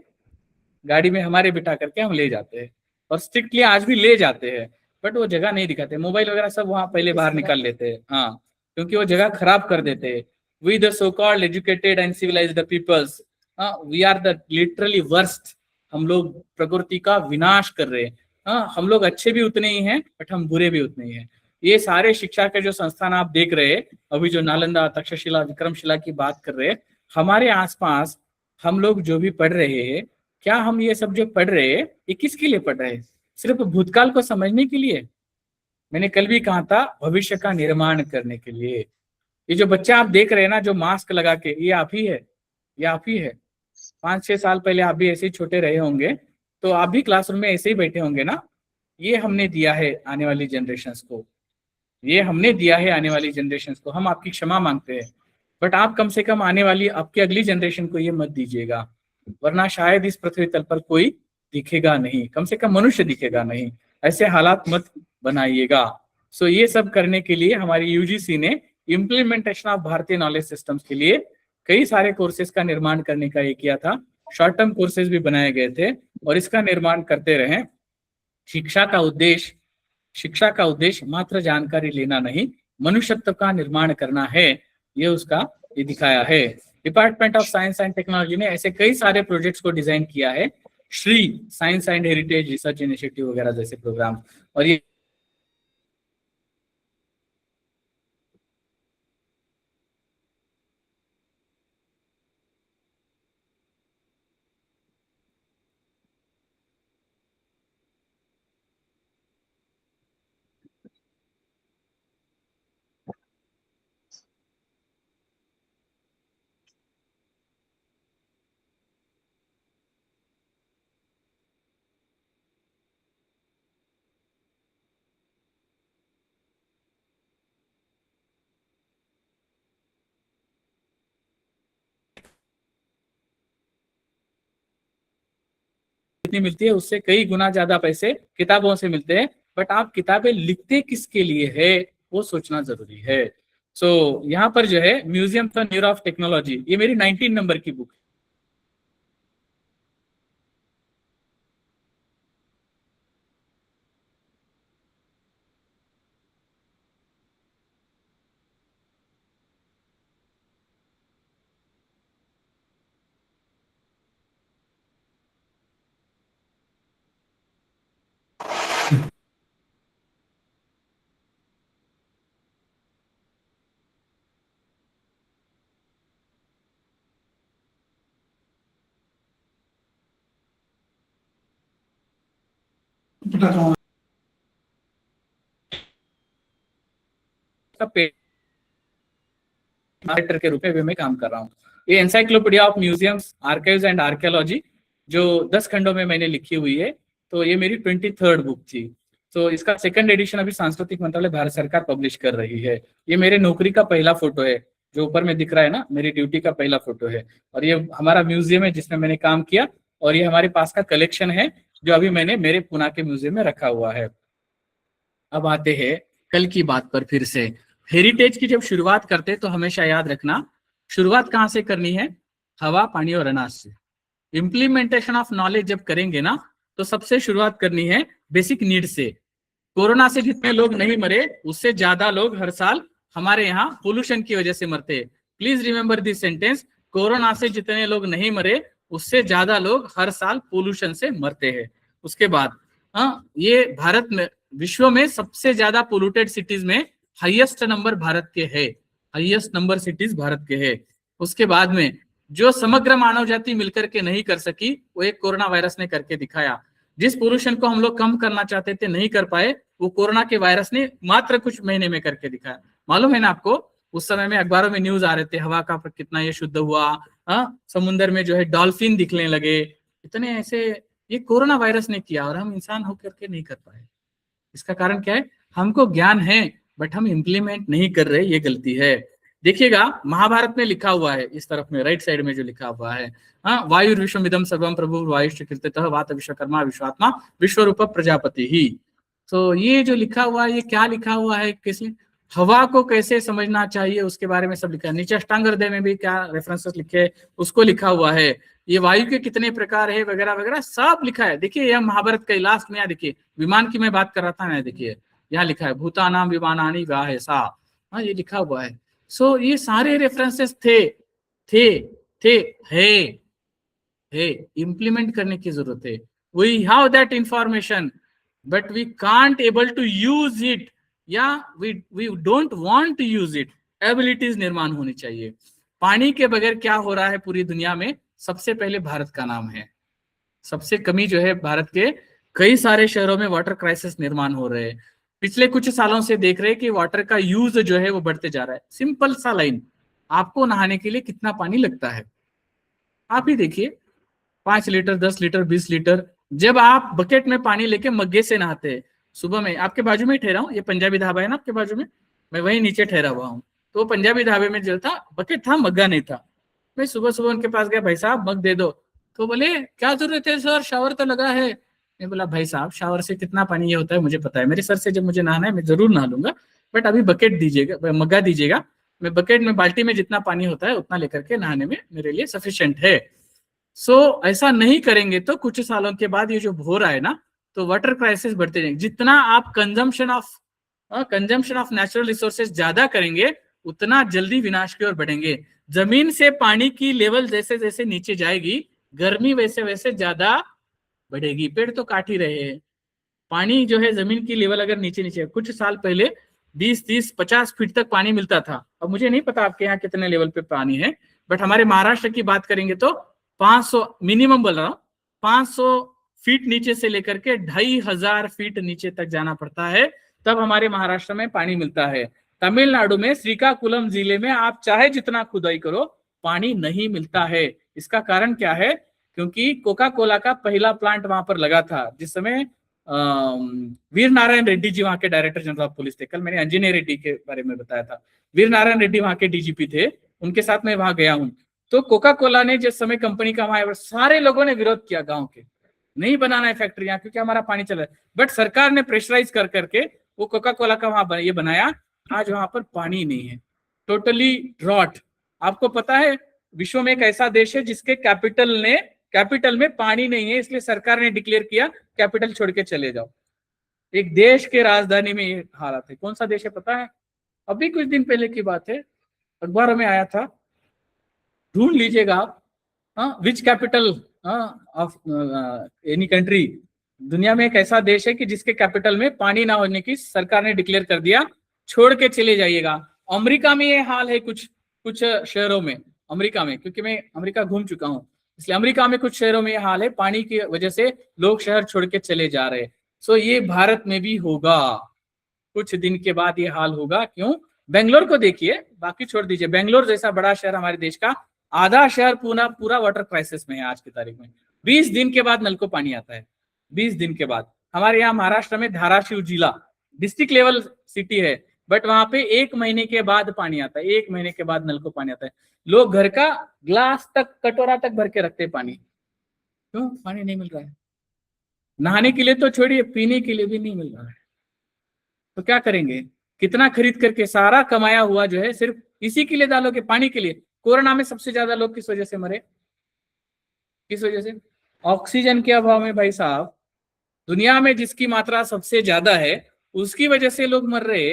गाड़ी में हमारे बिठा करके हम ले जाते हैं, और स्ट्रिक्टली आज भी ले जाते हैं। बट वो जगह नहीं दिखाते, मोबाइल वगैरह सब वहां पहले बाहर निकाल लेते हैं। हाँ, क्योंकि वो जगह खराब कर देते हैं। We the so called educated and civilised peoples, we are the literally worst. हम लोग प्रकृति का विनाश कर रहे हैं। हाँ, हम लोग अच्छे भी उतने ही हैं, बट हम बुरे भी उतने ही हैं। ये सारे शिक्षा के जो संस्थान आप देख रहे हैं, अभी जो नालंदा, तक्षशिला, विक्रमशिला की बात कर रहे हैं, हमारे आसपास हम लोग जो भी पढ़ रहे हैं, क्या हम ये सब जो पढ़ रहे हैं ये किसके लिए पढ़ रहे हैं? सिर्फ भूतकाल को समझने के लिए? मैंने कल भी कहा था, भविष्य का निर्माण करने के लिए। ये जो बच्चा आप देख रहे हैं ना, जो मास्क लगा के, ये आप ही है, ये आप ही है। 5-6 साल पहले आप भी ऐसे ही छोटे रहे होंगे, तो आप भी क्लासरूम में ऐसे ही बैठे होंगे ना। ये हमने दिया है आने वाली जनरेशन को। ये हमने दिया है आने वाली जनरेशन को, हम आपकी क्षमा मांगते हैं, बट आप कम से कम आने वाली आपकी अगली जनरेशन को ये मत दीजिएगा, वरना शायद इस पृथ्वी तल पर कोई दिखेगा नहीं, कम से कम मनुष्य दिखेगा नहीं, ऐसे हालात मत बनाइएगा। सो ये सब करने के लिए हमारी यूजीसी ने इम्प्लीमेंटेशन ऑफ भारतीय नॉलेज सिस्टम्स के लिए कई सारे कोर्सेज का निर्माण करने का ये किया था, शॉर्ट टर्म कोर्सेज भी बनाए गए थे, और इसका निर्माण करते रहे। शिक्षा का उद्देश्य मात्र जानकारी लेना नहीं, मनुष्यत्व का निर्माण करना है, ये उसका ये दिखाया है। Department of science and technology ने ऐसे कई सारे प्रोजेक्ट्स को डिजाइन किया है, Shri science and heritage research initiative वगैरह जैसे प्रोग्राम, और ये जितनी मिलती है उससे कई गुना ज्यादा पैसे किताबों से मिलते हैं, बट आप किताबें लिखते किसके लिए है वो सोचना जरूरी है। सो यहाँ पर जो है museum for neuro of technology, ये मेरी 19 नंबर की बुक है। राइटर के रूप में भी मैं काम कर रहा हूँ। ये encyclopedia of museums archives and archaeology जो 10 खंडों में मैंने लिखी हुई है, तो ये मेरी 23rd बुक थी। तो इसका सेकंड एडिशन अभी सांस्कृतिक मंत्रालय भारत सरकार पब्लिश कर रही है। ये मेरे नौकरी का पहला फोटो है, जो ऊपर में दिख रहा है ना, मेरी ड्यूटी का पहला फोटो है, और ये हमारा म्यूजियम है जिसमें मैंने काम किया, और ये हमारे पास का कलेक्शन है जो अभी मैंने मेरे पुणे के म्यूजियम में रखा हुआ है। अब आते हैं कल की बात पर फिर से। हेरिटेज की जब शुरुआत करते तो हमेशा याद रखना, शुरुआत कहाँ से करनी है? हवा, पानी और अनाज से। इम्प्लीमेंटेशन ऑफ नॉलेज जब करेंगे ना, तो सबसे शुरुआत करनी है बेसिक नीड से। कोरोना से जितने लोग नहीं मरे, उससे ज्यादा लोग हर साल हमारे यहाँ पोल्यूशन की वजह से मरते हैं। Please remember this sentence, corona से जितने लोग नहीं मरे, उससे ज्यादा लोग हर साल पोल्यूशन से मरते हैं। उसके बाद ये भारत में, विश्व में सबसे ज्यादा पोल्यूटेड सिटीज में हाईएस्ट नंबर भारत के है, हाईएस्ट नंबर सिटीज भारत के है। उसके बाद में जो समग्र मानव जाति मिलकर के नहीं कर सकी, वो एक कोरोना वायरस ने करके दिखाया। जिस पोल्यूशन को हम लोग कम करना चाहते थे, नहीं कर पाए, वो कोरोना के वायरस ने मात्र कुछ महीने में करके दिखाया। मालूम है ना आपको, उस समय में अखबारों में न्यूज आ रहे थे, हवा का कितना ये शुद्ध हुआ, समुद्र में जो है डॉल्फिन दिखने लगे, इतने ऐसे ये कोरोना वायरस ने किया, और हम इंसान होकर के नहीं कर पाए। इसका कारण क्या है? हमको ज्ञान है, बट हम इम्प्लीमेंट नहीं कर रहे, ये गलती है। देखिएगा महाभारत में लिखा हुआ है, इस तरफ में राइट साइड में जो लिखा हुआ है, वायु विश्वमिदं सर्वम प्रभु वायुश्च कीर्तितः वात विश्वकर्मा विश्वात्मा विश्वरूप प्रजापति ही। तो ये जो लिखा हुआ है, ये क्या लिखा हुआ है, किसी हवा को कैसे समझना चाहिए उसके बारे में सब लिखा है। नीचे अष्टांग हृदय में भी क्या रेफरेंसेस लिखे, उसको लिखा हुआ है। ये वायु के कितने प्रकार है वगैरह वगैरह सब लिखा है। देखिए यह महाभारत का लास्ट में, यहाँ देखिए विमान की मैं बात कर रहा था ना, देखिए यहाँ लिखा है भूतानाम विमानानि व्याहेसा, ये लिखा हुआ है। सो ये सारे रेफरेंसेस थे है इम्प्लीमेंट करने की जरूरत है। We have that information, but we can't able to use it, या we don't want to use it. Abilities निर्माण होनी चाहिए। पानी के बगैर क्या हो रहा है पूरी दुनिया में, सबसे पहले भारत का नाम है। सबसे कमी जो है भारत के कई सारे शहरों में वाटर क्राइसिस निर्माण हो रहे हैं। पिछले कुछ सालों से देख रहे हैं कि वाटर का यूज जो है वो बढ़ते जा रहा है। सिंपल सा लाइन, आपको नहाने के लिए कितना पानी लगता है आप ही देखिए, 5 लीटर, 10 लीटर, 20 लीटर। जब आप बकेट में पानी लेके मग्गे से नहाते हैं, सुबह में आपके बाजू में ही ठहरा हूँ, ये पंजाबी ढाबा है ना आपके बाजू में, मैं वहीं नीचे ठहरा हुआ हूँ। तो पंजाबी ढाबे में जो था बकेट था, मग्गा नहीं था। मैं सुबह सुबह उनके पास गया, भाई साहब मग दे दो। तो बोले क्या जरूरत है सर, शावर तो लगा है। मैं बोला भाई साहब शावर से कितना पानी ये होता है मुझे पता है, मेरे सर से जब मुझे नहाना है मैं जरूर नहा लूंगा, बट अभी बकेट दीजिएगा, मग्गा दीजिएगा, मैं बकेट में बाल्टी में जितना पानी होता है उतना लेकर के नहाने में मेरे लिए सफिशिएंट है। ऐसा नहीं करेंगे तो कुछ सालों के बाद ये जो हो रहा है ना, तो वाटर क्राइसिस बढ़ते जाएंगे। जितना आप कंजम्पशन ऑफ नेचुरल रिसोर्सेज ज्यादा करेंगे उतना जल्दी विनाश की ओर बढ़ेंगे। जमीन से पानी की लेवल जैसे जैसे नीचे जाएगी, गर्मी वैसे वैसे ज्यादा बढ़ेगी। पेड़ तो काट ही रहे हैं, पानी जो है जमीन की लेवल अगर नीचे नीचे, कुछ साल पहले 20-30-50 फीट तक पानी मिलता था। अब मुझे नहीं पता आपके यहाँ कितने लेवल पे पानी है, बट हमारे महाराष्ट्र की बात करेंगे तो 500 मिनिमम बोल रहा हूँ, 500 फीट नीचे से लेकर के 2500 फीट नीचे तक जाना पड़ता है, तब हमारे महाराष्ट्र में पानी मिलता है। तमिलनाडु में श्रीकाकुलम जिले में आप चाहे जितना खुदाई करो पानी नहीं मिलता है। इसका कारण क्या है? क्योंकि कोका कोला का पहला प्लांट वहां पर लगा था जिस समय वीर नारायण रेड्डी जी वहां के डायरेक्टर जनरल ऑफ पुलिस थे। कल मैंने अंजनी रेड्डी के बारे में बताया था, वीर नारायण रेड्डी वहां के डीजीपी थे, उनके साथ मैं वहां गया हूं। तो कोका कोला ने जिस समय कंपनी का वहां, सारे लोगों ने विरोध किया, गांव के नहीं बनाना है फैक्ट्रियां क्योंकि हमारा पानी चल रहा है, बट सरकार ने प्रेशराइज कर करके वो कोका कोला का वहां ये बनाया। आज वहां पर पानी नहीं है, टोटली ड्रॉट। आपको पता है विश्व में एक ऐसा देश है जिसके कैपिटल में पानी नहीं है, इसलिए सरकार ने डिक्लेयर किया कैपिटल छोड़ के चले जाओ। एक देश के राजधानी में ये हालत है। कौन सा देश है पता है? अभी कुछ दिन पहले की बात है, अखबारों में आया था, ढूंढ लीजिएगा आप, विच कैपिटल ऑफ एनी कंट्री, दुनिया में एक ऐसा देश है कि जिसके कैपिटल में पानी ना होने की सरकार ने डिक्लेयर कर दिया, छोड़ के चले जाइएगा। अमेरिका में ये हाल है, कुछ शहरों में, अमेरिका में, क्योंकि मैं अमेरिका घूम चुका हूं, इसलिए अमेरिका में कुछ शहरों में ये हाल है, पानी की वजह से लोग शहर छोड़ के चले जा रहे हैं। ये भारत में भी होगा, कुछ दिन के बाद ये हाल होगा। क्यों? बेंगलोर को देखिए, बाकी छोड़ दीजिए, बेंगलोर जैसा बड़ा शहर हमारे देश का, आधा शहर पूरा वाटर क्राइसिस में है आज की तारीख में। 20 दिन के बाद नल को पानी आता है, 20 दिन के बाद। हमारे यहाँ महाराष्ट्र में धाराशिव जिला डिस्ट्रिक्ट लेवल सिटी है, बट वहां पे 1 महीने के बाद पानी आता है, 1 महीने के बाद नल को पानी आता है। लोग घर का ग्लास तक, कटोरा तक भर के रखते हैं पानी। क्यों? पानी नहीं मिल रहा है, नहाने के लिए तो छोड़िए, पीने के लिए भी नहीं मिल रहा है। तो क्या करेंगे? कितना खरीद करके सारा कमाया हुआ जो है सिर्फ इसी के लिए डालोगे, पानी के लिए। कोरोना में सबसे ज्यादा लोग किस वजह से मरे? किस वजह से? ऑक्सीजन के अभाव में भाई साहब। दुनिया में जिसकी मात्रा सबसे ज्यादा है उसकी वजह से लोग मर रहे।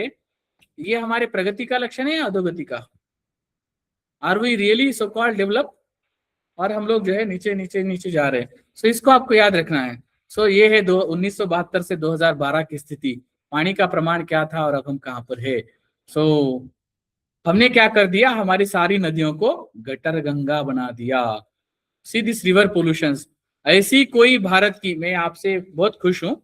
ये हमारे प्रगति का लक्षण है या अधोगति का? Are we really so called develop? और हम लोग जो है नीचे नीचे नीचे जा रहे हैं। इसको आपको याद रखना है। ये है 1972 से 2012 की स्थिति, पानी का प्रमाण क्या था और अब हम कहाँ पर है। हमने क्या कर दिया? हमारी सारी नदियों को गटर गंगा बना दिया। See this river pollution. ऐसी कोई भारत की, मैं आपसे बहुत खुश हूं,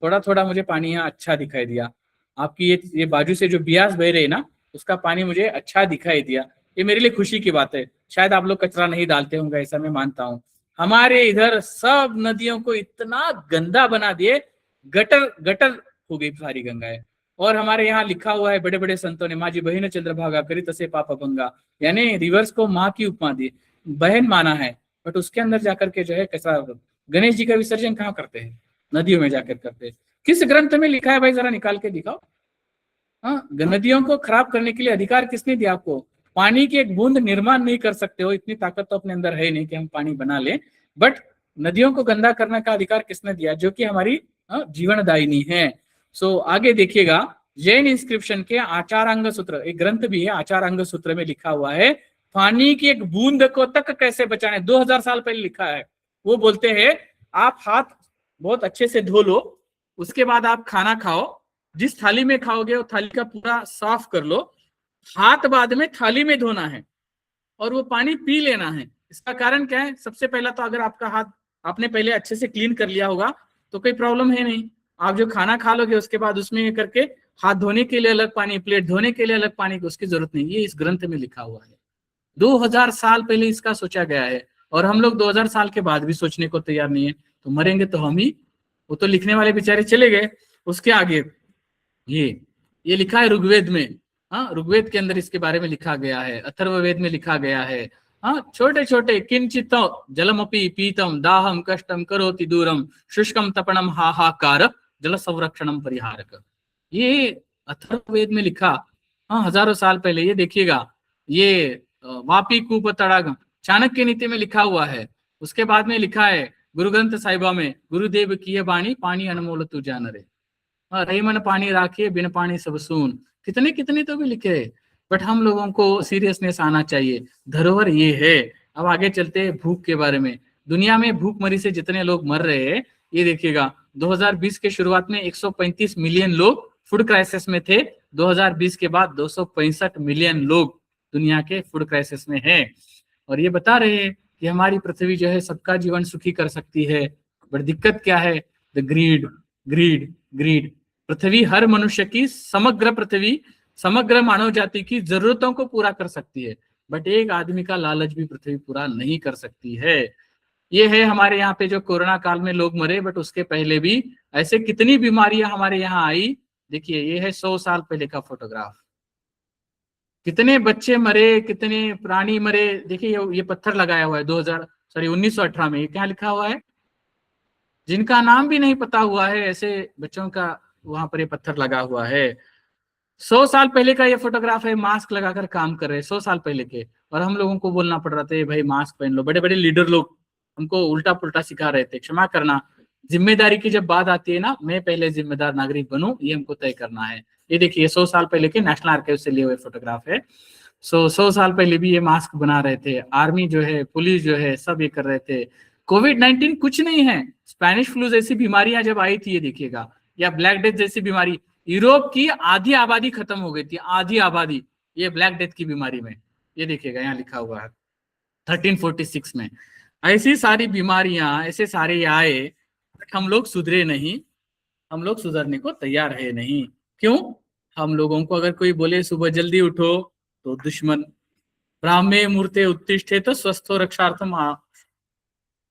थोड़ा थोड़ा मुझे पानी यहाँ अच्छा दिखाई दिया। आपकी ये बाजू से जो बियास बह रहे ना, उसका पानी मुझे अच्छा दिखाई दिया, ये मेरे लिए खुशी की बात है। शायद आप लोग कचरा नहीं डालते होंगे, ऐसा मैं मानता हूँ। हमारे इधर सब नदियों को इतना गंदा बना दिए, गटर हो गई सारी गंगाएं। और हमारे यहाँ लिखा हुआ है बड़े बड़े संतों ने, माझी बहिन चंद्रभागा करी तसे पापा भंगा, यानी रिवर्स को माँ की उपमा दी, बहन माना है, बट उसके अंदर जाकर के जो है कचरा। गणेश जी का विसर्जन कहाँ करते हैं? नदियों में जाकर करते हैं। किस ग्रंथ में लिखा है भाई? जरा निकाल के दिखाओ। हाँ, नदियों को खराब करने के लिए अधिकार किसने दिया आपको? पानी की एक बूंद निर्माण नहीं कर सकते हो, इतनी ताकत तो अपने अंदर है नहीं कि हम पानी बना लें, बट नदियों को गंदा करने का अधिकार किसने दिया? जो कि हमारी जीवनदायिनी है। आगे देखिएगा, जैन इंस्क्रिप्शन के आचारांग सूत्र, एक ग्रंथ भी है, आचारांग सूत्र में लिखा हुआ है पानी की एक बूंद को तक कैसे बचाने। 2000 साल पहले लिखा है। वो बोलते हैं आप हाथ बहुत अच्छे से धो लो, उसके बाद आप खाना खाओ, जिस थाली में खाओगे वो थाली का पूरा साफ कर लो, हाथ बाद में थाली में धोना है और वो पानी पी लेना है। इसका कारण क्या है? सबसे पहला तो अगर आपका हाथ आपने पहले अच्छे से क्लीन कर लिया होगा तो कोई प्रॉब्लम है नहीं। आप जो खाना खा लोगे उसके बाद उसमें करके हाथ धोने के लिए अलग पानी, प्लेट धोने के लिए अलग पानी, उसकी जरूरत नहीं। ये इस ग्रंथ में लिखा हुआ है, 2000 साल पहले इसका सोचा गया है, और हम लोग 2000 साल के बाद भी सोचने को तैयार नहीं है। तो मरेंगे तो हम ही, वो तो लिखने वाले बेचारे चले गए। उसके आगे ये लिखा है ऋग्वेद में। हाँ, ऋग्वेद के अंदर इसके बारे में लिखा गया है, अथर्ववेद में लिखा गया है। हाँ, छोटे छोटे किंचित जलमपि पीतम दाहम कष्टम करोति दूरम शुष्कम तपनम हाहाकार जल संरक्षणम परिहारक। ये अथर्ववेद में लिखा, हाँ, हजारों साल पहले। ये देखिएगा, ये वापी कूप तड़ाग चाणक्य नीति में लिखा हुआ है। उसके बाद में लिखा है गुरु ग्रंथ साहिबा में, गुरुदेव की बाणी पानी अनमोल तू जान रे, रही मन पानी राखिए बिन पानी सब सून। कितने कितने तो भी लिखे, बट हम लोगों को सीरियसनेस आना चाहिए। धरोहर ये है। अब आगे चलते हैं भूख के बारे में। दुनिया में भूखमरी से जितने लोग मर रहे हैं, ये देखिएगा 2020 के शुरुआत में 135 मिलियन लोग फूड क्राइसिस में थे। 2020 के बाद 265 मिलियन लोग दुनिया के फूड क्राइसिस में हैं। और ये बता रहे हैं कि हमारी पृथ्वी जो है सबका जीवन सुखी कर सकती है, बट दिक्कत क्या है? The greed greed greed. पृथ्वी हर मनुष्य की, समग्र मानव जाति की जरूरतों को पूरा कर सकती है, बट एक आदमी का लालच भी पृथ्वी पूरा नहीं कर सकती है। ये है हमारे यहाँ पे जो कोरोना काल में लोग मरे, बट उसके पहले भी ऐसे कितनी बीमारियां हमारे यहाँ आई। देखिए, ये है 100 साल पहले का फोटोग्राफ। कितने बच्चे मरे, कितने प्राणी मरे। देखिए, ये पत्थर लगाया हुआ है 1918 में। ये क्या लिखा हुआ है? जिनका नाम भी नहीं पता हुआ है, ऐसे बच्चों का वहां पर ये पत्थर लगा हुआ है। 100 साल पहले का ये फोटोग्राफ है। मास्क लगाकर काम कर रहे हैं 100 साल पहले के, और हम लोगों को बोलना पड़ रहा था भाई मास्क पहन लो। बड़े बड़े लीडर लोग हमको उल्टा पुल्टा सिखा रहे थे। क्षमा करना, जिम्मेदारी की जब बात आती है ना, मैं पहले जिम्मेदार नागरिक बनूं, ये हमको तय करना है। ये देखिए 100 साल पहले के नेशनल आर्काइव से लिए हुए फोटोग्राफ है। 100 साल पहले भी ये मास्क बना रहे थे। आर्मी जो है, पुलिस जो है, सब ये कर रहे थे। कोविड-19 कुछ नहीं है। स्पेनिश फ्लू जैसी बीमारियां जब आई थी, ये देखिएगा, या ब्लैक डेथ जैसी बीमारी, यूरोप की आधी आबादी खत्म हो गई थी, आधी आबादी, ये ब्लैक डेथ की बीमारी में। ये देखिएगा, यहाँ लिखा हुआ है 1346 में। ऐसी सारी बीमारियां, ऐसे सारे आए, हम लोग सुधरे नहीं, हम लोग सुधरने को तैयार है नहीं। क्यों? हम लोगों को अगर कोई बोले सुबह जल्दी उठो तो दुश्मन, ब्राह्मे मूर्ते उत्तिष्ठे तो स्वस्थो रक्षार्थम,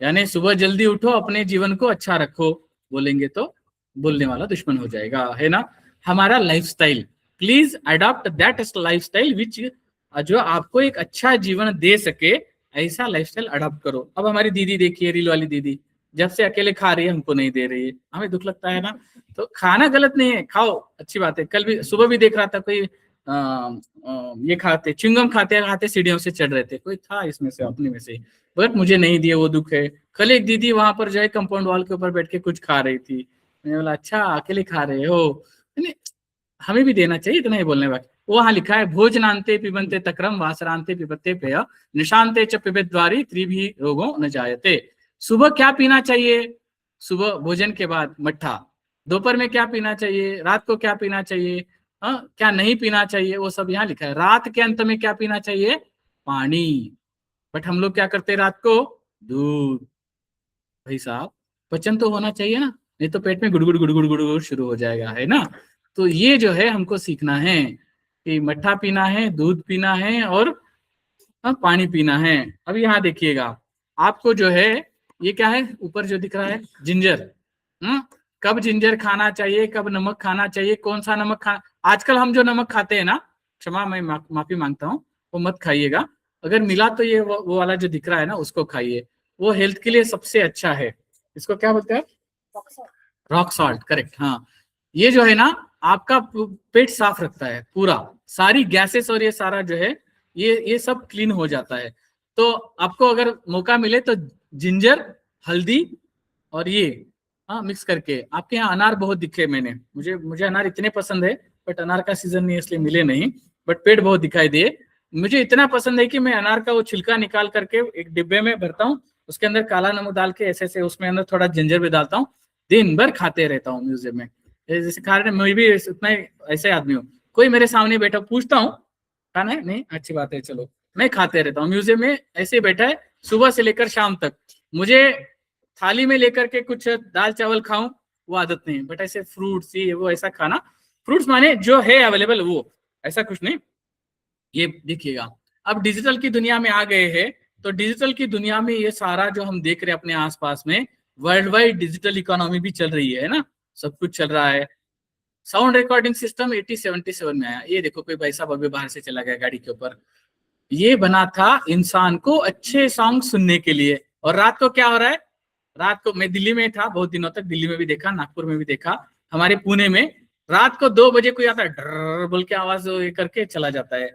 यानी सुबह जल्दी उठो, अपने जीवन को अच्छा रखो, बोलेंगे तो बोलने वाला दुश्मन हो जाएगा, है ना। हमारा lifestyle, please adopt that lifestyle which, जो आपको एक अच्छा जीवन दे सके, ऐसा लाइफस्टाइल अडॉप्ट करो। अब हमारी दीदी देखिए, रील वाली दीदी, जब से अकेले खा रही है, हमको नहीं दे रही है, हमें दुख लगता है ना। तो खाना गलत नहीं है, खाओ, अच्छी बात है। कल भी सुबह भी देख रहा था कोई ये खाते, च्युइंगम खाते खाते सीढ़ियों से चढ़ रहे थे, कोई था इसमें से, अपने में से, बट मुझे नहीं दिए, वो दुख है। कल एक दीदी वहां पर जो है कंपाउंड वॉल के ऊपर बैठ के कुछ खा रही थी। मैंने बोला अच्छा अकेले खा रहे हो, हमें भी देना चाहिए, इतना ही बोलने बाकी। वो वहां लिखा है भोजनांते पिबंते तक्रम वासरांते पिबते पेय निशांते च पिबद्वारी त्रिभी रोगों न जायते। सुबह क्या पीना चाहिए? सुबह भोजन के बाद मट्ठा। दोपहर में क्या पीना चाहिए? रात को क्या पीना चाहिए? क्या नहीं पीना चाहिए? वो सब यहाँ लिखा है। रात के अंत में क्या पीना चाहिए? पानी। बट हम लोग क्या करते हैं रात को? दूध। भाई साहब, पचन तो होना चाहिए ना, नहीं तो पेट में गुड़गुड़ गुड़गुड़ गुड़गुड़ शुरू हो जाएगा, है ना। तो ये जो है हमको सीखना है कि मट्ठा पीना है, दूध पीना है, और पानी पीना है। अब यहाँ देखिएगा, आपको जो है ये क्या है ऊपर जो दिख रहा है, जिंजर। कब जिंजर खाना चाहिए, कब नमक खाना चाहिए, कौन सा नमक खाना। आजकल हम जो नमक खाते हैं ना, क्षमा मैं माफी मांगता हूँ, वो मत खाइएगा। अगर मिला तो ये वो वाला जो दिख रहा है ना, उसको खाइए, वो हेल्थ के लिए सबसे अच्छा है। इसको क्या बोलते हैं? Rock salt, correct. हाँ, ये जो है ना आपका पेट साफ रखता है, पूरा सारी गैसेस और ये सारा जो है ये सब क्लीन हो जाता है। तो आपको अगर मौका मिले तो जिंजर, हल्दी और ये मिक्स करके। आपके यहाँ अनार बहुत दिखे मैंने, मुझे अनार इतने पसंद है, बट अनार का सीजन नहीं इसलिए मिले नहीं, बट पेड़ बहुत दिखाई दिए। मुझे इतना पसंद है कि मैं अनार का वो छिलका निकाल करके एक डिब्बे में भरता हूँ, उसके अंदर काला नमक डाल के ऐसे उसमें अंदर थोड़ा जिंजर भी डालता हूँ, दिन भर खाते रहता हूँ म्यूजियम में। जैसे कारण मैं भी इतना ऐसे आदमी हूँ, कोई मेरे सामने बैठा, पूछता हूँ खाना है नहीं, अच्छी बात है चलो, मैं खाते रहता हूँ। म्यूजियम में ऐसे बैठा है सुबह से लेकर शाम तक। मुझे थाली में लेकर के कुछ दाल चावल खाऊं वो आदत नहीं है, बट ऐसे फ्रूट्स ये वो ऐसा खाना, फ्रूट्स माने जो है अवेलेबल वो, ऐसा कुछ नहीं। ये देखिएगा, अब डिजिटल की दुनिया में आ गए हैं, तो डिजिटल की दुनिया में ये सारा जो हम देख रहे हैं अपने आसपास में, वर्ल्ड वाइड डिजिटल इकोनॉमी भी चल रही है ना, सब कुछ चल रहा है। साउंड रिकॉर्डिंग सिस्टम 1877 में आया। ये देखो कोई भाई साहब अभी बाहर से चला गया गाड़ी के ऊपर। ये बना था इंसान को अच्छे सॉन्ग सुनने के लिए। और रात को क्या हो रहा है, रात को मैं दिल्ली में था बहुत दिनों तक, दिल्ली में भी देखा, नागपुर में भी देखा, हमारे पुणे में रात को 2 बजे कोई आता है डर बोल के आवाज ये करके चला जाता है।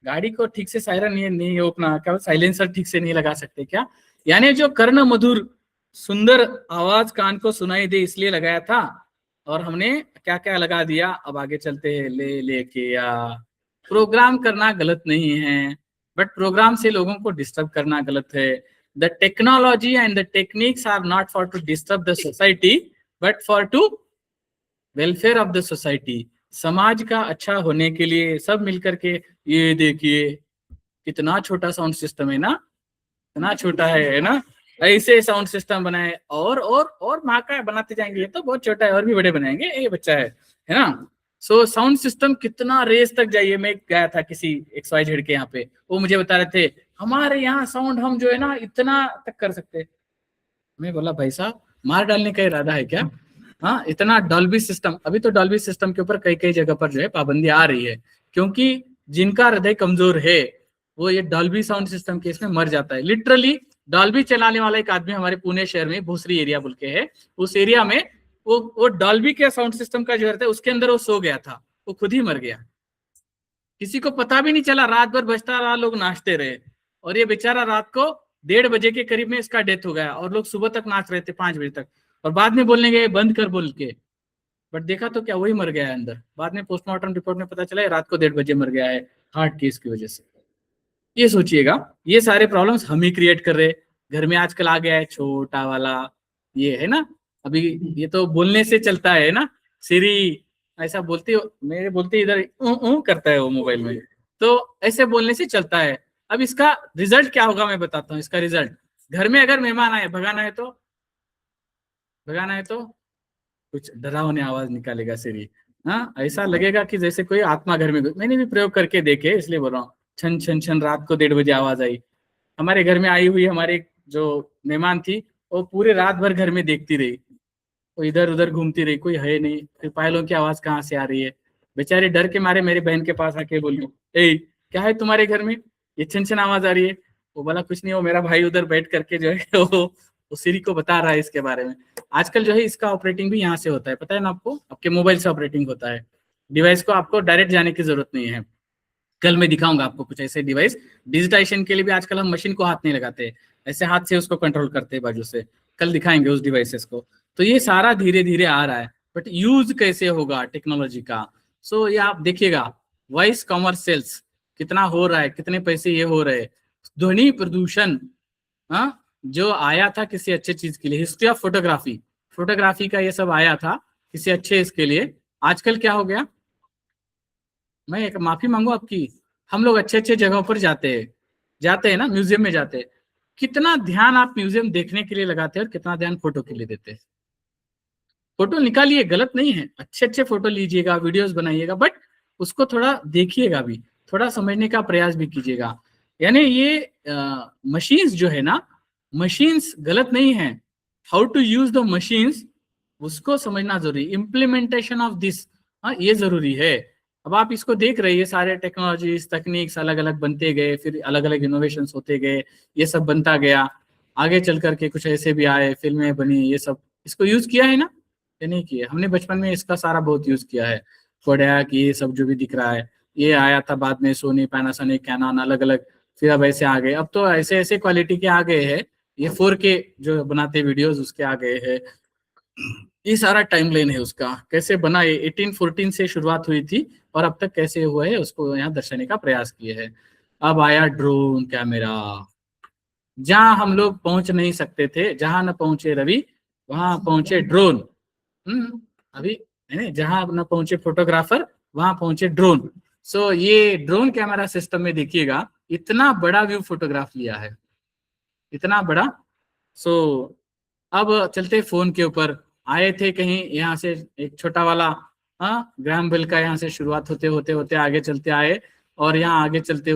गाड़ी को ठीक से सायरन नहीं अपना क्या साइलेंसर ठीक से नहीं लगा सकते क्या? यानी जो कर्ण मधुर सुंदर आवाज कान को सुनाई दे इसलिए लगाया था, और हमने क्या क्या लगा दिया। अब आगे चलते हैं, ले लेके या प्रोग्राम करना गलत नहीं है, बट प्रोग्राम से लोगों को डिस्टर्ब करना गलत है। The technology and the techniques are not for to disturb the society but for to welfare of the society. समाज का अच्छा होने के लिए सब मिलकर के, ये देखिए कितना छोटा साउंड सिस्टम है ना, इतना छोटा है ना, ऐसे साउंड सिस्टम बनाए और महाकाय बनाते जाएंगे। ये तो बहुत छोटा है, और भी बड़े बनाएंगे, ये बच्चा है ना। सो साउंड सिस्टम कितना रेस तक जाइए। मैं गया था किसी XYZ के यहाँ पे, वो मुझे बता रहे थे हमारे यहाँ साउंड हम जो है ना इतना तक कर सकते। मैं बोला भाई साहब मार डालने का इरादा है क्या? हाँ, इतना डॉल्बी सिस्टम। अभी तो डॉल्बी सिस्टम के ऊपर कई कई जगह पर जो है पाबंदी आ रही है, क्योंकि जिनका हृदय कमजोर है वो ये डॉल्बी साउंड सिस्टम के इसमें मर जाता है। लिटरली डॉल्बी चलाने वाला एक आदमी हमारे पुणे शहर में भूसरी एरिया बोल के है, उस एरिया में वो डॉल्बी के साउंड सिस्टम का जो है उसके अंदर वो सो गया था, वो खुद ही मर गया। किसी को पता भी नहीं चला, रात भर बजता रहा, लोग नाचते रहे, और ये बेचारा रात को 1:30 बजे के करीब में इसका डेथ हो गया, और लोग सुबह तक नाच रहे थे 5 बजे तक, और बाद में बोलने गए बंद कर बोल के, बट देखा तो क्या वही मर गया है अंदर। बाद में पोस्टमार्टम रिपोर्ट में पता चला रात को 1:30 बजे मर गया है हार्ट केस की वजह से। ये सोचिएगा, ये सारे प्रॉब्लम्स हम ही क्रिएट कर रहे। घर में आजकल आ गया है छोटा वाला, ये है ना, अभी ये तो बोलने से चलता है ना, सिरी ऐसा बोलते हो, मेरे बोलते इधर करता है वो मोबाइल में, तो ऐसे बोलने से चलता है। अब इसका रिजल्ट क्या होगा मैं बताता हूँ। इसका रिजल्ट, घर में अगर मेहमान आए, भगाना है तो कुछ डरावनी आवाज निकालेगा सिरी। हाँ, ऐसा लगेगा कि जैसे कोई आत्मा घर में। मैंने भी प्रयोग करके देखे, इसलिए बोल रहा हूँ। छन छन छन रात को 1:30 बजे आवाज आई। हमारे घर में आई हुई हमारे जो मेहमान थी, वो पूरे रात भर घर में देखती रही, वो इधर उधर घूमती रही, कोई है नहीं। फिर पायलों की आवाज कहाँ से आ रही है, बेचारे डर के मारे मेरी बहन के पास आके बोली, ए क्या है तुम्हारे घर में, ये छन छन आवाज आ रही है। वो बोला कुछ नहीं, वो मेरा भाई उधर बैठ करके जो है वो सिरी को बता रहा है इसके बारे में। आजकल जो है इसका ऑपरेटिंग भी यहाँ से होता है, पता है ना आपको, आपके मोबाइल से ऑपरेटिंग होता है। डिवाइस को आपको डायरेक्ट जाने की जरूरत नहीं है। कल मैं दिखाऊंगा आपको कुछ ऐसे डिवाइस। डिजिटाइजेशन के लिए भी आजकल हम मशीन को हाथ नहीं लगाते, ऐसे हाथ से उसको कंट्रोल करते हैं बाजू से। कल दिखाएंगे उस डिवाइसेस को। तो ये सारा धीरे धीरे आ रहा है, बट यूज कैसे होगा टेक्नोलॉजी का। सो ये आप देखिएगा, वॉइस कॉमर्शियल्स कितना हो रहा है, कितने पैसे ये हो रहे। ध्वनि प्रदूषण, हाँ, जो आया था किसी अच्छे चीज के लिए, हिस्ट्री ऑफ फोटोग्राफी का ये सब आया था किसी अच्छे इसके लिए। आजकल क्या हो गया, मैं एक माफी मांगू आपकी, हम लोग अच्छे अच्छे जगहों पर जाते हैं ना, म्यूजियम में जाते हैं, कितना ध्यान आप म्यूजियम देखने के लिए लगाते हैं और कितना ध्यान फोटो के लिए देते हैं। फोटो निकालिए, गलत नहीं है, अच्छे अच्छे फोटो लीजिएगा, वीडियोस बनाइएगा, बट उसको थोड़ा देखिएगा भी, थोड़ा समझने का प्रयास भी कीजिएगा। यानी ये मशीन्स जो है ना, मशीन्स गलत नहीं है, how to use the machines उसको समझना जरूरी, इम्प्लीमेंटेशन ऑफ दिस ये जरूरी है। अब आप इसको देख रहे हैं, सारे टेक्नोलॉजीज तकनीक्स अलग अलग बनते गए, फिर अलग अलग इनोवेशंस होते गए, ये सब बनता गया। आगे चल करके कुछ ऐसे भी आए, फिल्में बनी, ये सब इसको यूज किया है ना, या नहीं किया? हमने बचपन में इसका सारा बहुत यूज किया है। कोडैक ये सब जो भी दिख रहा है, ये आया था बाद में, सोनी, पैनासोनिक, कैनन, अलग अलग, फिर अब ऐसे आ गए। अब तो ऐसे ऐसे क्वालिटी के आ गए हैं, ये 4K जो बनाते वीडियोस उसके आ गए हैं। ये सारा टाइमलाइन है उसका, कैसे बना, ये 1814 से शुरुआत हुई थी और अब तक कैसे हुआ है उसको यहाँ दर्शाने का प्रयास किए है। अब आया ड्रोन कैमरा, जहां हम लोग पहुंच नहीं सकते थे, जहां न पहुंचे रवि वहां पहुंचे ड्रोन। अभी जहां न पहुंचे फोटोग्राफर वहां पहुंचे ड्रोन। सो ये ड्रोन कैमरा सिस्टम में देखिएगा, इतना बड़ा व्यू फोटोग्राफ लिया है, इतना बड़ा। सो अब चलते फोन के ऊपर। आए थे कहीं यहाँ से एक छोटा वाला, हाँ, ग्राम बेल का, यहाँ से शुरुआत होते होते होते आगे चलते आए, और यहाँ आगे चलते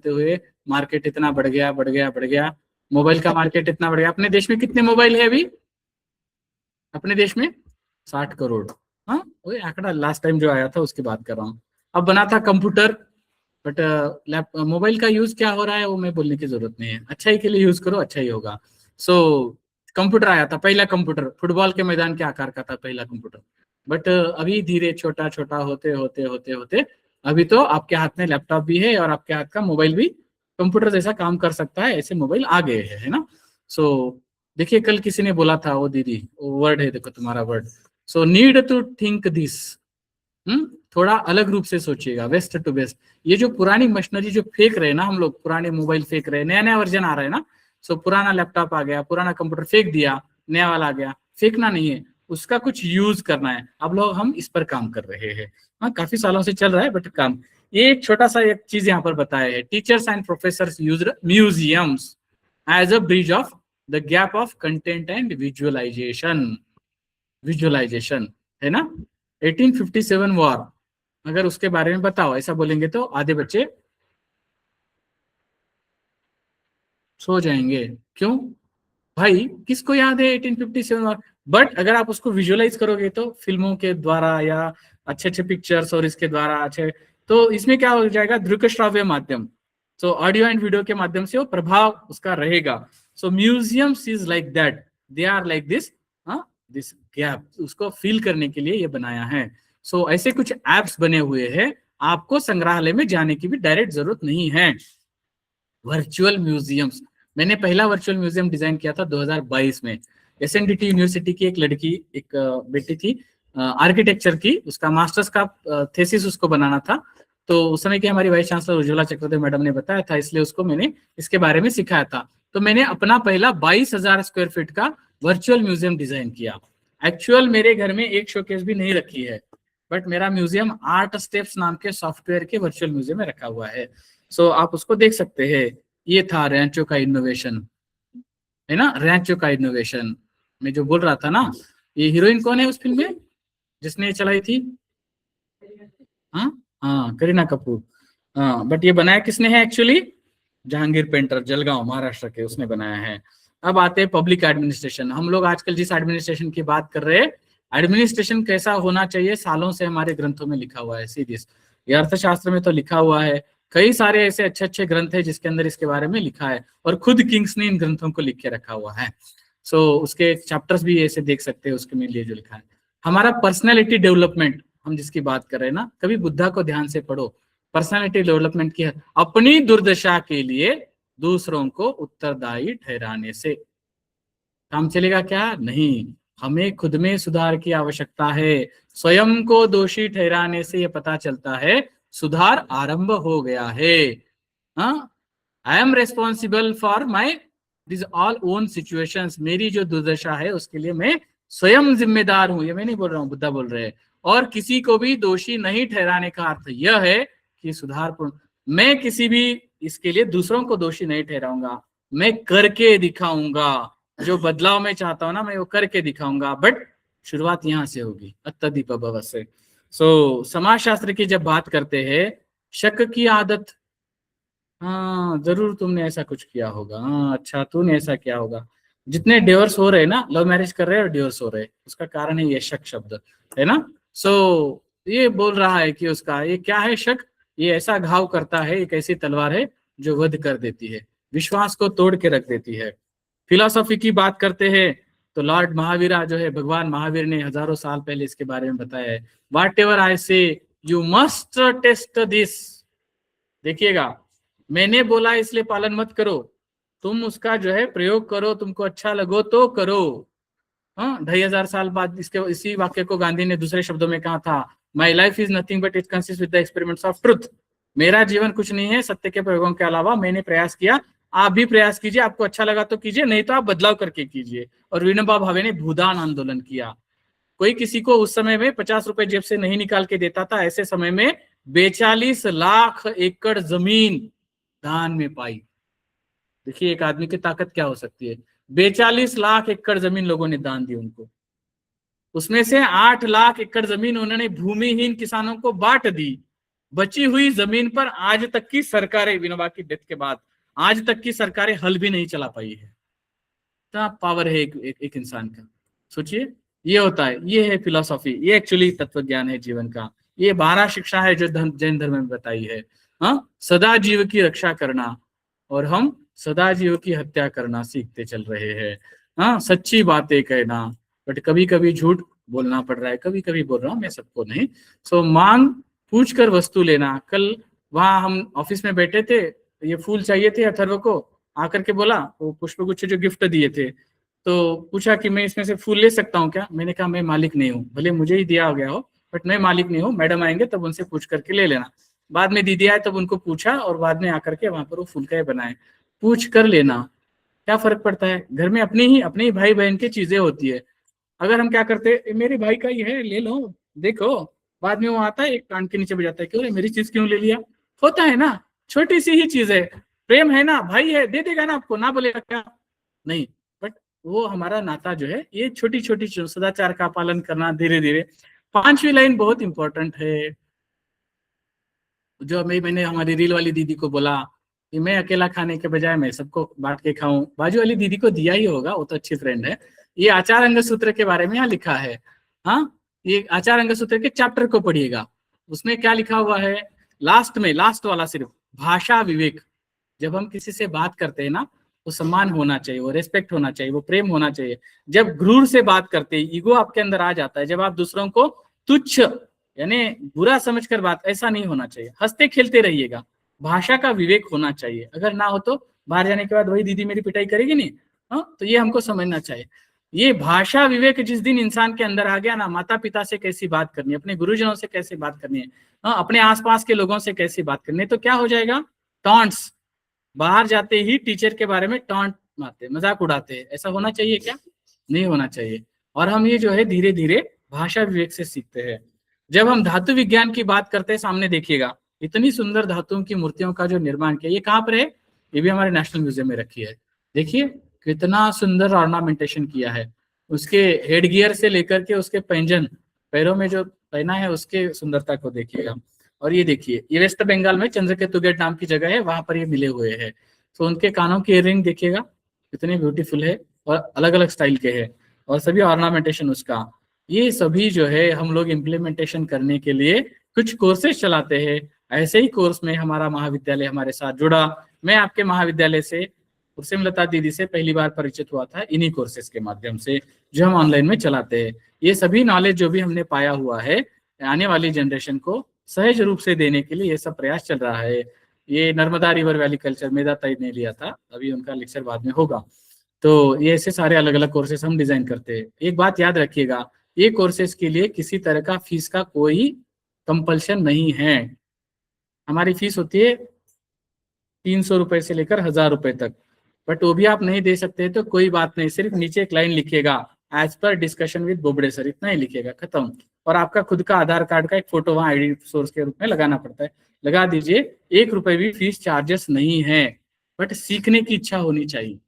हुए मार्केट इतना बढ़ गया। मोबाइल का मार्केट इतना बढ़ गया। अपने देश में कितने मोबाइल है अभी? अपने देश में 60 करोड़। हाँ वही आंकड़ा लास्ट टाइम जो आया था उसकी बात कर रहा हूँ। अब बना था कंप्यूटर, बट मोबाइल का यूज क्या हो रहा है वो मैं बोलने की जरूरत नहीं है, अच्छा ही के लिए यूज करो अच्छा ही होगा। सो कंप्यूटर आया था, पहला कंप्यूटर फुटबॉल के मैदान के आकार का था पहला कंप्यूटर। बट अभी धीरे छोटा छोटा होते होते होते होते अभी तो आपके हाथ में लैपटॉप भी है और आपके हाथ का मोबाइल भी कंप्यूटर जैसा काम कर सकता है, ऐसे मोबाइल आ गए हैं, है ना। सो देखिए कल किसी ने बोला था, वो दीदी वर्ड है देखो तुम्हारा word, so need to think this. थोड़ा अलग रूप से सोचिएगा, वेस्ट टू बेस्ट। ये जो पुरानी मशीनरी जो फेंक रहे हैं ना हम लोग, पुराने मोबाइल फेंक रहे हैं, नया नया वर्जन आ रहा है ना। सो पुराना लैपटॉप आ गया, पुराना कंप्यूटर फेंक दिया, नया वाला आ गया। फेंकना नहीं है, उसका कुछ यूज करना है। अब लोग हम इस पर काम कर रहे हैं। हाँ काफी सालों से चल रहा है बट काम। ये एक छोटा सा एक चीज यहाँ पर बताया है, teachers and professor use museums as a bridge of the gap of content and visualisation. Visualisation है ना। 1857 वॉर, अगर उसके बारे में बताओ ऐसा बोलेंगे तो आधे बच्चे सो जाएंगे। क्यों भाई, किसको याद है 1857 वॉर? बट अगर आप उसको विजुअलाइज करोगे तो फिल्मों के द्वारा या अच्छे अच्छे पिक्चर्स और इसके द्वारा अच्छे, तो इसमें क्या हो जाएगा, दृश्य श्राव्य माध्यम, तो ऑडियो एंड वीडियो के माध्यम से वो प्रभाव उसका रहेगा। So museums is like that, they are like this, this gap उसको फील करने के लिए ये बनाया है। सो ऐसे कुछ एप्स बने हुए हैं, आपको संग्रहालय में जाने की भी डायरेक्ट जरूरत नहीं है। वर्चुअल म्यूजियम्स, मैंने पहला वर्चुअल म्यूजियम डिजाइन किया था 2022 में। एसएनडीटी यूनिवर्सिटी की एक लड़की, एक बेटी थी आर्किटेक्चर की, उसका मास्टर्स का थेसिस उसको बनाना था। तो उस समय की हमारी वाइस चांसलर उज्ज्वला चक्रवर्ती मैडम ने बताया था, इसलिए उसको मैंने इसके बारे में सिखाया था। तो मैंने अपना पहला 22,000 स्क्वायर फीट का वर्चुअल म्यूजियम डिजाइन किया। एक्चुअल मेरे घर में एक शोकेस भी नहीं रखी है, बट मेरा म्यूजियम आर्ट स्टेप्स नाम के सॉफ्टवेयर के वर्चुअल म्यूजियम में रखा हुआ है। सो आप उसको देख सकते हैं। ये था रैंचो का इनोवेशन, है ना, रैंचो का इनोवेशन। मैं जो बोल रहा था ना, ये हीरोइन कौन है उस फिल्म में जिसने ये चलाई थी? हाँ हाँ, करीना कपूर। हाँ बट ये बनाया किसने है एक्चुअली? जहांगीर पेंटर, जलगांव महाराष्ट्र के, उसने बनाया है। अब आते हैं पब्लिक एडमिनिस्ट्रेशन। हम लोग आजकल जिस एडमिनिस्ट्रेशन की बात कर रहे हैं, एडमिनिस्ट्रेशन कैसा होना चाहिए सालों से हमारे ग्रंथों में लिखा हुआ है, सीरीज। ये अर्थशास्त्र में तो लिखा हुआ है, कई सारे ऐसे अच्छे अच्छे ग्रंथ है जिसके अंदर इसके बारे में लिखा है, और खुद किंग्स ने इन ग्रंथों को लिख के रखा हुआ है। सो उसके चैप्टर्स भी ऐसे देख सकते हैं उसके में लिए जो लिखा है। हमारा पर्सनैलिटी डेवलपमेंट, हम जिसकी बात कर रहे हैं ना, कभी बुद्धा को ध्यान से पढ़ो। पर्सनालिटी डेवलपमेंट की है, अपनी दुर्दशा के लिए दूसरों को उत्तरदायी ठहराने से काम चलेगा क्या? नहीं, हमें खुद में सुधार की आवश्यकता है। स्वयं को दोषी ठहराने से यह पता चलता है सुधार आरंभ हो गया है। I am responsible for my this all own situations, मेरी जो दुर्दशा है उसके लिए मैं स्वयं जिम्मेदार हूं। ये मैं नहीं बोल रहा हूं, बुद्धा बोल रहे हैं। और किसी को भी दोषी नहीं ठहराने का अर्थ यह है कि सुधारपूर्ण, मैं किसी भी इसके लिए दूसरों को दोषी नहीं ठहराऊंगा, मैं करके दिखाऊंगा। जो बदलाव मैं चाहता हूं ना, मैं वो करके दिखाऊंगा। बट शुरुआत यहां से होगी, अत्यधिक भव से। सो समाजशास्त्र की जब बात करते हैं, शक की आदत, हाँ जरूर तुमने ऐसा कुछ किया होगा। हाँ अच्छा, तूने ऐसा किया होगा। जितने डिवोर्स हो रहे हैं ना, लव मैरिज कर रहे हैं और डिवोर्स हो रहे हैं, उसका कारण है ये शक शब्द, है ना। सो ये बोल रहा है कि उसका ये क्या है, शक। ये ऐसा घाव करता है, एक ऐसी तलवार है जो वध कर देती है, विश्वास को तोड़ के रख देती है। फिलोसॉफी की बात करते हैं तो लॉर्ड महावीरा जो है, भगवान महावीर ने हजारों साल पहले इसके बारे में बताया है। वाट एवर आई से यू मस्ट टेस्ट दिस। देखिएगा, मैंने बोला इसलिए पालन मत करो, तुम उसका जो है प्रयोग करो, तुमको अच्छा लगो तो करो। हाँ 2500 साल बाद इसके इसी वाक्य को गांधी ने दूसरे शब्दों में कहा था, my life is nothing but it consist with the experiments of truth. मेरा जीवन कुछ नहीं है सत्य के प्रयोगों के अलावा, मैंने प्रयास किया, आप भी प्रयास कीजिए, आपको अच्छा लगा तो कीजिए, नहीं तो आप बदलाव करके कीजिए। और विनोबा भावे ने भूदान आंदोलन किया। कोई किसी को उस समय में 50 रुपए जेब से नहीं निकाल के देता था, ऐसे समय में 42 लाख एकड़ जमीन दान में पाई। देखिए एक आदमी की ताकत क्या हो सकती है। 42 लाख एकड़ जमीन लोगों ने दान दी उनको, उसमें से 8 लाख एकड़ जमीन उन्होंने भूमिहीन किसानों को बांट दी। बची हुई जमीन पर आज तक की सरकारें, विनोबा की डेथ के बाद आज तक की सरकारें हल भी नहीं चला पाई है। इतना पावर है एक इंसान का, सोचिए। ये होता है, ये है फिलोसॉफी, ये एक्चुअली तत्व ज्ञान है जीवन का। ये 12 शिक्षा है जो जैन धर्म में बताई है। हाँ, सदा जीव की रक्षा करना, और हम सदा जीव की हत्या करना सीखते चल रहे हैं। हाँ, सच्ची बातें कहना, बट कभी कभी झूठ बोलना पड़ रहा है, कभी कभी बोल रहा हूँ मैं, सबको नहीं। सो मांग पूछ कर वस्तु लेना। कल वहां हम ऑफिस में बैठे थे, ये फूल चाहिए थे अथर्व को, आकर के बोला, वो पुष्पगुच्छ जो गिफ्ट दिए थे, तो पूछा कि मैं इसमें से फूल ले सकता हूँ क्या। मैंने कहा मैं मालिक नहीं हूँ, भले मुझे ही दिया गया हो, बट मैं मालिक नहीं हूँ, मैडम आएंगे तब उनसे पूछ करके ले लेना। बाद में दीदी आए तब उनको पूछा, और बाद में आकर के वहां पर वो फूल का बनाए। पूछ कर लेना, क्या फर्क पड़ता है, घर में अपने ही भाई बहन की चीजें होती है। अगर हम क्या करते, मेरे भाई का ही है, ले लो, देखो, बाद में वो आता है एक कान के नीचे बजाता है, क्यों रे मेरी चीज क्यों ले लिया। होता है ना, छोटी सी ही चीज है, प्रेम है ना, भाई है, दे देगा ना आपको, ना बोलेगा क्या, नहीं। बट वो हमारा नाता जो है, ये छोटी छोटी सदाचार का पालन करना धीरे धीरे। 5वीं लाइन बहुत इंपॉर्टेंट है, जो मैंने हमारी रील वाली दीदी को बोला कि मैं अकेला खाने के बजाय मैं सबको बांट के खाऊं। बाजू वाली दीदी को दिया ही होगा, वो तो अच्छी फ्रेंड है। ये आचार अंग सूत्र के बारे में यहाँ लिखा है। हाँ, ये आचार अंग सूत्र के चैप्टर को पढ़िएगा, उसमें क्या लिखा हुआ है, लास्ट में, लास्ट वाला सिर्फ, भाषा विवेक। जब हम किसी से बात करते हैं ना, वो सम्मान होना चाहिए, वो रेस्पेक्ट होना चाहिए, वो प्रेम होना चाहिए। जब क्रूर से बात करते हैं, ईगो आपके अंदर आ जाता है, जब आप दूसरों को तुच्छ यानी बुरा समझकर बात, ऐसा नहीं होना चाहिए। हंसते खेलते रहिएगा, भाषा का विवेक होना चाहिए। अगर ना हो तो बाहर जाने के बाद वही दीदी मेरी पिटाई करेगी नहीं। हाँ, तो ये हमको समझना चाहिए। ये भाषा विवेक जिस दिन इंसान के अंदर आ गया ना, माता पिता से कैसी बात करनी है, अपने गुरुजनों से कैसे बात करनी है, हाँ, अपने आसपास के लोगों से कैसी बात करनी है, तो क्या हो जाएगा, टॉन्ट्स, बाहर जाते ही टीचर के बारे में टॉन्ट मारते, मजाक उड़ाते हैं। ऐसा होना चाहिए क्या, नहीं होना चाहिए। और हम ये जो है धीरे धीरे भाषा विवेक से सीखते हैं। जब हम धातु विज्ञान की बात करते हैं, सामने देखिएगा, इतनी सुंदर धातुओं की मूर्तियों का जो निर्माण किया, ये कहाँ पर है, ये भी हमारे नेशनल म्यूजियम में रखी है। देखिए कितना सुंदर ऑर्नामेंटेशन किया है, उसके हेड गियर से लेकर के उसके पैंजन, पैरों में जो पहना है उसके सुंदरता को देखिएगा। और ये देखिए, ये वेस्ट बंगाल में चंद्रकेतु गेट नाम की जगह है, वहां पर ये मिले हुए हैं। तो उनके कानों की इयररिंग देखिएगा कितने ब्यूटीफुल है, और अलग अलग स्टाइल के हैं, और सभी ऑर्नामेंटेशन उसका। ये सभी जो है हम लोग इम्प्लीमेंटेशन करने के लिए कुछ कोर्सेज चलाते हैं। ऐसे ही कोर्स में हमारा महाविद्यालय हमारे साथ जुड़ा। मैं आपके महाविद्यालय से लता दीदी से पहली बार परिचित हुआ था, इन्हीं कोर्सेज के माध्यम से जो हम ऑनलाइन में चलाते हैं। ये सभी नॉलेज जो भी हमने पाया हुआ है, आने वाली जनरेशन को सहज रूप से देने के लिए ये सब प्रयास चल रहा है। ये नर्मदा रिवर वैली कल्चर मेधा ताई ने लिया था, अभी उनका लेक्चर बाद में होगा। तो ये ऐसे सारे अलग अलग कोर्सेस हम डिजाइन करते हैं। एक बात याद रखिएगा, ये कोर्सेज के लिए किसी तरह का फीस का कोई कंपल्शन नहीं है। हमारी फीस होती है 300 रुपए से लेकर 1000 रुपए तक, बट वो भी आप नहीं दे सकते तो कोई बात नहीं, सिर्फ नीचे एक लाइन लिखिएगा, as per discussion with Bobde sir, इतना ही लिखिएगा, खत्म। और आपका खुद का आधार कार्ड का एक फोटो वहां आईडी सोर्स के रूप में लगाना पड़ता है, लगा दीजिए। 1 रुपए भी फीस चार्जेस नहीं है, बट सीखने की इच्छा होनी चाहिए,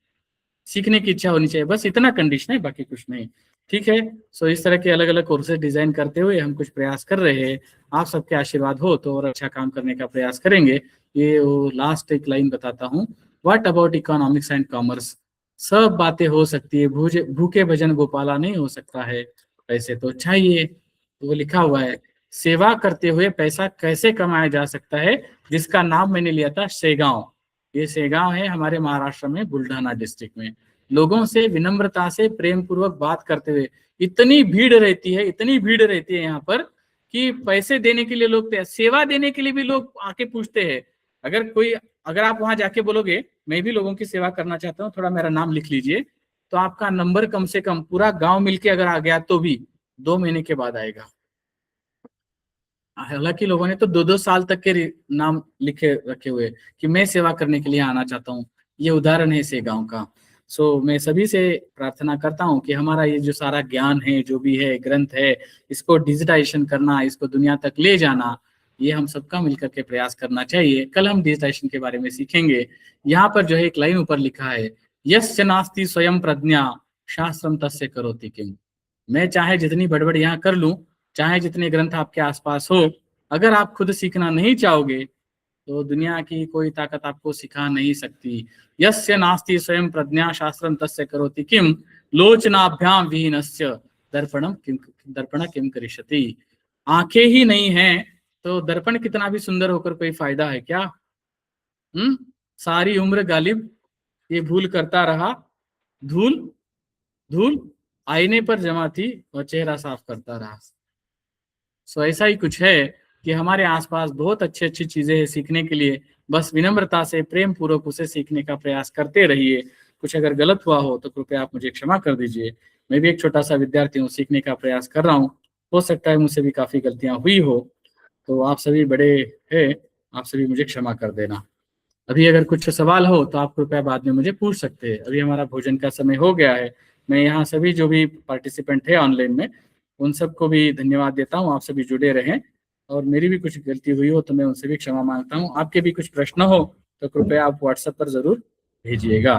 सीखने की इच्छा होनी चाहिए, बस इतना कंडीशन है, बाकी कुछ नहीं। ठीक है, सो इस तरह के अलग अलग कोर्सेज डिजाइन करते हुए हम कुछ प्रयास कर रहे हैं। आप सबके आशीर्वाद हो तो और अच्छा काम करने का प्रयास करेंगे। ये वो लास्ट एक लाइन बताता हूँ, what about economics and commerce, सब बातें हो सकती है, भूखे भजन गोपाला नहीं हो सकता है, पैसे तो चाहिए। तो वो लिखा हुआ है, सेवा करते हुए पैसा कैसे कमाया जा सकता है, जिसका नाम मैंने लिया था शेगांव। ये शेगांव है हमारे महाराष्ट्र में, बुल्ढाना डिस्ट्रिक्ट में। लोगों से विनम्रता से प्रेम पूर्वक बात करते हुए, इतनी भीड़ रहती है, इतनी भीड़ रहती है यहाँ पर कि पैसे देने के लिए लोग, सेवा देने के लिए भी लोग आके पूछते हैं। अगर आप वहां जाके बोलोगे मैं भी लोगों की सेवा करना चाहता हूँ, थोड़ा मेरा नाम लिख लीजिए, तो आपका नंबर कम से कम पूरा गांव मिलके अगर आ गया तो भी 2 महीने के बाद आएगा। हालांकि लोगों ने तो 2-2 साल तक के नाम लिखे रखे हुए कि मैं सेवा करने के लिए आना चाहता हूँ। ये उदाहरण है इसे गांव का। सो मैं सभी से प्रार्थना करता हूँ कि हमारा ये जो सारा ज्ञान है, जो भी है ग्रंथ है, इसको डिजिटाइजेशन करना, इसको दुनिया तक ले जाना, ये हम सबका मिलकर के प्रयास करना चाहिए। कल हम डिजिटाइजेशन के बारे में सीखेंगे। यहाँ पर जो है एक लाइन ऊपर लिखा है, यस्य नास्ति स्वयं प्रज्ञा शास्त्रम तस्य करोति किम। मैं चाहे जितनी बड़बड़ यहाँ कर लूं, चाहे जितने ग्रंथ आपके आसपास हो, अगर आप खुद सीखना नहीं चाहोगे तो दुनिया की कोई ताकत आपको सिखा नहीं सकती। यस्य नास्ति स्वयं प्रज्ञा शास्त्रम तस्य करोति किम लोचनाभ्याम विहीनस्य दर्पण किम करिष्यति। आंखें ही नहीं हैं तो दर्पण कितना भी सुंदर होकर कोई फायदा है क्या? सारी उम्र गालिब ये भूल करता रहा, धूल धूल आईने पर जमा थी और चेहरा साफ करता रहा। सो ऐसा ही कुछ है कि हमारे आसपास बहुत अच्छी अच्छी चीजें हैं सीखने के लिए, बस विनम्रता से प्रेम पूर्वक उसे सीखने का प्रयास करते रहिए। कुछ अगर गलत हुआ हो तो कृपया आप मुझे क्षमा कर दीजिए। मैं भी एक छोटा सा विद्यार्थी हूँ, सीखने का प्रयास कर रहा हूँ, हो सकता है मुझसे भी काफी गलतियां हुई हो, तो आप सभी बड़े हैं, आप सभी मुझे क्षमा कर देना। अभी अगर कुछ सवाल हो तो आप कृपया बाद में मुझे पूछ सकते हैं। अभी हमारा भोजन का समय हो गया है। मैं यहाँ सभी जो भी पार्टिसिपेंट है ऑनलाइन में, उन सबको भी धन्यवाद देता हूँ। आप सभी जुड़े रहें, और मेरी भी कुछ गलती हुई हो तो मैं उनसे भी क्षमा मांगता हूँ। आपके भी कुछ प्रश्न हो तो कृपया आप व्हाट्सएप पर जरूर भेजिएगा।